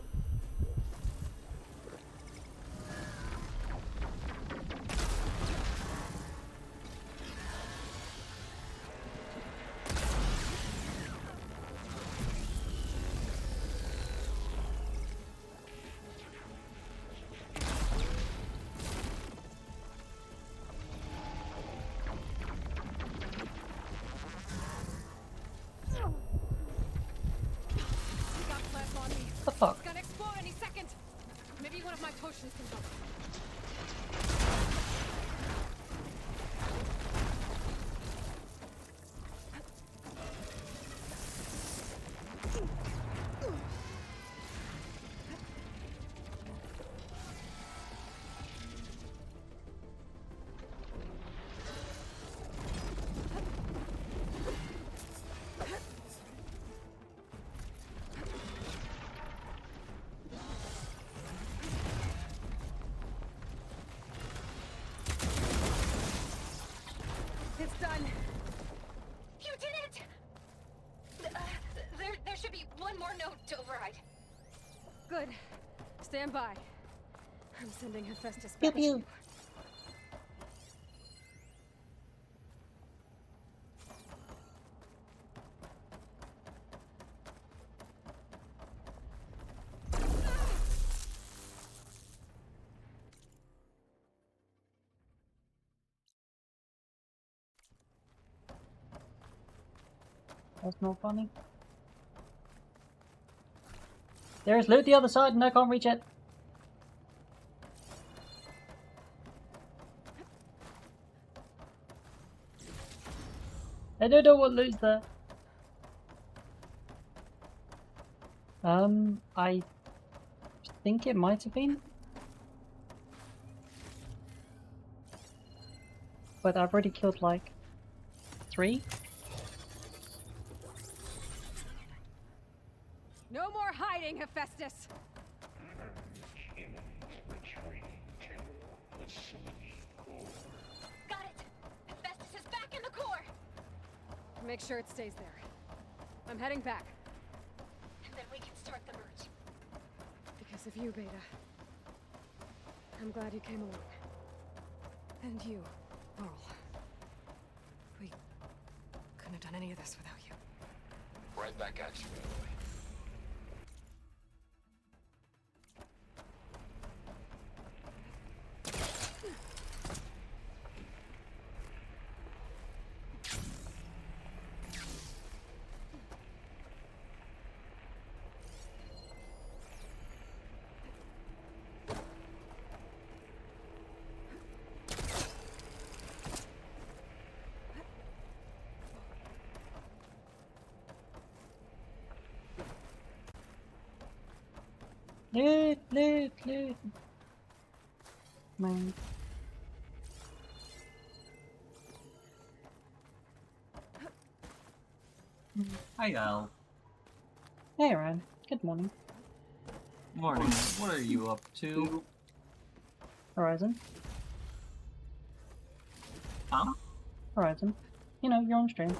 The fuck? It's gonna explode any second. Maybe one of my potions can help. Stand by. I'm sending Hephaestus Pew back to pew. you. That's not funny. There's loot the other side and I can't reach it. I don't know what loot's there. I think it might have been. But I've already killed like 3. No more hiding, Hephaestus! Got it! Hephaestus is back in the core! Make sure it stays there. I'm heading back. And then we can start the merge. Because of you, Beta. I'm glad you came along. And you, Laurel. We couldn't have done any of this without you. Right back at you, Aloy. Loot, loot, loot. Man. Hi, Al. Hey, Ryan. Good morning. Morning. What are you up to? Horizon. Huh? Horizon. You know, you're on stream.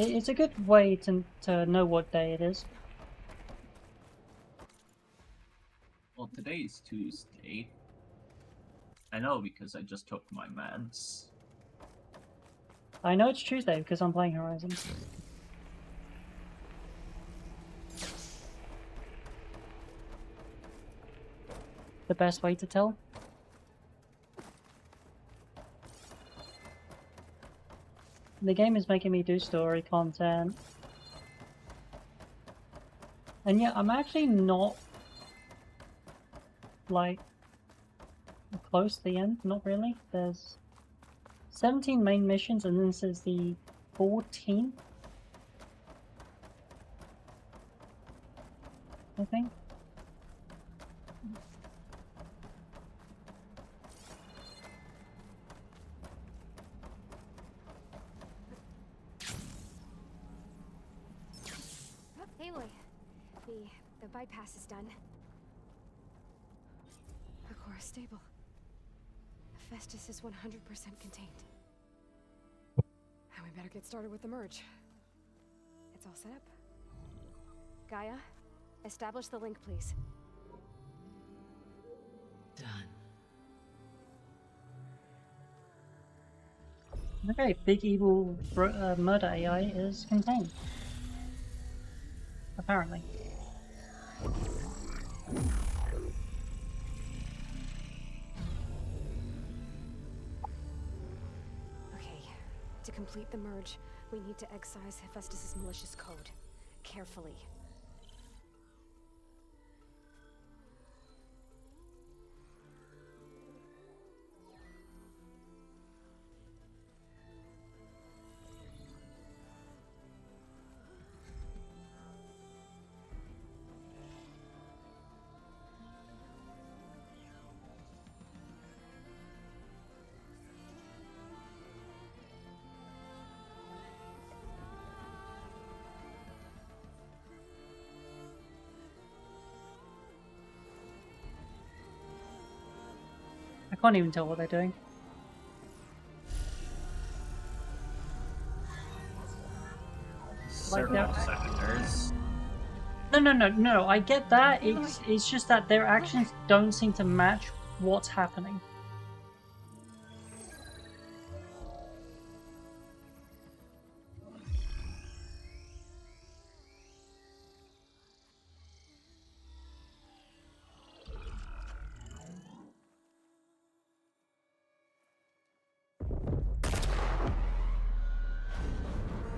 It's a good way to know what day it is. Well, today is Tuesday. I know because I just took my meds. I know it's Tuesday because I'm playing Horizon. The best way to tell? The game is making me do story content. And yeah, I'm actually not like close to the end, not really. There's 17 main missions and this is the 14th, I think. Aloy, the bypass is done. The core is stable. Hephaestus is 100% contained. And we better get started with the merge. It's all set up. Gaia, establish the link, please. Done. Okay, big evil murder AI is contained. Apparently. Okay, to complete the merge, we need to excise Hephaestus' malicious code. Carefully. I can't even tell what they're doing. No. I get that. It's just that their actions don't seem to match what's happening.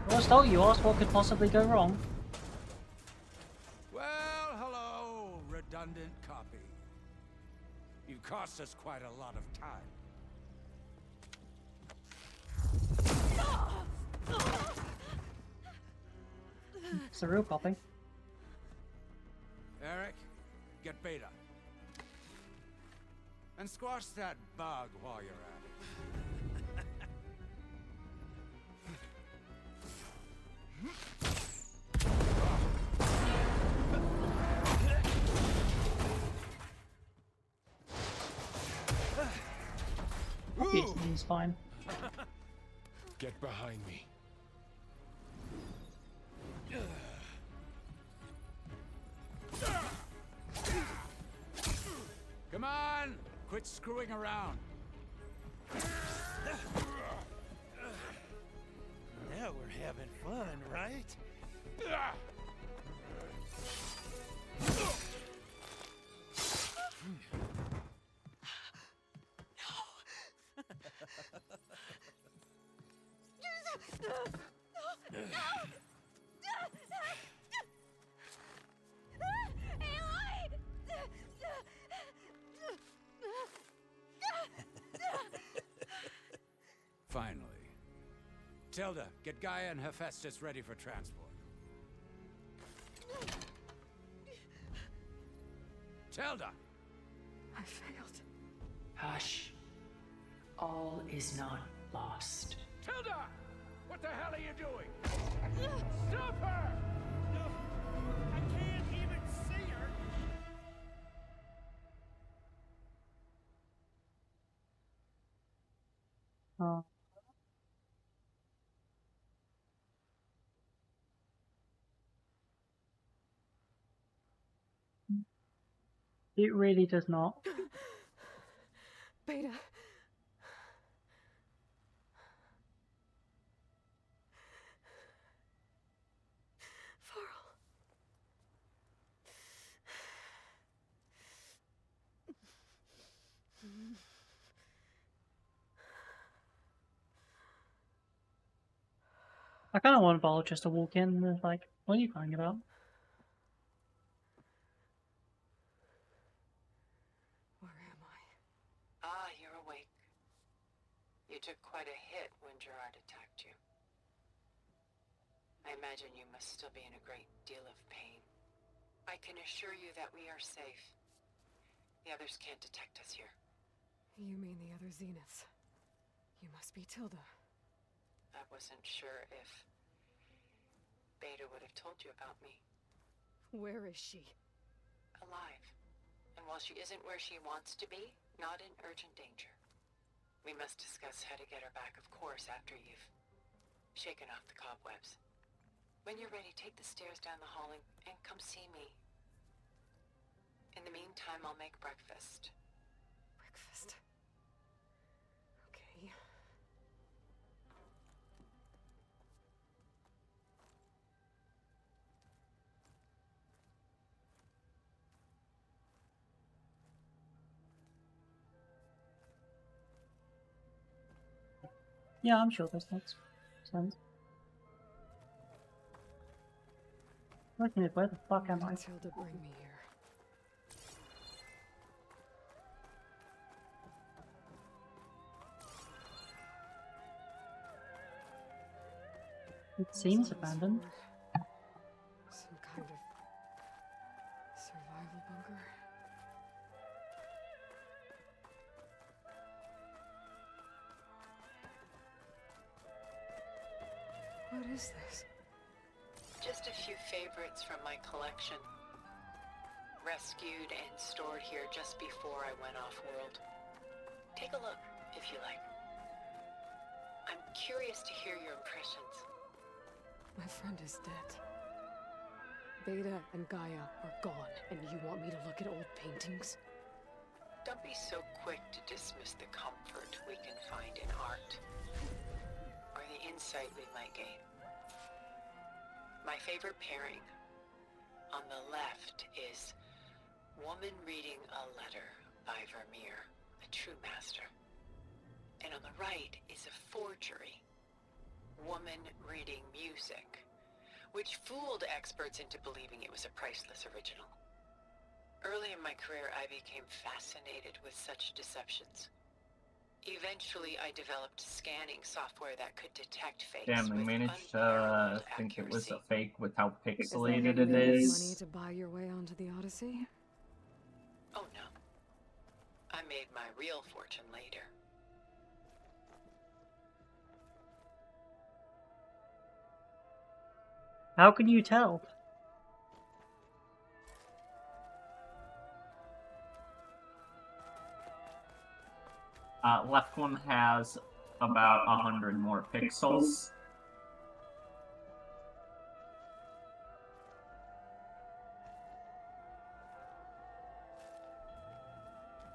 Well, still, you asked what could possibly go wrong. Well, hello, redundant copy. You've cost us quite a lot of time. It's a real copy. Eric, get Beta. And squash that bug while you're at it. He's fine. Get behind me. Come on! Quit screwing around. Now we're having fun, right? Finally. Tilda, get Gaia and Hephaestus ready for transport. Tilda! I failed. Hush. All is not lost. Tilda! What the hell are you doing? Stop her! No, I can't even see her. It really does not. Beta. I kind of want Val just to walk in and it's like, what are you crying about? Where am I? Ah, you're awake. You took quite a hit when Gerard attacked you. I imagine you must still be in a great deal of pain. I can assure you that we are safe. The others can't detect us here. You mean the other Zeniths? You must be Tilda. I wasn't sure if Beta would have told you about me. Where is she? Alive. And while she isn't where she wants to be, not in urgent danger. We must discuss how to get her back, of course, after you've shaken off the cobwebs. When you're ready, take the stairs down the hall and come see me. In the meantime, I'll make breakfast. Breakfast. Okay. Yeah, I'm sure this makes sense. Looking at where the fuck am I? Tilda, bring me here. It seems abandoned. Some kind of survival bunker. What is this? Just a few favorites from my collection. Rescued and stored here just before I went off-world. Take a look, if you like. I'm curious to hear your impressions. My friend is dead. Beta and Gaia are gone, and you want me to look at old paintings? Don't be so quick to dismiss the comfort we can find in art, or the insight we might gain. My favorite pairing on the left is Woman Reading a Letter by Vermeer, a true master. And on the right is a forgery, Woman Reading Music, which fooled experts into believing it was a priceless original. Early in my career, I became fascinated with such deceptions. Eventually, I developed scanning software that could detect fakes Damn, they with managed to unparalleled think it was a accuracy. fake with how Is that pixelated how you it made enough is. money to buy your way onto the Odyssey? Oh no. I made my real fortune later. How can you tell? Left one has about 100 more pixels.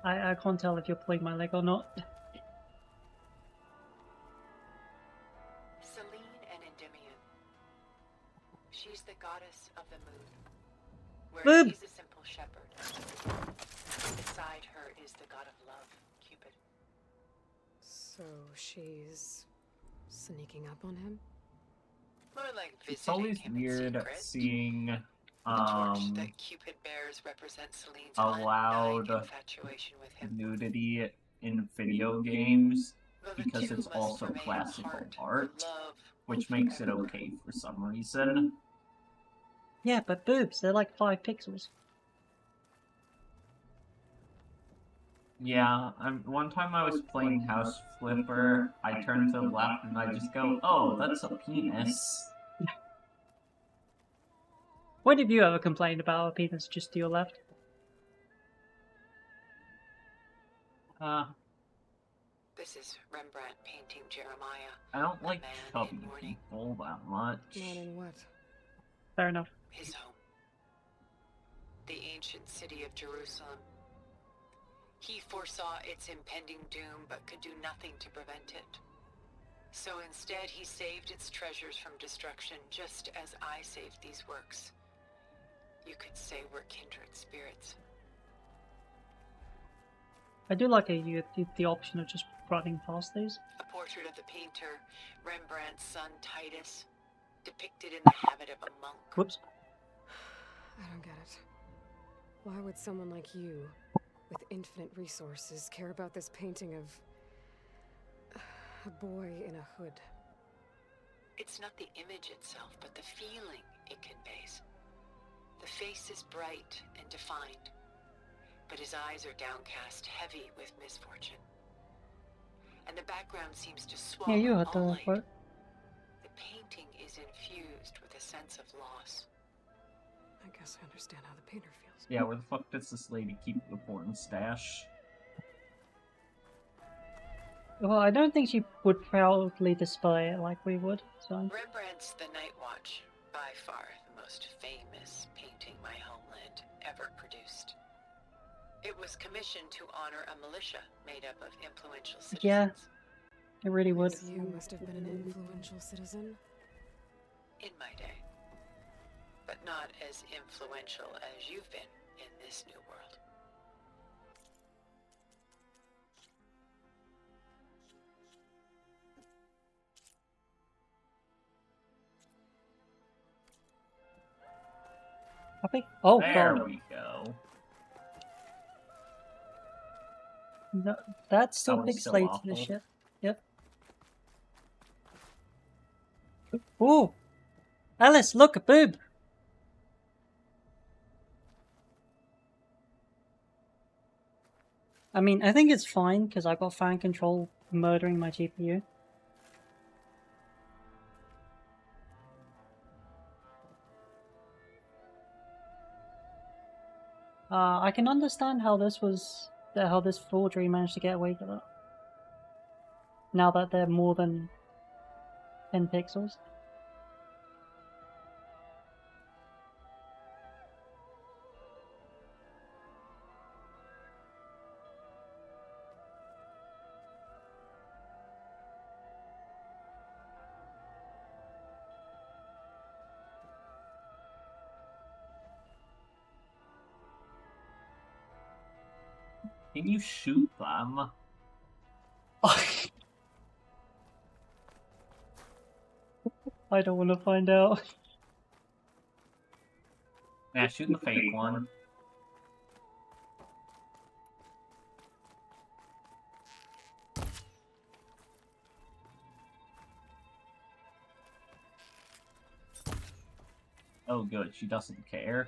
I can't tell if you're pulling my leg or not. Selene and Endymion. She's the goddess of the moon, whereas he's a simple shepherd. Beside her is the god of love, Cupid. So she's sneaking up on him? More like It's visiting always him weird in secret. seeing The torch that Cupid bears represents Selene's allowed undying infatuation with him. nudity in video games Though the because two it's must also remain classical apart, art, love which will makes it forever okay for some reason. Yeah, but boobs, they're like 5 pixels. Yeah, one time I was playing House Flipper, I turned to the left and I just go, oh, that's a penis. When have you ever complained about a penis just to your left? This is Rembrandt painting Jeremiah. I don't like chubby people that much. Mourning what? Fair enough. His home. The ancient city of Jerusalem. He foresaw its impending doom, but could do nothing to prevent it. So instead, he saved its treasures from destruction, just as I saved these works. You could say we're kindred spirits. I do like the option of just running past these. A portrait of the painter, Rembrandt's son Titus, depicted in the habit of a monk. Whoops. I don't get it. Why would someone like you, with infinite resources, care about this painting of a boy in a hood? It's not the image itself, but the feeling it conveys. The face is bright and defined, but his eyes are downcast, heavy with misfortune. And the background seems to swallow Yeah, you heard all the light. quote. The painting is infused with a sense of loss. I guess I understand how the painter feels. Yeah, where the fuck does this lady keep the porn stash? Well, I don't think she would proudly display it like we would, so... Rembrandt's The Night Watch, by far the most famous painting my homeland ever produced. It was commissioned to honor a militia made up of influential citizens. Yeah, it really would. You must have been an influential citizen. In my day. But not as influential as you've been in this new world. Copy? Oh, there God. we go. No, that's still That was so pixelated as awful. shit. Yep. Ooh! Alice, look, a boob! I mean, I think it's fine, because I got fan control murdering my GPU. I can understand how this forgery managed to get away with it. Now that they're more than 10 pixels. Can you shoot them? I don't want to find out. Yeah, shoot the fake one. Oh, good. She doesn't care.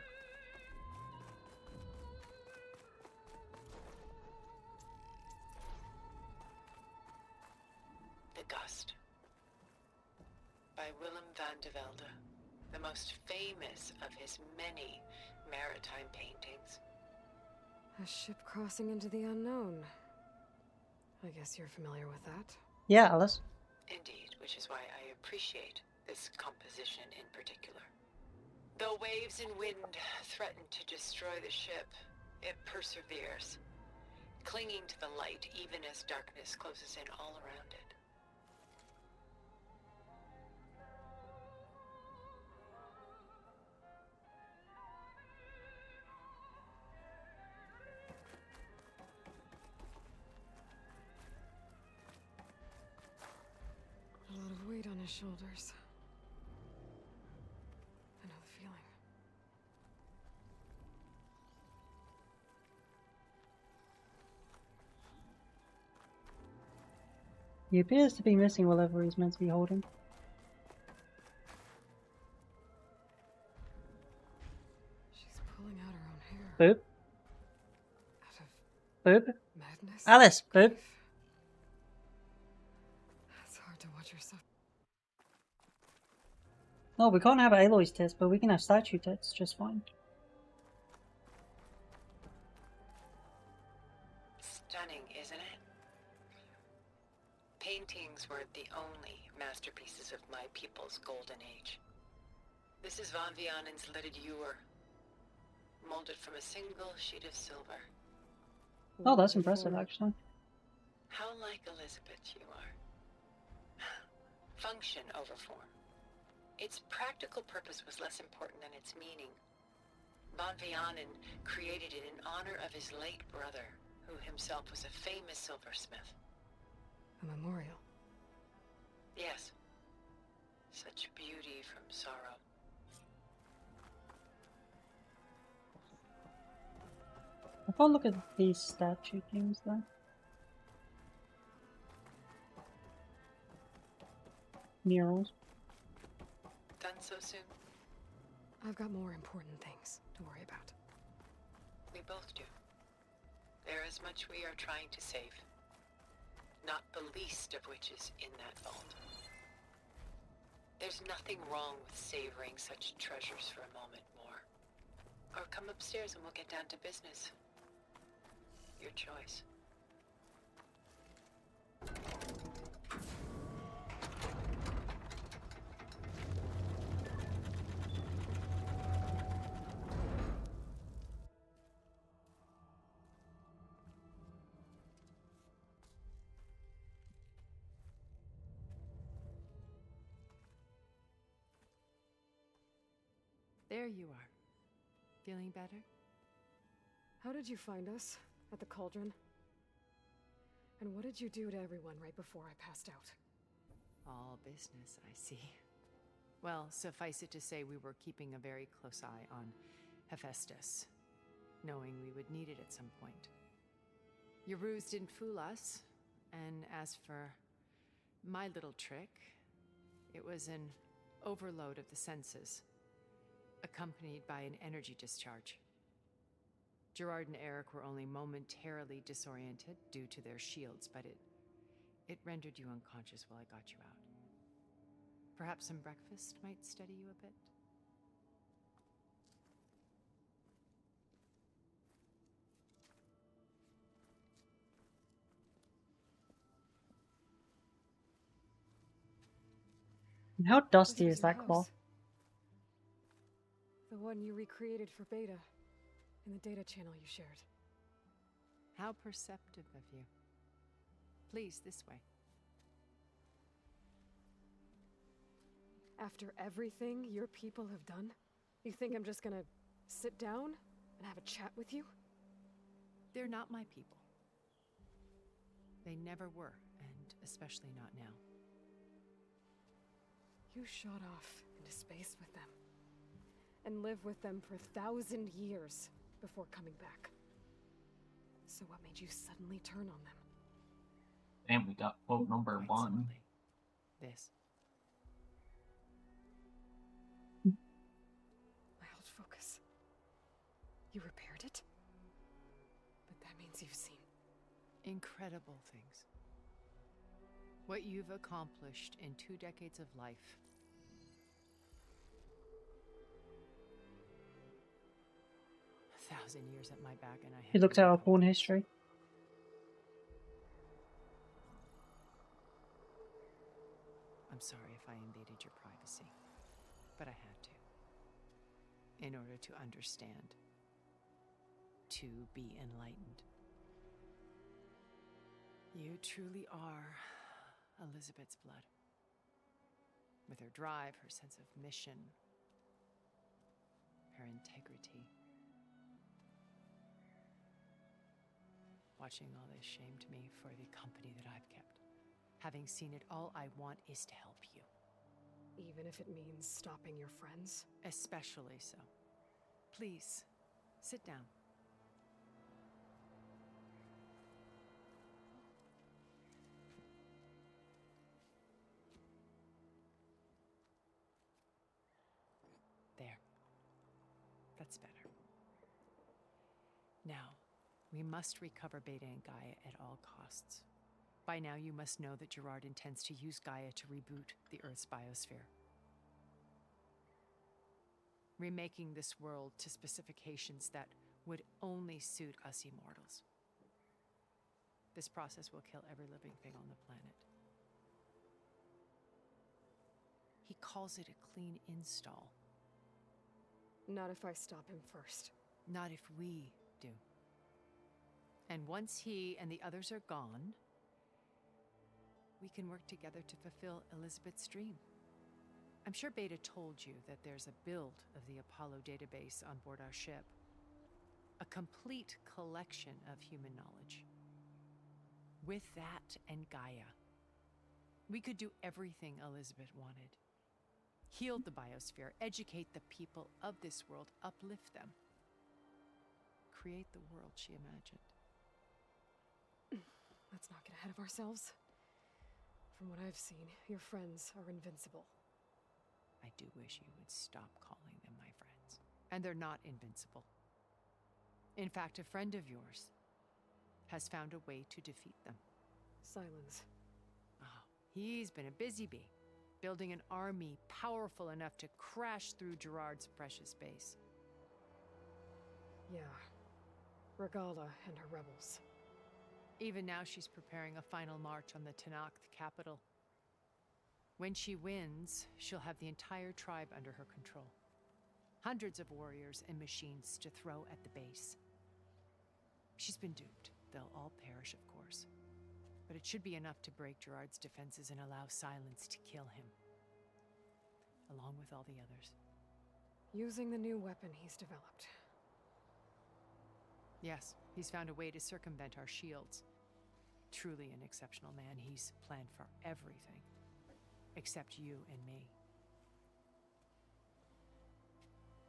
The Gust by Willem van de Velde, the most famous of his many maritime paintings. A ship crossing into the unknown. I guess you're familiar with that. Yeah, Alice. Indeed, which is why I appreciate this composition in particular. Though waves and wind threaten to destroy the ship, it perseveres, clinging to the light even as darkness closes in all around it. A lot of weight on his shoulders. I know the feeling. He appears to be missing whatever he's meant to be holding. She's pulling out her own hair. Boop. Out of Boop. madness. Alice, boop. It's hard to watch herself. No, we can't have Aloy's tits, but we can have statue tits just fine. Stunning, isn't it? Paintings were the only masterpieces of my people's golden age. This is Van Vianen's lidded ewer, molded from a single sheet of silver. Oh, that's impressive, actually. How like Elizabeth you are. Function over form. Its practical purpose was less important than its meaning. Van Vianen created it in honor of his late brother, who himself was a famous silversmith. A memorial. Yes. Such beauty from sorrow. If I look at these statue things, though. Murals. Done so soon? I've got more important things to worry about. We both do. There is much we are trying to save. Not the least of which is in that vault. There's nothing wrong with savoring such treasures for a moment more. Or come upstairs and we'll get down to business. Your choice. There you are. Feeling better? How did you find us? At the cauldron? And what did you do to everyone right before I passed out? All business, I see. Well, suffice it to say we were keeping a very close eye on Hephaestus, knowing we would need it at some point. Your ruse didn't fool us, and as for my little trick, it was an overload of the senses, accompanied by an energy discharge. Gerard and Eric were only momentarily disoriented due to their shields, but it rendered you unconscious while I got you out. Perhaps some breakfast might steady you a bit? And how dusty This is your that cloth? house. The one you recreated for Beta, in the data channel you shared. How perceptive of you. Please, this way. After everything your people have done, you think I'm just gonna sit down and have a chat with you? They're not my people. They never were, and especially not now. You shot off into space with them. And lived with them for 1,000 years before coming back. So what made you suddenly turn on them? And we got quote number one. This. My old focus. You repaired it? But that means you've seen Incredible things. What you've accomplished in 2 decades of life. A 1,000 years at my back, and I He had looked at our porn history. I'm sorry if I invaded your privacy, but I had to. In order to understand. To be enlightened. You truly are Elizabeth's blood. With her drive, her sense of mission, her integrity. Watching all this shamed me for the company that I've kept. Having seen it, all I want is to help you. even if it means stopping your friends? Especially so. Please, sit down. There. That's better. Now, we must recover Beta and Gaia at all costs. By now, you must know that Gerard intends to use Gaia to reboot the Earth's biosphere. Remaking this world to specifications that would only suit us immortals. This process will kill every living thing on the planet. He calls it a clean install. Not if I stop him first. Not if we do. And once he and the others are gone, we can work together to fulfill Elizabeth's dream. I'm sure Beta told you that there's a build of the Apollo database on board our ship. A complete collection of human knowledge. With that and Gaia, we could do everything Elizabeth wanted. Heal the biosphere, educate the people of this world, uplift them. Create the world she imagined. Let's not get ahead of ourselves. From what I've seen, your friends are invincible. I do wish you would stop calling them my friends. And they're not invincible. In fact, a friend of yours has found a way to defeat them. Silence. Oh, he's been a busy bee, building an army powerful enough to crash through Gerard's precious base. Yeah. Regala and her rebels. Even now, she's preparing a final march on the Tanakh capital. When she wins, she'll have the entire tribe under her control. Hundreds of warriors and machines to throw at the base. She's been duped. They'll all perish, of course. But it should be enough to break Gerard's defenses and allow Silence to kill him. Along with all the others. Using the new weapon he's developed. Yes, he's found a way to circumvent our shields. Truly an exceptional man. He's planned for everything. Except you and me.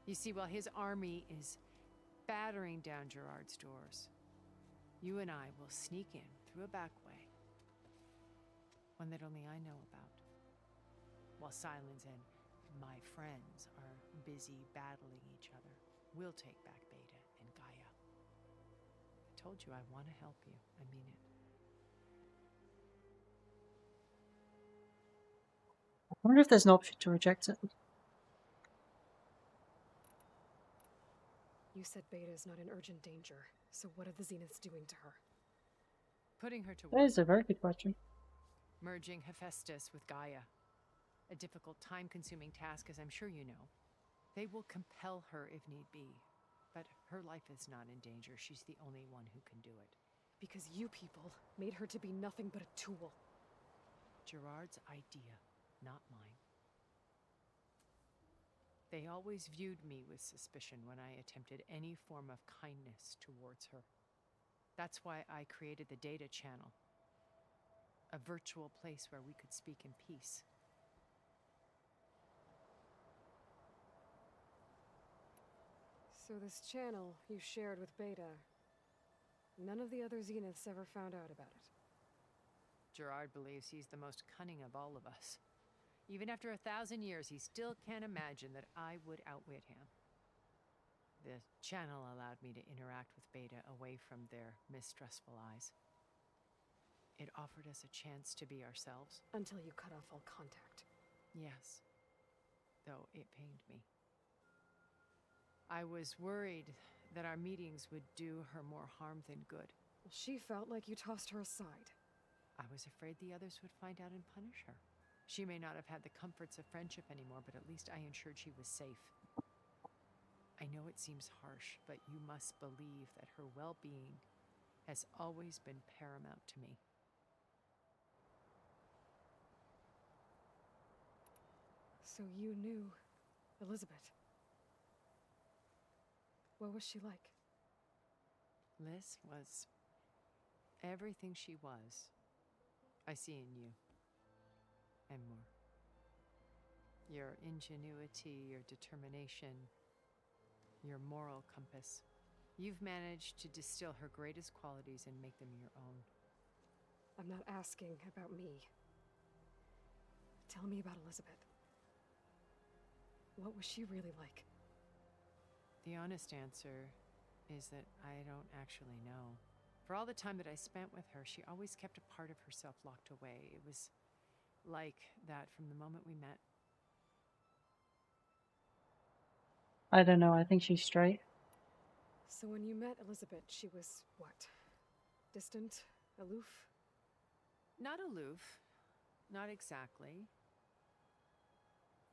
You see, while his army is battering down Gerard's doors, you and I will sneak in through a back way. One that only I know about. While Silence and my friends are busy battling each other, we'll take back Beta and Gaia. I told you I want to help you. I mean it. I wonder if there's an option to reject it. You said Beta is not in urgent danger, so what are the Zeniths doing to her? Putting her to That work. is a very good question. Merging Hephaestus with Gaia. A difficult, time-consuming task, as I'm sure you know. They will compel her if need be. But her life is not in danger. She's the only one who can do it. Because you people made her to be nothing but a tool. Gerard's idea, not mine. They always viewed me with suspicion when I attempted any form of kindness towards her. That's why I created the data channel. A virtual place where we could speak in peace. So this channel you shared with Beta, none of the other Zeniths ever found out about it. Gerard believes he's the most cunning of all of us. Even after 1,000 years, he still can't imagine that I would outwit him. The channel allowed me to interact with Beta away from their mistrustful eyes. It offered us a chance to be ourselves. Until you cut off all contact. Yes, though it pained me. I was worried that our meetings would do her more harm than good. Well, she felt like you tossed her aside. I was afraid the others would find out and punish her. She may not have had the comforts of friendship anymore, but at least I ensured she was safe. I know it seems harsh, but you must believe that her well-being has always been paramount to me. So you knew Elizabeth. What was she like? Liz was everything she was. I see in you. And more. Your ingenuity, your determination, your moral compass. You've managed to distill her greatest qualities and make them your own. I'm not asking about me. Tell me about Elizabeth. What was she really like? The honest answer is that I don't actually know. For all the time that I spent with her, she always kept a part of herself locked away. It was like that from the moment we met. I don't know, I think she's straight. So when you met Elizabeth, she was what? Distant? Aloof? Not aloof. Not exactly.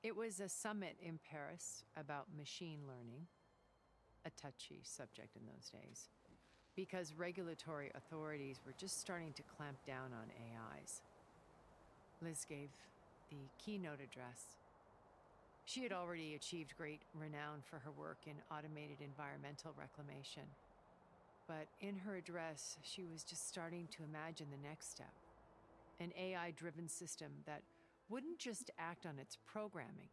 It was a summit in Paris about machine learning. A touchy subject in those days. Because regulatory authorities were just starting to clamp down on AIs. Liz gave the keynote address. She had already achieved great renown for her work in automated environmental reclamation. But in her address, she was just starting to imagine the next step. An AI-driven system that wouldn't just act on its programming,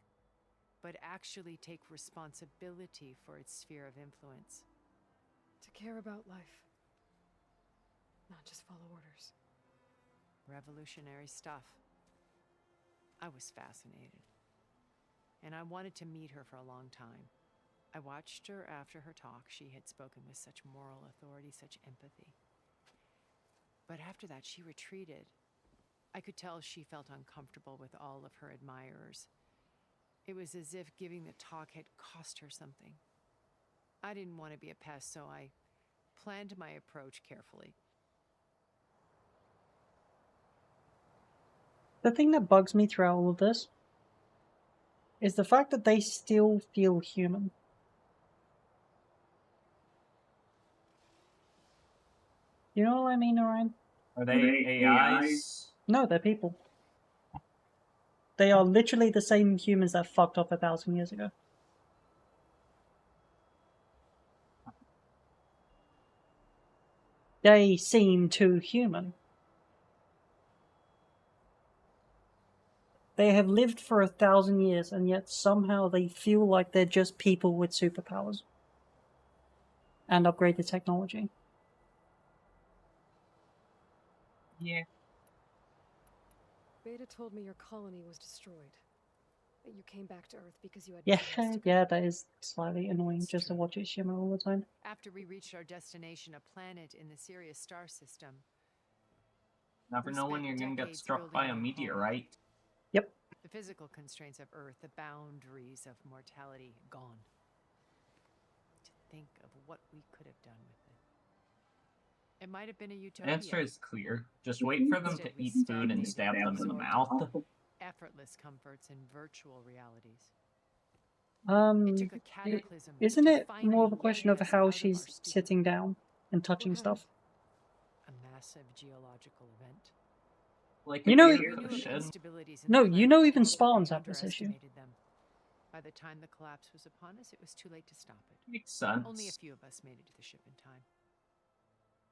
but actually take responsibility for its sphere of influence. To care about life. Not just follow orders. Revolutionary stuff. I was fascinated. And I wanted to meet her for a long time. I watched her after her talk. She had spoken with such moral authority, such empathy. But after that, she retreated. I could tell she felt uncomfortable with all of her admirers. It was as if giving the talk had cost her something. I didn't want to be a pest, so I planned my approach carefully. The thing that bugs me throughout all of this is the fact that they still feel human. You know what I mean, Orion? Are they AIs? No, they're people. They are literally the same humans that fucked off 1,000 years ago. They seem too human. They have lived for 1,000 years, and yet somehow they feel like they're just people with superpowers. And upgraded technology. Yeah. Beta told me your colony was destroyed. That you came back to Earth because you had Yeah, nowhere else to go. yeah, that is slightly annoying just to watch it shimmer all the time. After we reached our destination, a planet in the Sirius star system, Never know when you're gonna get struck by a meteorite. Yep. the physical constraints of Earth, the boundaries of mortality, gone. To think of what we could have done with it. It might have been a The utopia. answer is clear. Just wait for them to eat food and stab them in the mouth. Effortless comforts and virtual realities. Isn't it more of a question of how she's sitting down and touching stuff? A massive geological event. Like You know, cushion. no, you know even Spartans have this issue. Them. By the time the collapse was upon us, it was too late to stop it. Makes sense. Only a few of us made it to the ship in time.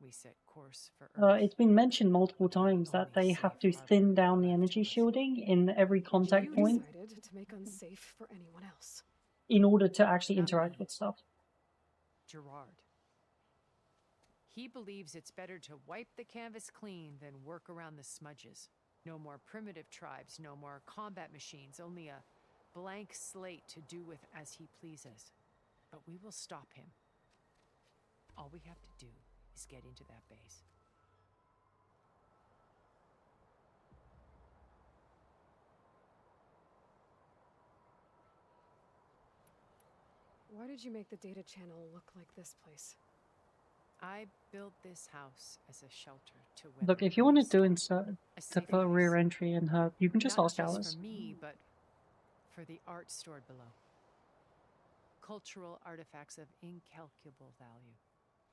We set course for Earth. It's been mentioned multiple times that they have to thin down the energy shielding in every contact You point decided to make unsafe for anyone else. in order to actually interact with stuff. Gerard. He believes it's better to wipe the canvas clean than work around the smudges. No more primitive tribes, no more combat machines, only a blank slate to do with as he pleases. But we will stop him. All we have to do is get into that base. Why did you make the data channel look like this place? I built this house as a shelter to weather Look, if you want to any do storm. insert A to safe put a rear place. entry in her, you can just Not ask just Alice. for me, but for the art stored below. Cultural artifacts of incalculable value.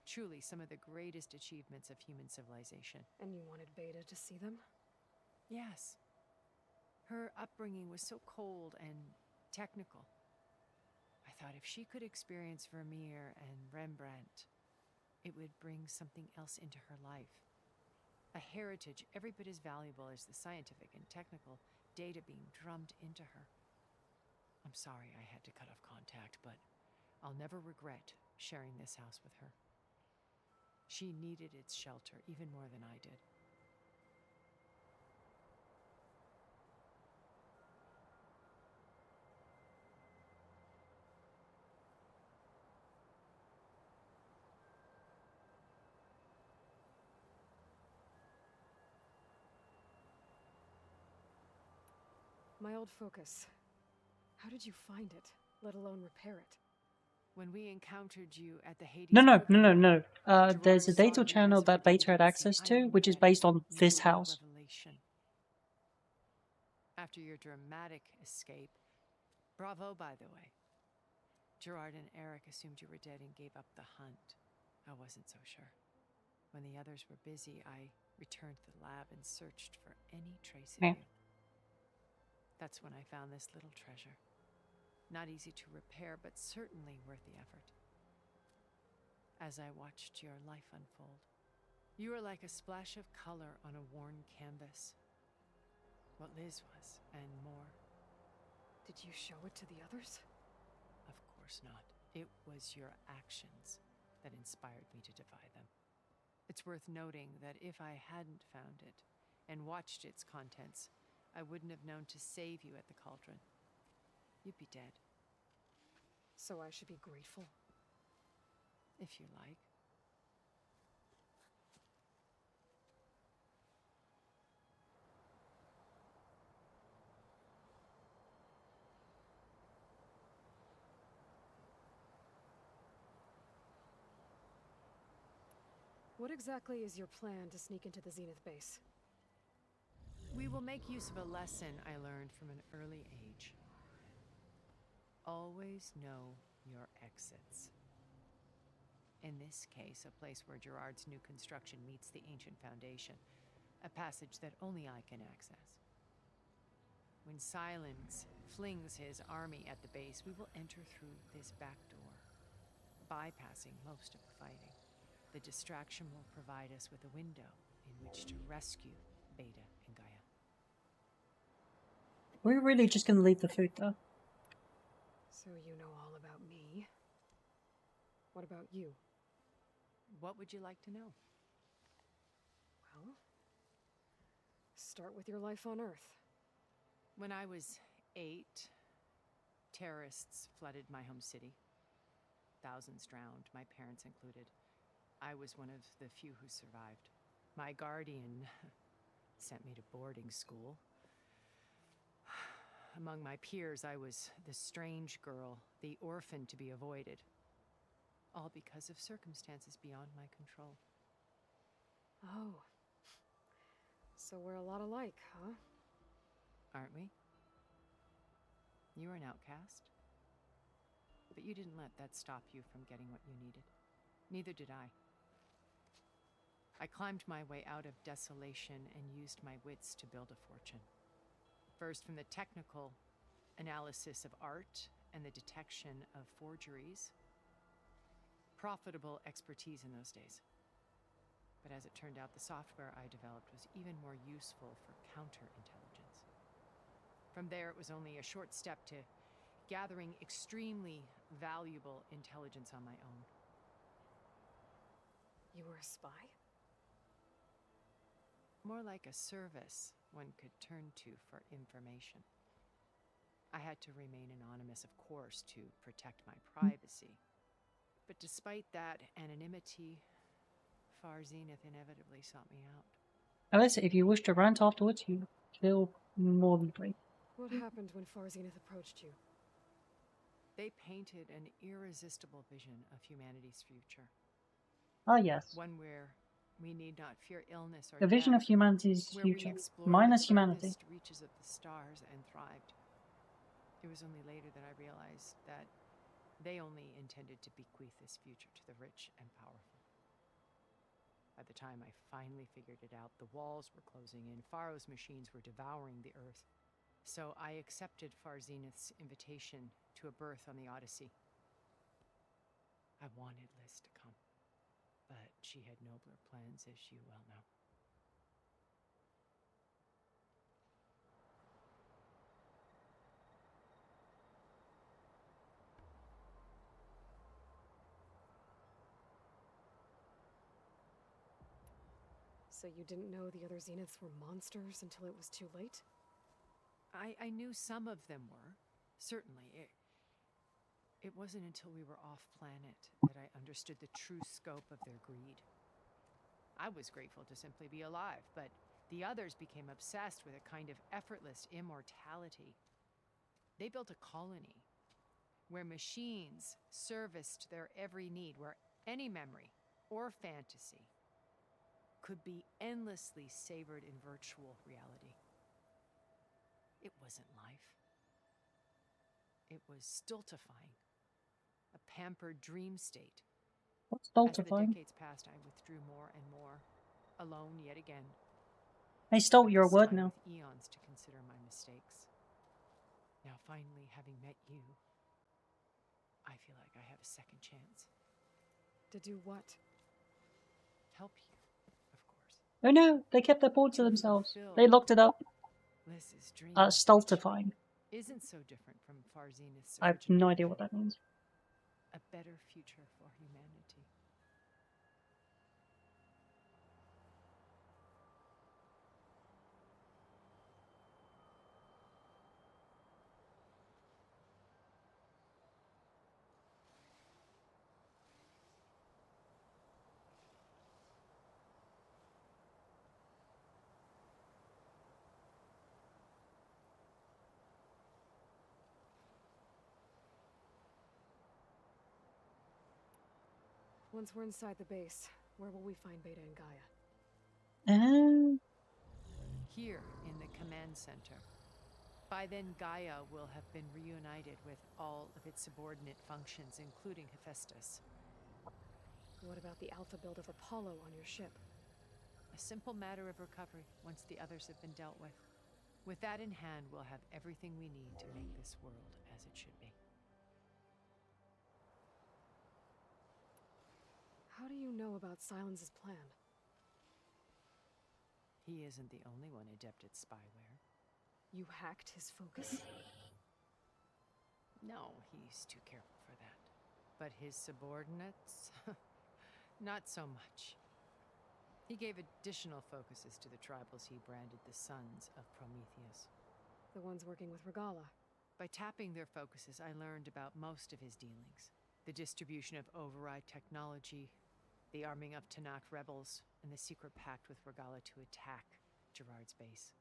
Truly some of the greatest achievements of human civilization. And you wanted Beta to see them? Yes. Her upbringing was so cold and technical. I thought if she could experience Vermeer and Rembrandt, it would bring something else into her life. A heritage every bit as valuable as the scientific and technical data being drummed into her. I'm sorry I had to cut off contact, but I'll never regret sharing this house with her. She needed its shelter even more than I did. My old focus. How did you find it, let alone repair it? When we encountered you at the Hades No. Gerard There's a saw data you channel as that her Beta had dependency. access I to, knew which is that based on you this were a house. revelation. After your dramatic escape, bravo, by the way. Gerard and Eric assumed you were dead and gave up the hunt. I wasn't so sure. When the others were busy, I returned to the lab and searched for any trace of Yeah. you. That's when I found this little treasure. Not easy to repair, but certainly worth the effort. As I watched your life unfold, you were like a splash of color on a worn canvas. What Liz was, and more. Did you show it to the others? Of course not. It was your actions that inspired me to defy them. It's worth noting that if I hadn't found it and watched its contents, I wouldn't have known to save you at the cauldron. You'd be dead. So I should be grateful? If you like. What exactly is your plan to sneak into the Zenith base? We will make use of a lesson I learned from an early age. Always know your exits. In this case, a place where Gerard's new construction meets the ancient foundation, a passage that only I can access. When Silence flings his army at the base, we will enter through this back door, bypassing most of the fighting. The distraction will provide us with a window in which to rescue Beta and Gaia. We're really just gonna leave the food there. So you know all about me. What about you? What would you like to know? Well, start with your life on Earth. When I was 8, terrorists flooded my home city. Thousands drowned, my parents included. I was one of the few who survived. My guardian sent me to boarding school. Among my peers, I was the strange girl, the orphan to be avoided. All because of circumstances beyond my control. Oh. So we're a lot alike, huh? Aren't we? You were an outcast. But you didn't let that stop you from getting what you needed. Neither did I. I climbed my way out of desolation and used my wits to build a fortune. First from the technical analysis of art and the detection of forgeries. Profitable expertise in those days. But as it turned out, the software I developed was even more useful for counterintelligence. From there, it was only a short step to gathering extremely valuable intelligence on my own. You were a spy? More like a service one could turn to for information. I had to remain anonymous, of course, to protect my privacy. But despite that anonymity, Far Zenith inevitably sought me out. Alyssa, if you wish to rant afterwards, you feel more than free. What happened when Far Zenith approached you? They painted an irresistible vision of humanity's future. Ah, yes. One where we need not fear illness or The vision of death, humanity's where future, we explored minus the humanity. furthest reaches of the stars and thrived. It was only later that I realized that they only intended to bequeath this future to the rich and powerful. By the time I finally figured it out, the walls were closing in, Pharaoh's machines were devouring the Earth. So I accepted Far Zenith's invitation to a berth on the Odyssey. I wanted Liz to come, but she had nobler plans, as you well know. So you didn't know the other Zeniths were monsters until it was too late? I knew some of them were, certainly. It wasn't until we were off-planet that I understood the true scope of their greed. I was grateful to simply be alive, but the others became obsessed with a kind of effortless immortality. They built a colony where machines serviced their every need, where any memory or fantasy could be endlessly savored in virtual reality. It wasn't life. It was stultifying, a pampered dream state. What's As the stultifying? decades passed, I withdrew more and more, alone yet again. I stole But your this word time now. with eons to consider my mistakes. Now, finally, having met you, I feel like I have a second chance. To do what? Help you, of course. Oh no, they kept their board to themselves. They looked it up. Liz's dream Stultifying. isn't so different from Far Zenith's I have original no idea vision. what that means. A better future for humanity. Once we're inside the base, where will we find Beta and Gaia? Here in the command center. By then, Gaia will have been reunited with all of its subordinate functions, including Hephaestus. What about the alpha build of Apollo on your ship? A simple matter of recovery once the others have been dealt with. With that in hand, we'll have everything we need to make this world as it should be. How do you know about Silence's plan? He isn't the only one adept at spyware. You hacked his focus? No, he's too careful for that. But his subordinates? Not so much. He gave additional focuses to the tribals he branded the Sons of Prometheus. The ones working with Regala. By tapping their focuses, I learned about most of his dealings. The distribution of override technology, the arming of Tanakh rebels, and the secret pact with Regala to attack Gerard's base.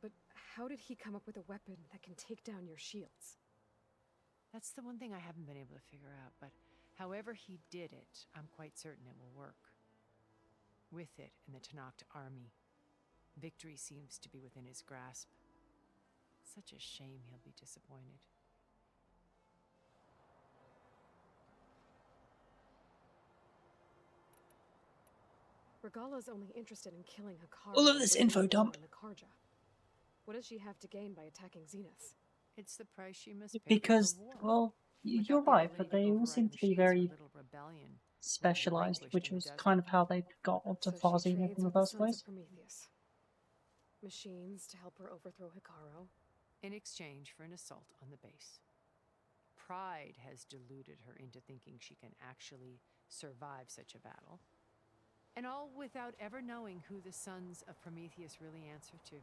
But how did he come up with a weapon that can take down your shields? That's the one thing I haven't been able to figure out, but however he did it, I'm quite certain it will work. With it and the Tanakh army, victory seems to be within his grasp. Such a shame he'll be disappointed. Regala's only interested in killing Hakaru. All of this info dump. What does she have to gain by attacking Zeniths? It's the price she must pay Because, for the war. well, Without you're the right, ability but to they all override seem to be machines, her very little rebellion specialized, Relinquished which in the was desert. kind of how they got onto So she Farzine in trades the with the first sons place. of Prometheus. Machines to help her overthrow Hikaru. In exchange for an assault on the base. Pride has deluded her into thinking she can actually survive such a battle. And all without ever knowing who the sons of Prometheus really answer to.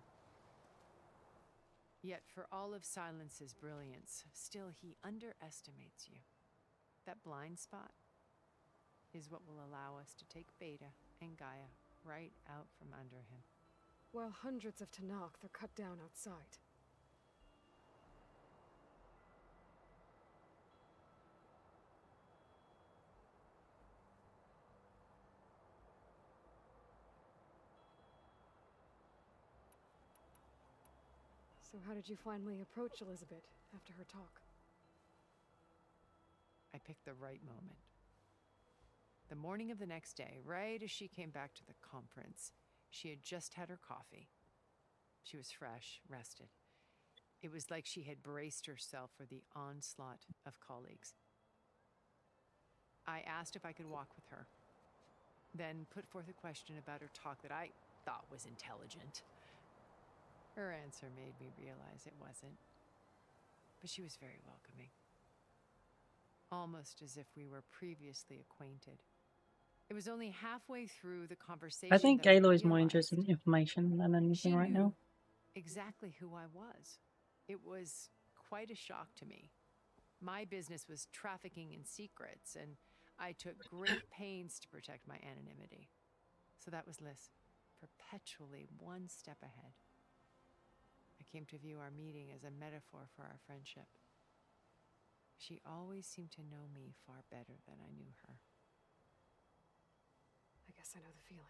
Yet for all of Silence's brilliance, still he underestimates you. That blind spot is what will allow us to take Beta and Gaia right out from under him. While hundreds of Tanakh are cut down outside. So how did you finally approach Elizabeth after her talk? I picked the right moment. The morning of the next day, right as she came back to the conference, she had just had her coffee. She was fresh, rested. It was like she had braced herself for the onslaught of colleagues. I asked if I could walk with her, then put forth a question about her talk that I thought was intelligent. Her answer made me realize it wasn't, but she was very welcoming. Almost as if we were previously acquainted. It was only halfway through the conversation I think that I Aloy is more realized interested in information than anything she right knew now. exactly who I was. It was quite a shock to me. My business was trafficking in secrets, and I took great pains to protect my anonymity. So that was Liz, perpetually one step ahead. I came to view our meeting as a metaphor for our friendship. She always seemed to know me far better than I knew her. I guess I know the feeling.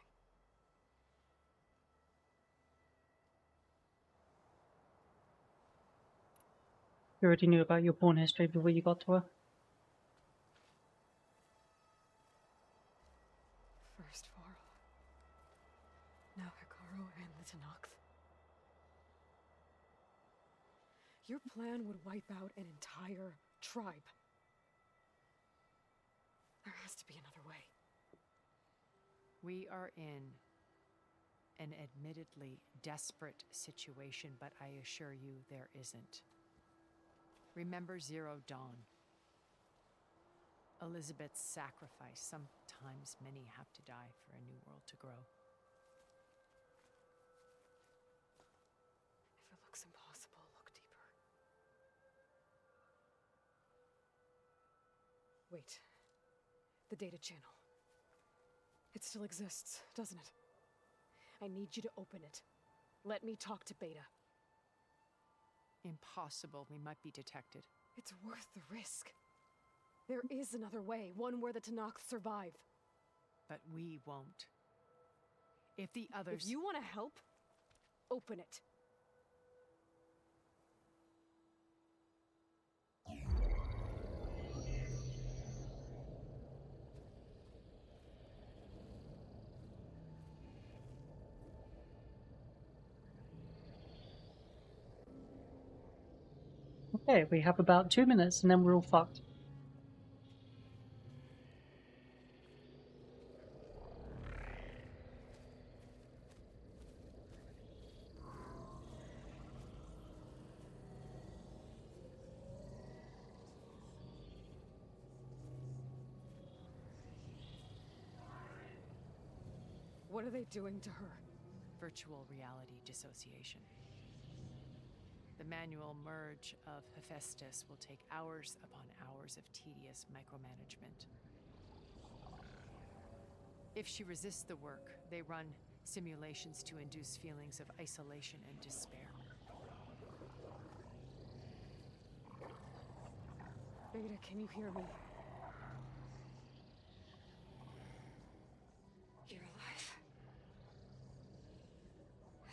You already knew about your porn history before you got to her. First Varl. Now Hikaru and the Tanakh. Your plan would wipe out an entire tribe. There has to be another way. We are in an admittedly desperate situation, but I assure you there isn't. Remember Zero Dawn. Elizabeth's sacrifice. Sometimes many have to die for a new world to grow. If it looks impossible, look deeper. Wait. The data channel. It still exists, doesn't it? I need you to open it. Let me talk to Beta. Impossible. We might be detected. It's worth the risk. There is another way, one where the Tanakh survive. But we won't. If the others... If you want to help, open it. Okay, we have about 2 minutes and then we're all fucked. What are they doing to her? Virtual reality dissociation. The manual merge of Hephaestus will take hours upon hours of tedious micromanagement. If she resists the work, they run simulations to induce feelings of isolation and despair. Beta, can you hear me? You're alive.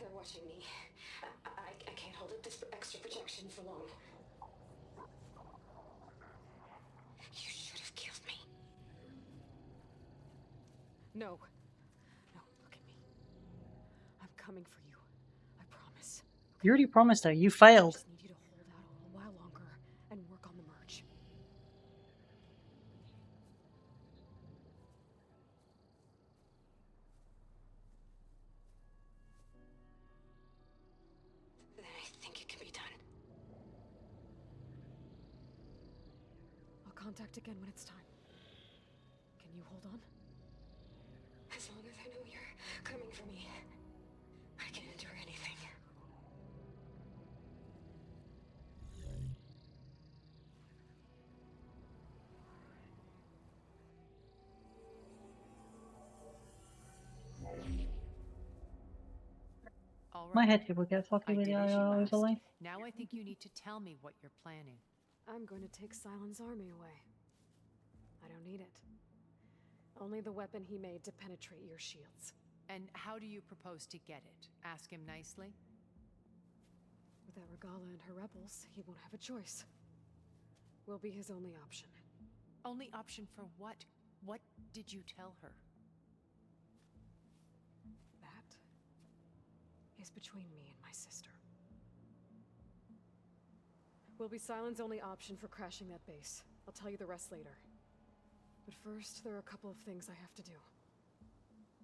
They're watching me. I can't hold up this extra protection for long. You should have killed me. No. No, look at me. I'm coming for you. I promise. You already promised her. You failed. I just need you to hold out a little while longer and work on the merge. contact again when it's time. Can you hold on? As long as I know you're coming for me, I can endure anything. All right. My head here will get fucky I with the did as you IR asked. overlay. Now I think you need to tell me what you're planning. I'm going to take Silent's army away. I don't need it. Only the weapon he made to penetrate your shields. And how do you propose to get it? Ask him nicely? Without Regala and her rebels, he won't have a choice. We'll be his only option. Only option for what? What did you tell her? That is between me and my sister. Will be Silent's only option for crashing that base. I'll tell you the rest later. But first, there are a couple of things I have to do.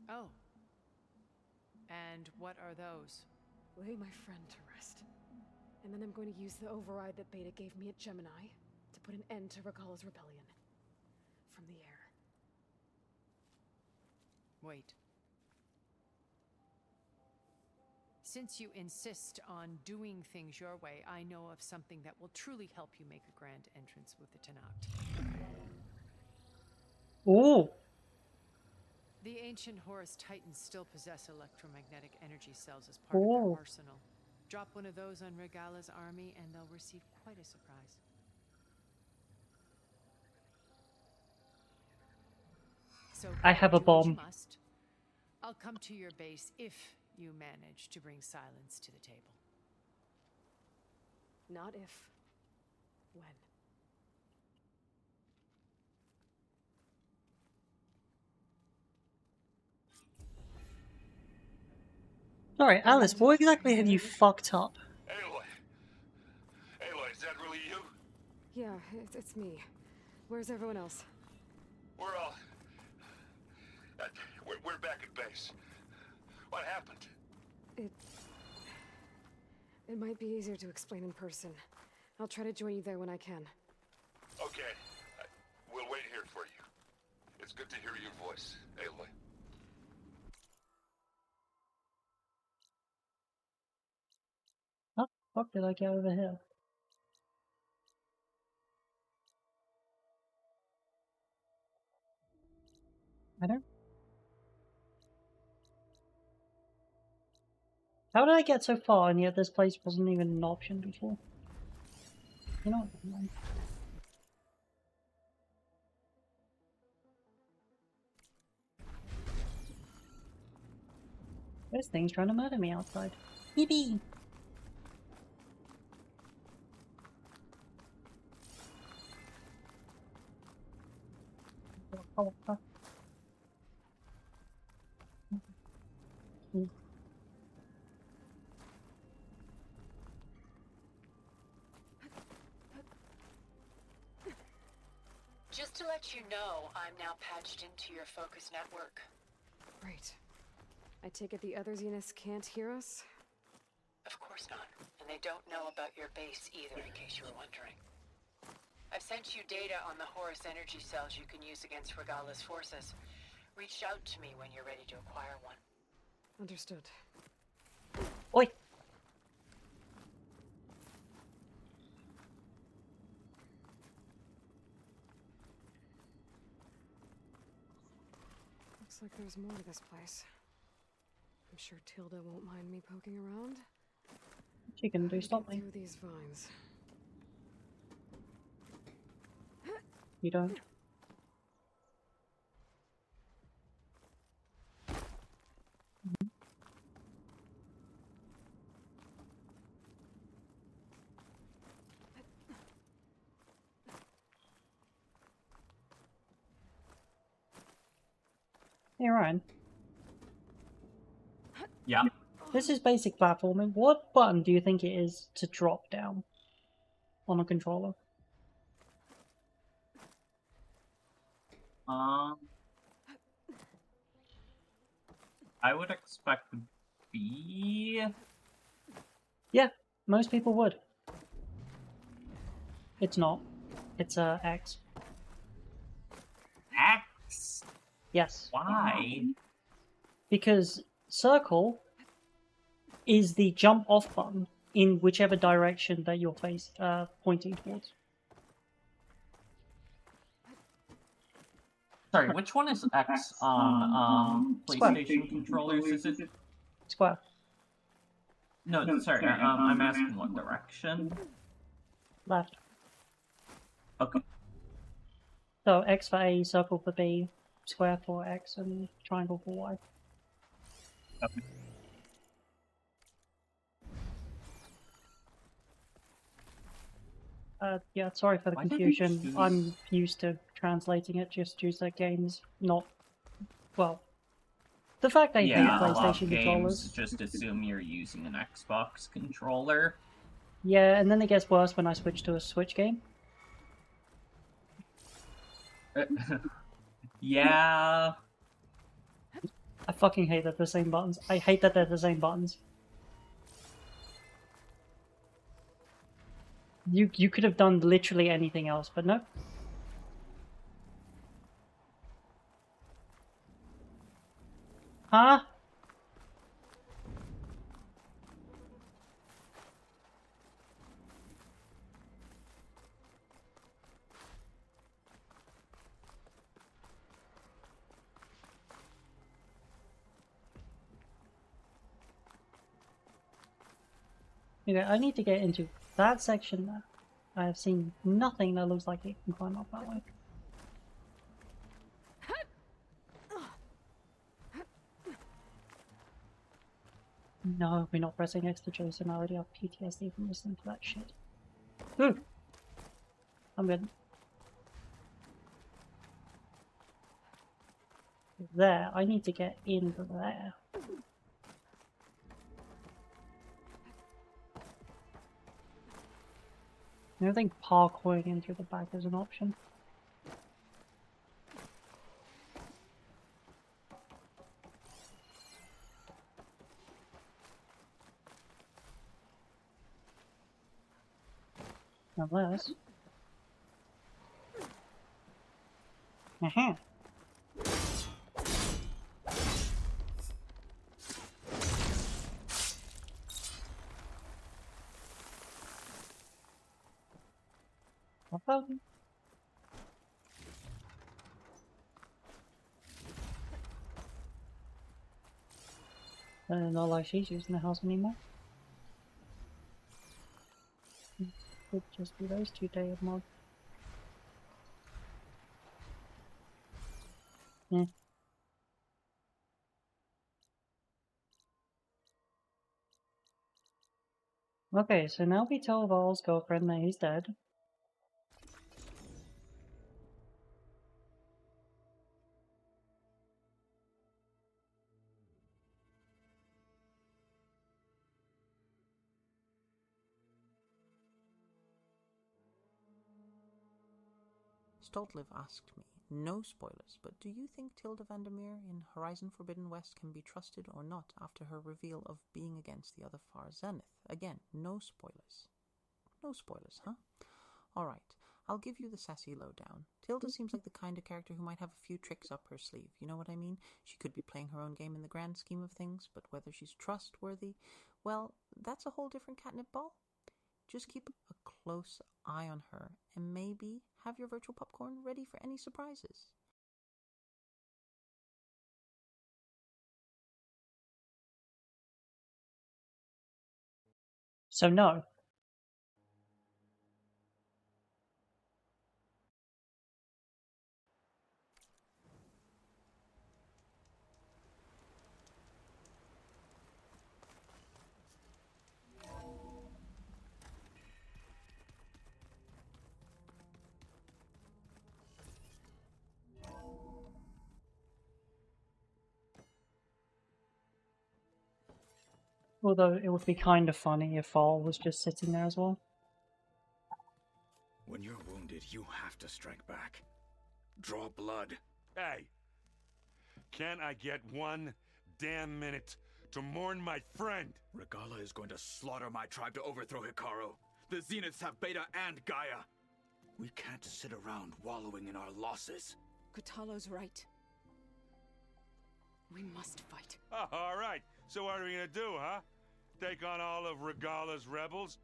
Oh. And what are those? Lay my friend to rest. And then I'm going to use the override that Beta gave me at Gemini to put an end to Regala's rebellion. From the air. Wait. Since you insist on doing things your way, I know of something that will truly help you make a grand entrance with the Tenakth. Ooh. The ancient Horus Titans still possess electromagnetic energy cells as part of their arsenal. Drop one of those on Regala's army and they'll receive quite a surprise. So I have a do what you bomb. must. I'll come to your base if you manage to bring Silence to the table. Not if. When. Alright, Alice, what exactly have you fucked up? Aloy! Aloy, is that really you? Yeah, it's me. Where's everyone else? We're all... we're back at base. What happened? It might be easier to explain in person. I'll try to join you there when I can. Okay. We'll wait here for you. It's good to hear your voice, Aloy. How the fuck did I get over here? I don't... How did I get so far and yet this place wasn't even an option before? You know what? This thing's trying to murder me outside. BB! Just to let you know, I'm now patched into your focus network. Great. I take it the other Zeniths can't hear us? Of course not. And they don't know about your base either, in case you were wondering. I've sent you data on the Horus energy cells you can use against Regala's forces. Reach out to me when you're ready to acquire one. Understood. Oi! Looks like there's more to this place. I'm sure Tilda won't mind me poking around. She can do stop me. Through these vines. You don't. Hey Ryan. Yeah. This is basic platforming. What button do you think it is to drop down on a controller? I would expect B. Yeah, most people would. It's not. It's X. Yes. Why? Because circle is the jump off button in whichever direction that you're pointing towards. Sorry, which one is X on PlayStation controllers? Is it square? No, sorry. I'm asking what direction. Left. Okay. So X for A, circle for B, square for X, and triangle for Y. Okay. Yeah, sorry for the confusion. I'm used to translating it just due to the game's not... Well, the fact they hate PlayStation controllers. Just assume you're using an Xbox controller. Yeah, and then it gets worse when I switch to a Switch game. Yeah. I fucking hate that they're the same buttons. I hate that they're the same buttons. You could have done literally anything else, but no. Huh? Okay, I need to get into that section there. I have seen nothing that looks like it can climb up that way. No, we're not pressing X to Jason. I already have PTSD from listening to that shit. Ooh. I'm good. There, I need to get into there. I don't think parkouring in through the back is an option. Unless... No problem. Not like she's using the house anymore. Could just be those two day of mod. Yeah. Okay, so now we tell Val's girlfriend that he's dead. Stoltliv asked me, no spoilers, but do you think Tilda Vandermeer in Horizon Forbidden West can be trusted or not after her reveal of being against the other Far Zenith? Again, no spoilers. No spoilers, huh? Alright, I'll give you the sassy lowdown. Tilda seems like the kind of character who might have a few tricks up her sleeve, you know what I mean? She could be playing her own game in the grand scheme of things, but whether she's trustworthy, well, that's a whole different catnip ball. Just keep a close eye on her, and maybe have your virtual popcorn ready for any surprises. So no. Although it would be kind of funny if Val was just sitting there as well. When you're wounded, you have to strike back. Draw blood. Hey! Can't I get one damn minute to mourn my friend? Regala is going to slaughter my tribe to overthrow Hikaru. The Zeniths have Beta and Gaia. We can't sit around wallowing in our losses. Kotalo's right. We must fight. Oh, all right. So what are we gonna do, huh? Take on all of Regala's rebels?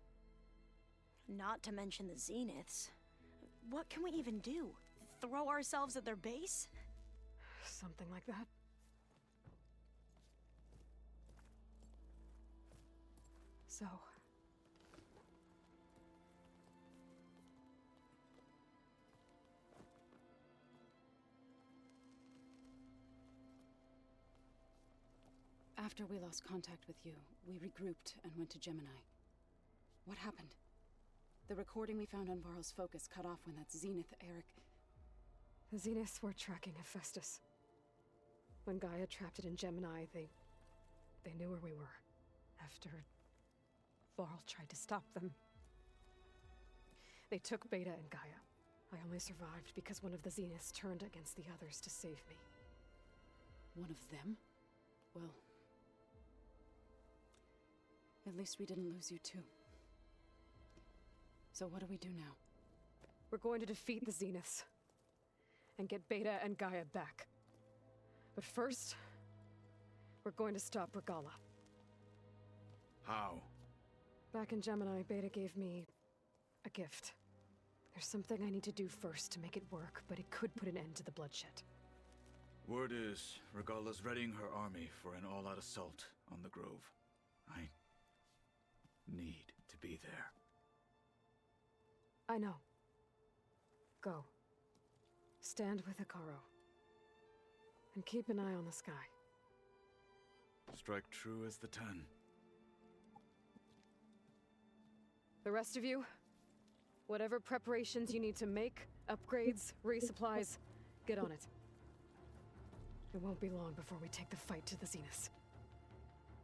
Not to mention the Zeniths. What can we even do? Throw ourselves at their base? Something like that. So... After we lost contact with you, we regrouped and went to Gemini. What happened? The recording we found on Varl's focus cut off when that Zenith Eric... The Zeniths were tracking Hephaestus. When Gaia trapped it in Gemini, they knew where we were. After Varl tried to stop them. They took Beta and Gaia. I only survived because one of the Zeniths turned against the others to save me. One of them? Well... at least we didn't lose you too. So what do we do now? We're going to defeat the Zeniths. And get Beta and Gaia back. But first... we're going to stop Regala. How? Back in Gemini, Beta gave me... a gift. There's something I need to do first to make it work, but it could put an end to the bloodshed. Word is, Regala's readying her army for an all-out assault on the Grove. I need to be there. I know. Go. Stand with Akaro. And keep an eye on the sky. Strike true as the 10. The rest of you, whatever preparations you need to make, upgrades, resupplies, get on it. It won't be long before we take the fight to the Zeniths.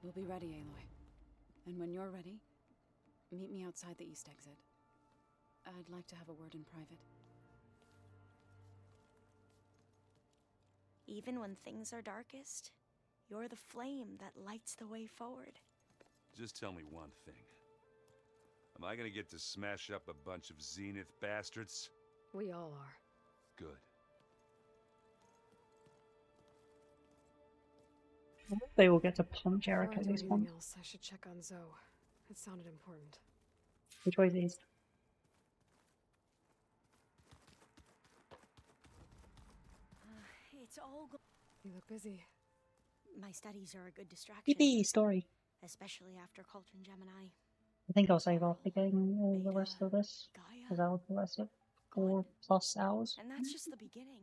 We'll be ready, Aloy. And when you're ready, meet me outside the east exit. I'd like to have a word in private. Even when things are darkest, you're the flame that lights the way forward. Just tell me one thing. Am I gonna get to smash up a bunch of Zenith bastards? We all are. Good. They will get to punch Before Eric I at do least anything once. else, I should check on Zoe. It sounded important. Which way is east? It's all You look busy. My studies are a good distraction. Yippee, story. Especially after Cauldron Gemini. I think I'll save off the getting all the rest of this. Because that would be the rest of 4+ hours. And that's just the beginning.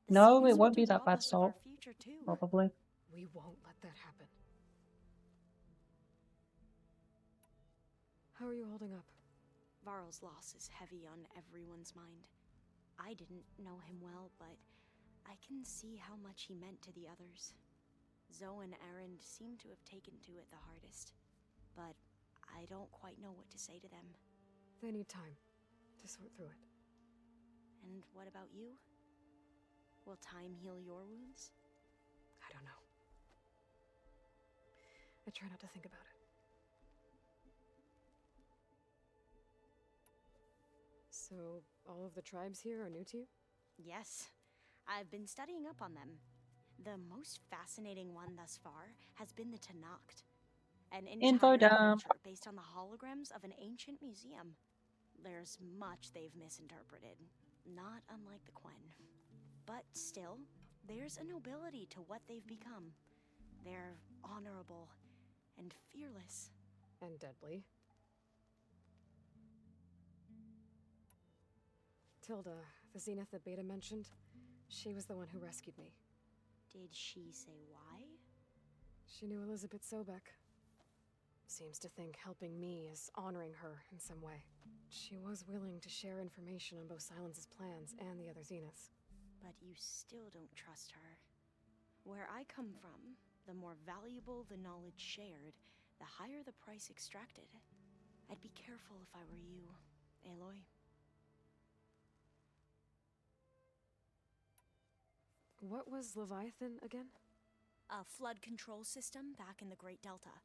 No, it won't be that bad start. Future too. Probably. We won't let that happen. How are you holding up? Varl's loss is heavy on everyone's mind. I didn't know him well, but I can see how much he meant to the others. Zoe and Erend seem to have taken to it the hardest, but I don't quite know what to say to them. They need time to sort through it. And what about you? Will time heal your wounds? I don't know. I try not to think about it. So, all of the tribes here are new to you? Yes. I've been studying up on them. The most fascinating one thus far has been the Tanacht. An Info entire dump. culture based on the holograms of an ancient museum. There's much they've misinterpreted, not unlike the Quen. But still, there's a nobility to what they've become. They're honorable and fearless. And deadly. Tilda, the Zenith that Beta mentioned, she was the one who rescued me. Did she say why? She knew Elizabeth Sobek. Seems to think helping me is honoring her in some way. She was willing to share information on both Silence's plans and the other Zeniths. But you still don't trust her. Where I come from, the more valuable the knowledge shared, the higher the price extracted. I'd be careful if I were you, Aloy. What was Leviathan again? A flood control system back in the Great Delta.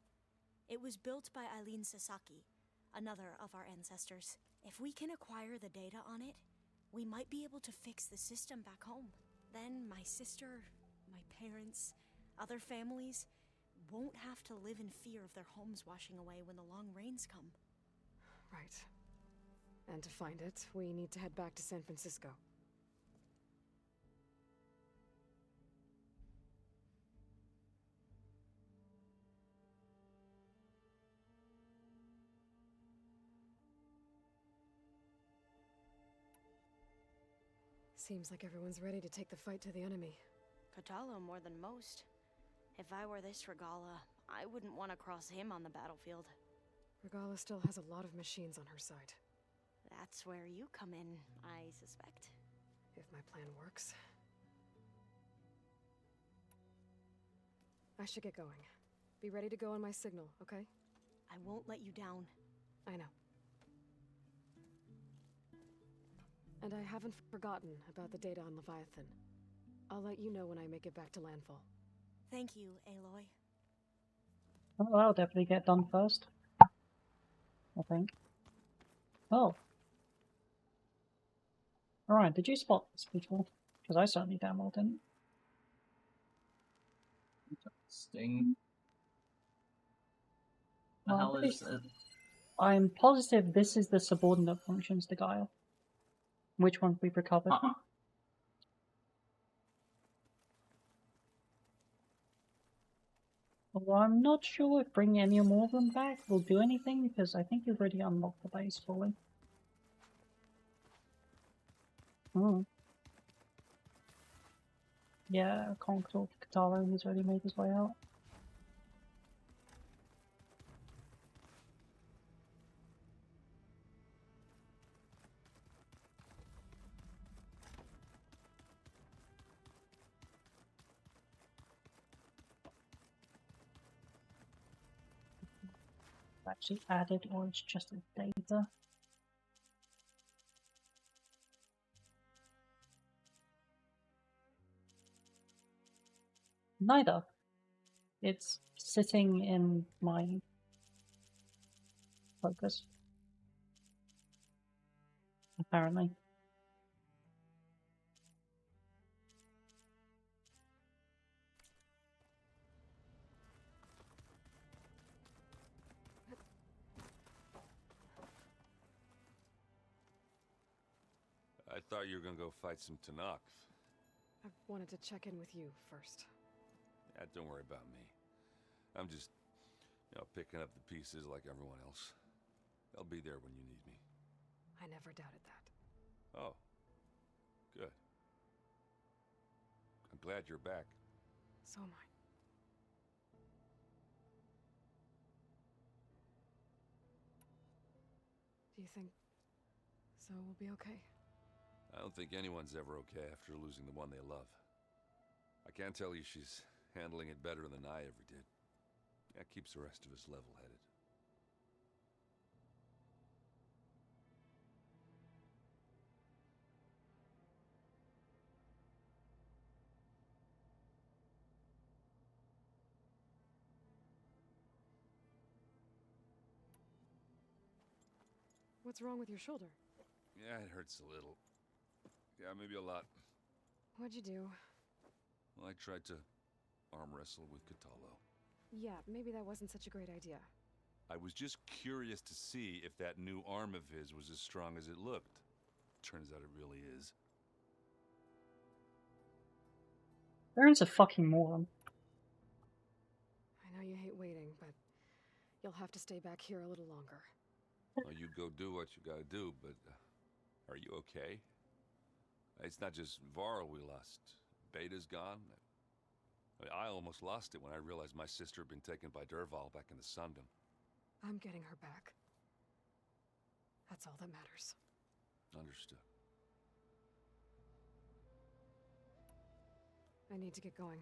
It was built by Eileen Sasaki, another of our ancestors. If we can acquire the data on it, we might be able to fix the system back home. Then my sister, my parents, Other families won't have to live in fear of their homes washing away when the long rains come. Right. And to find it, we need to head back to San Francisco. Seems like everyone's ready to take the fight to the enemy. Kotallo more than most. If I were this Regala, I wouldn't want to cross him on the battlefield. Regala still has a lot of machines on her side. That's where you come in, I suspect. If my plan works. I should get going. Be ready to go on my signal, okay? I won't let you down. I know. And I haven't forgotten about the data on Leviathan. I'll let you know when I make it back to landfall. Thank you, Aloy. Oh, I'll definitely get done first. I think. Oh. Alright, did you spot this before? Because I certainly damn well didn't. Sting. The Well, hell is it? I'm positive this is the subordinate functions to Guile. Which ones we've recovered. Although I'm not sure if bringing any more of them back will do anything, because I think you've already unlocked the base fully. Oh. Yeah, Conctor Katara has already made his way out. Actually added, or it's just a data. Neither. It's sitting in my focus. Apparently. I thought you were gonna go fight some Tanakh. I wanted to check in with you first. Yeah, don't worry about me. I'm just, picking up the pieces like everyone else. I'll be there when you need me. I never doubted that. Oh. Good. I'm glad you're back. So am I. Do you think Zo will be okay? I don't think anyone's ever okay after losing the one they love. I can't tell you she's handling it better than I ever did. That keeps the rest of us level-headed. What's wrong with your shoulder? Yeah, it hurts a little. Yeah, maybe a lot. What'd you do? Well, I tried to arm wrestle with Kotallo. Yeah, maybe that wasn't such a great idea. I was just curious to see if that new arm of his was as strong as it looked. Turns out it really is. Baron's a fucking moron. I know you hate waiting, but you'll have to stay back here a little longer. Well, you go do what you gotta do, but are you okay? It's not just Varl we lost. Beta's gone. I almost lost it when I realized my sister had been taken by Dervahl back in the Sundom. I'm getting her back. That's all that matters. Understood. I need to get going.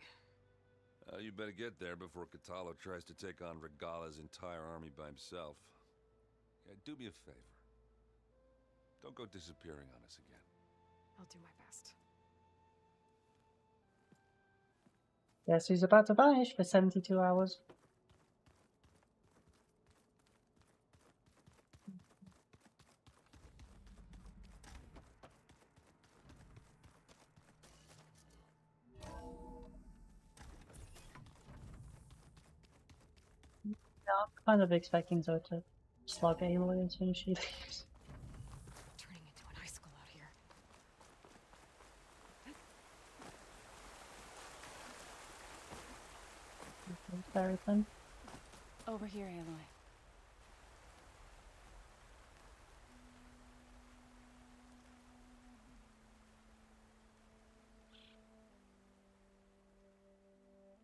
You better get there before Kotallo tries to take on Regala's entire army by himself. Yeah, do me a favor. Don't go disappearing on us again. I'll do my best. Guess who's about to vanish for 72 hours? Yeah, I'm kind of expecting Zoe to slug Aloy as soon as she leaves. Turning into an icicle out here. Very thin. Over here, Aloy.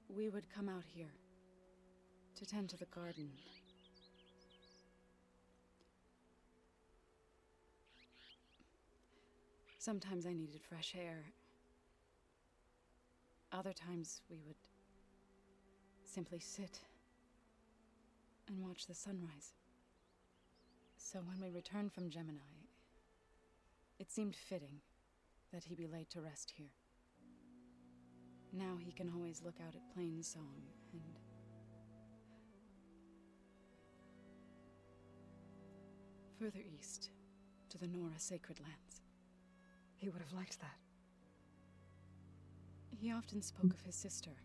We would come out here to tend to the garden. Sometimes I needed fresh air. Other times we would simply sit and watch the sunrise. So when we returned from Gemini, it seemed fitting that he be laid to rest here. Now he can always look out at Plainsong and further east to the Nora Sacred Lands. He would have liked that. He often spoke of his sister,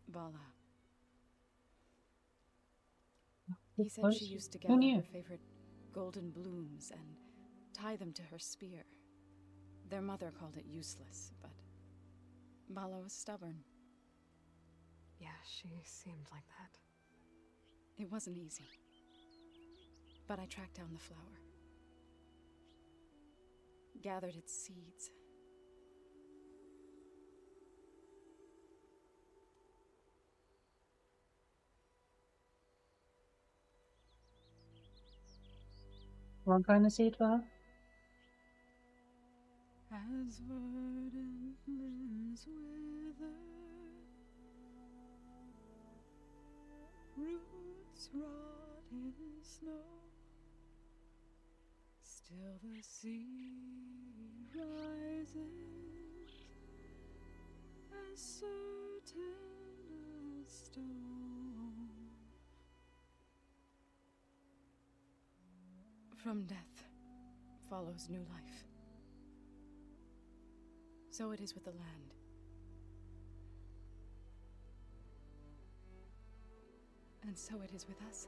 Bala. He said she used to gather her favorite golden blooms and tie them to her spear. Their mother called it useless, but Bala was stubborn. Yeah, she seemed like that. It wasn't easy. But I tracked down the flower. Gathered its seeds. Wrong kind of seed for her? As verdant limbs wither, roots rot in snow, still the sea rises, as certain as stone. From death follows new life. So it is with the land. And so it is with us.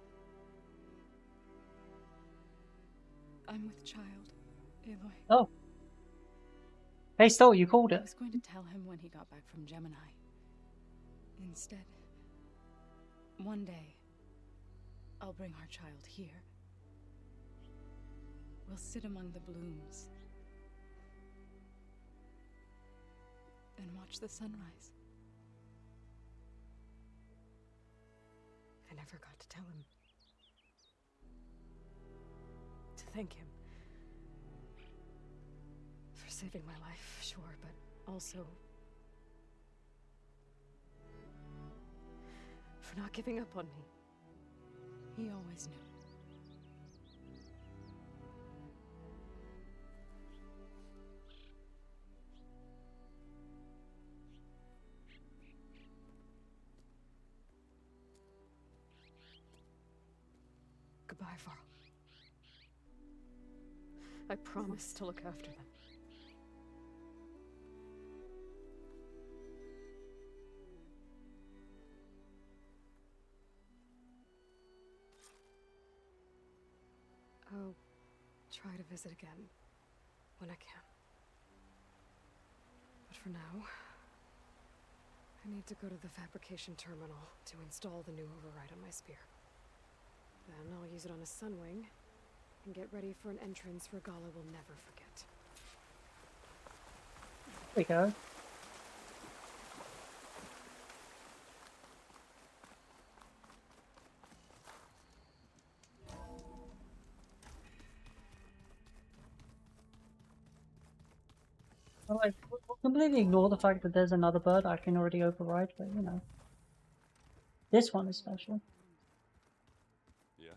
I'm with child, Aloy. Oh. Hey, Stoll, you called I it. was going to tell him when he got back from Gemini. Instead, one day, I'll bring our child here. We'll sit among the blooms and watch the sunrise. I never got to tell him. To thank him. For saving my life, sure, but also for not giving up on me. He always knew. Goodbye, Varl. I promise to look after them. I'll try to visit again when I can. But for now, I need to go to the fabrication terminal to install the new override on my spear. Then I'll use it on a sunwing and get ready for an entrance Regala will never forget. There we go. Well, like, we'll completely ignore the fact that there's another bird I can already override, but you know. This one is special. Yeah?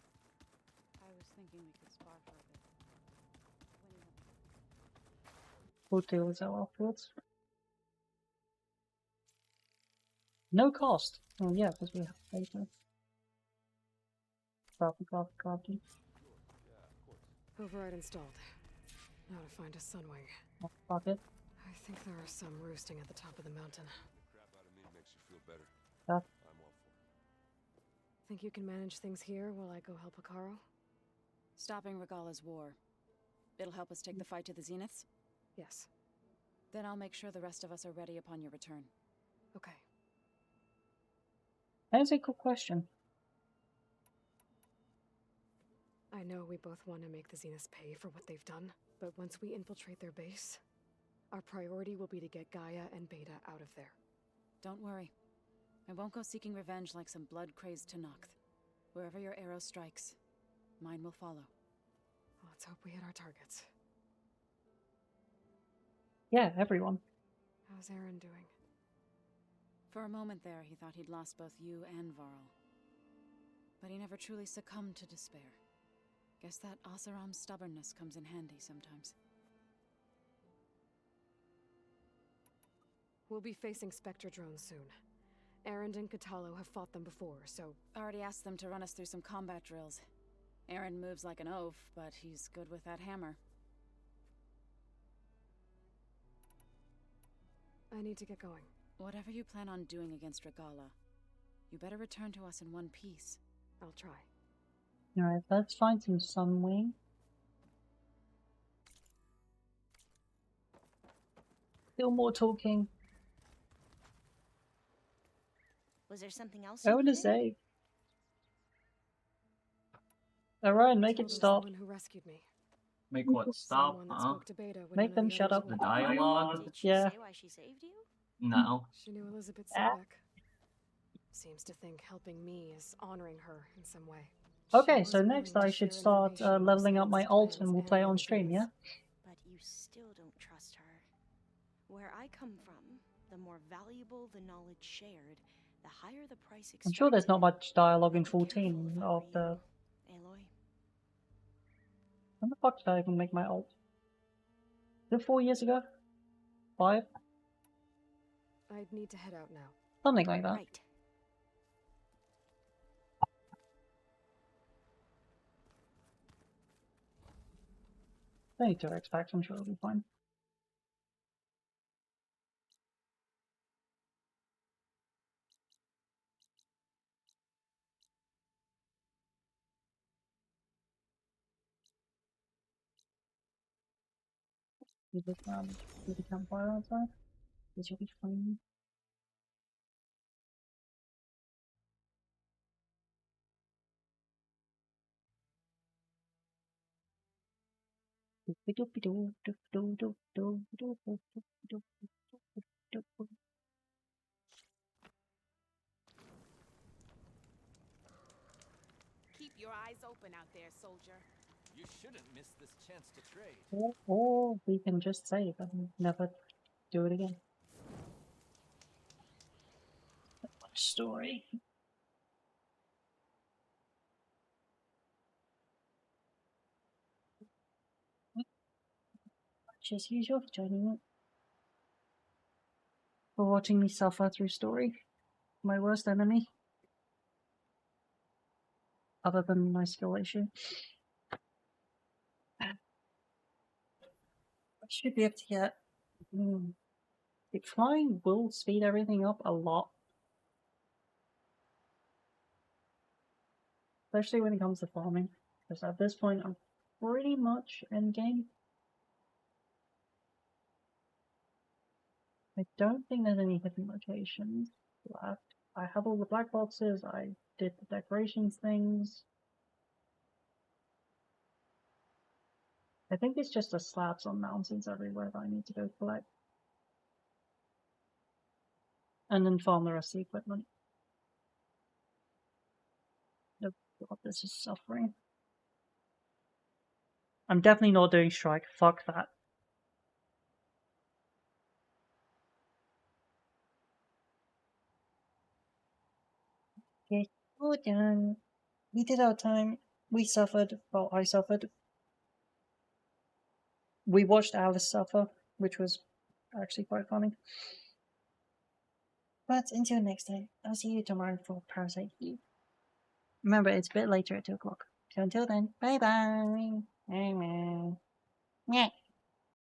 I was thinking we could spar for a bit. We'll deal with that afterwards. No cost. Oh yeah, because we have paper. Crafting. Override installed. Now to find a sunwing. Oh, fuck it. I think there are some roosting at the top of the mountain. Crap out of me makes you feel better. Yeah. I'm all for it. Think you can manage things here while I go help Akaro? Stopping Regala's war. It'll help us take the fight to the Zeniths? Yes. Then I'll make sure the rest of us are ready upon your return. Okay. That's a good question. I know we both want to make the Zeniths pay for what they've done, but once we infiltrate their base, our priority will be to get Gaia and Beta out of there. Don't worry. I won't go seeking revenge like some blood-crazed Tenakth. Wherever your arrow strikes, mine will follow. Let's hope we hit our targets. Yeah, everyone. How's Aaron doing? For a moment there, he thought he'd lost both you and Varl. But he never truly succumbed to despair. Guess that Oseram's stubbornness comes in handy sometimes. We'll be facing Spectre drones soon. Aaron and Katalo have fought them before, so... Already asked them to run us through some combat drills. Aaron moves like an oaf, but he's good with that hammer. I need to get going. Whatever you plan on doing against Regala, you better return to us in one piece. I'll try. Alright, let's find some Sunwing. Still more talking. Was there something else? I want to say. Alright, make it stop. Who rescued me. Make what stop, Someone that huh? spoke to Beta when Make none of them the shut others up. The would. dialogue? Did she Yeah. say why she saved you? No. She knew Elizabeth Ah. Sobek. Seems to think helping me is honoring her in some way. Okay, so next I should start leveling up my alt and we'll play on stream, yeah? But you still don't trust her. Where I come from, the more valuable the knowledge shared, the higher the price I'm sure there's extracted. not much dialogue in 14 of the... Aloy. When the fuck did I even make my alt? Was it 4 years ago? 5? I'd need to head out now. Something like that. Right. I need 2x packs, I'm sure it'll be fine. You look do the campfire outside? This will be fine. Keep your eyes open out there, soldier. You shouldn't miss this chance to trade. Or we can just save and never do it again. Story. Much as usual for joining me. For watching me suffer through story. My worst enemy. Other than my skill issue. I should be able to get... Decline will speed everything up a lot. Especially when it comes to farming. Because at this point I'm pretty much endgame. I don't think there's any hidden locations left. I have all the black boxes, I did the decorations things. I think it's just the slabs on mountains everywhere that I need to go collect. And then farm the rest of the equipment. Oh god, this is suffering. I'm definitely not doing strike, fuck that. Okay, we're done. We did our time. We suffered. Well, I suffered. We watched Alice suffer, which was actually quite funny. But until next time, I'll see you tomorrow for Parasite Eve. Remember, it's a bit later at 2 o'clock. So until then, bye bye.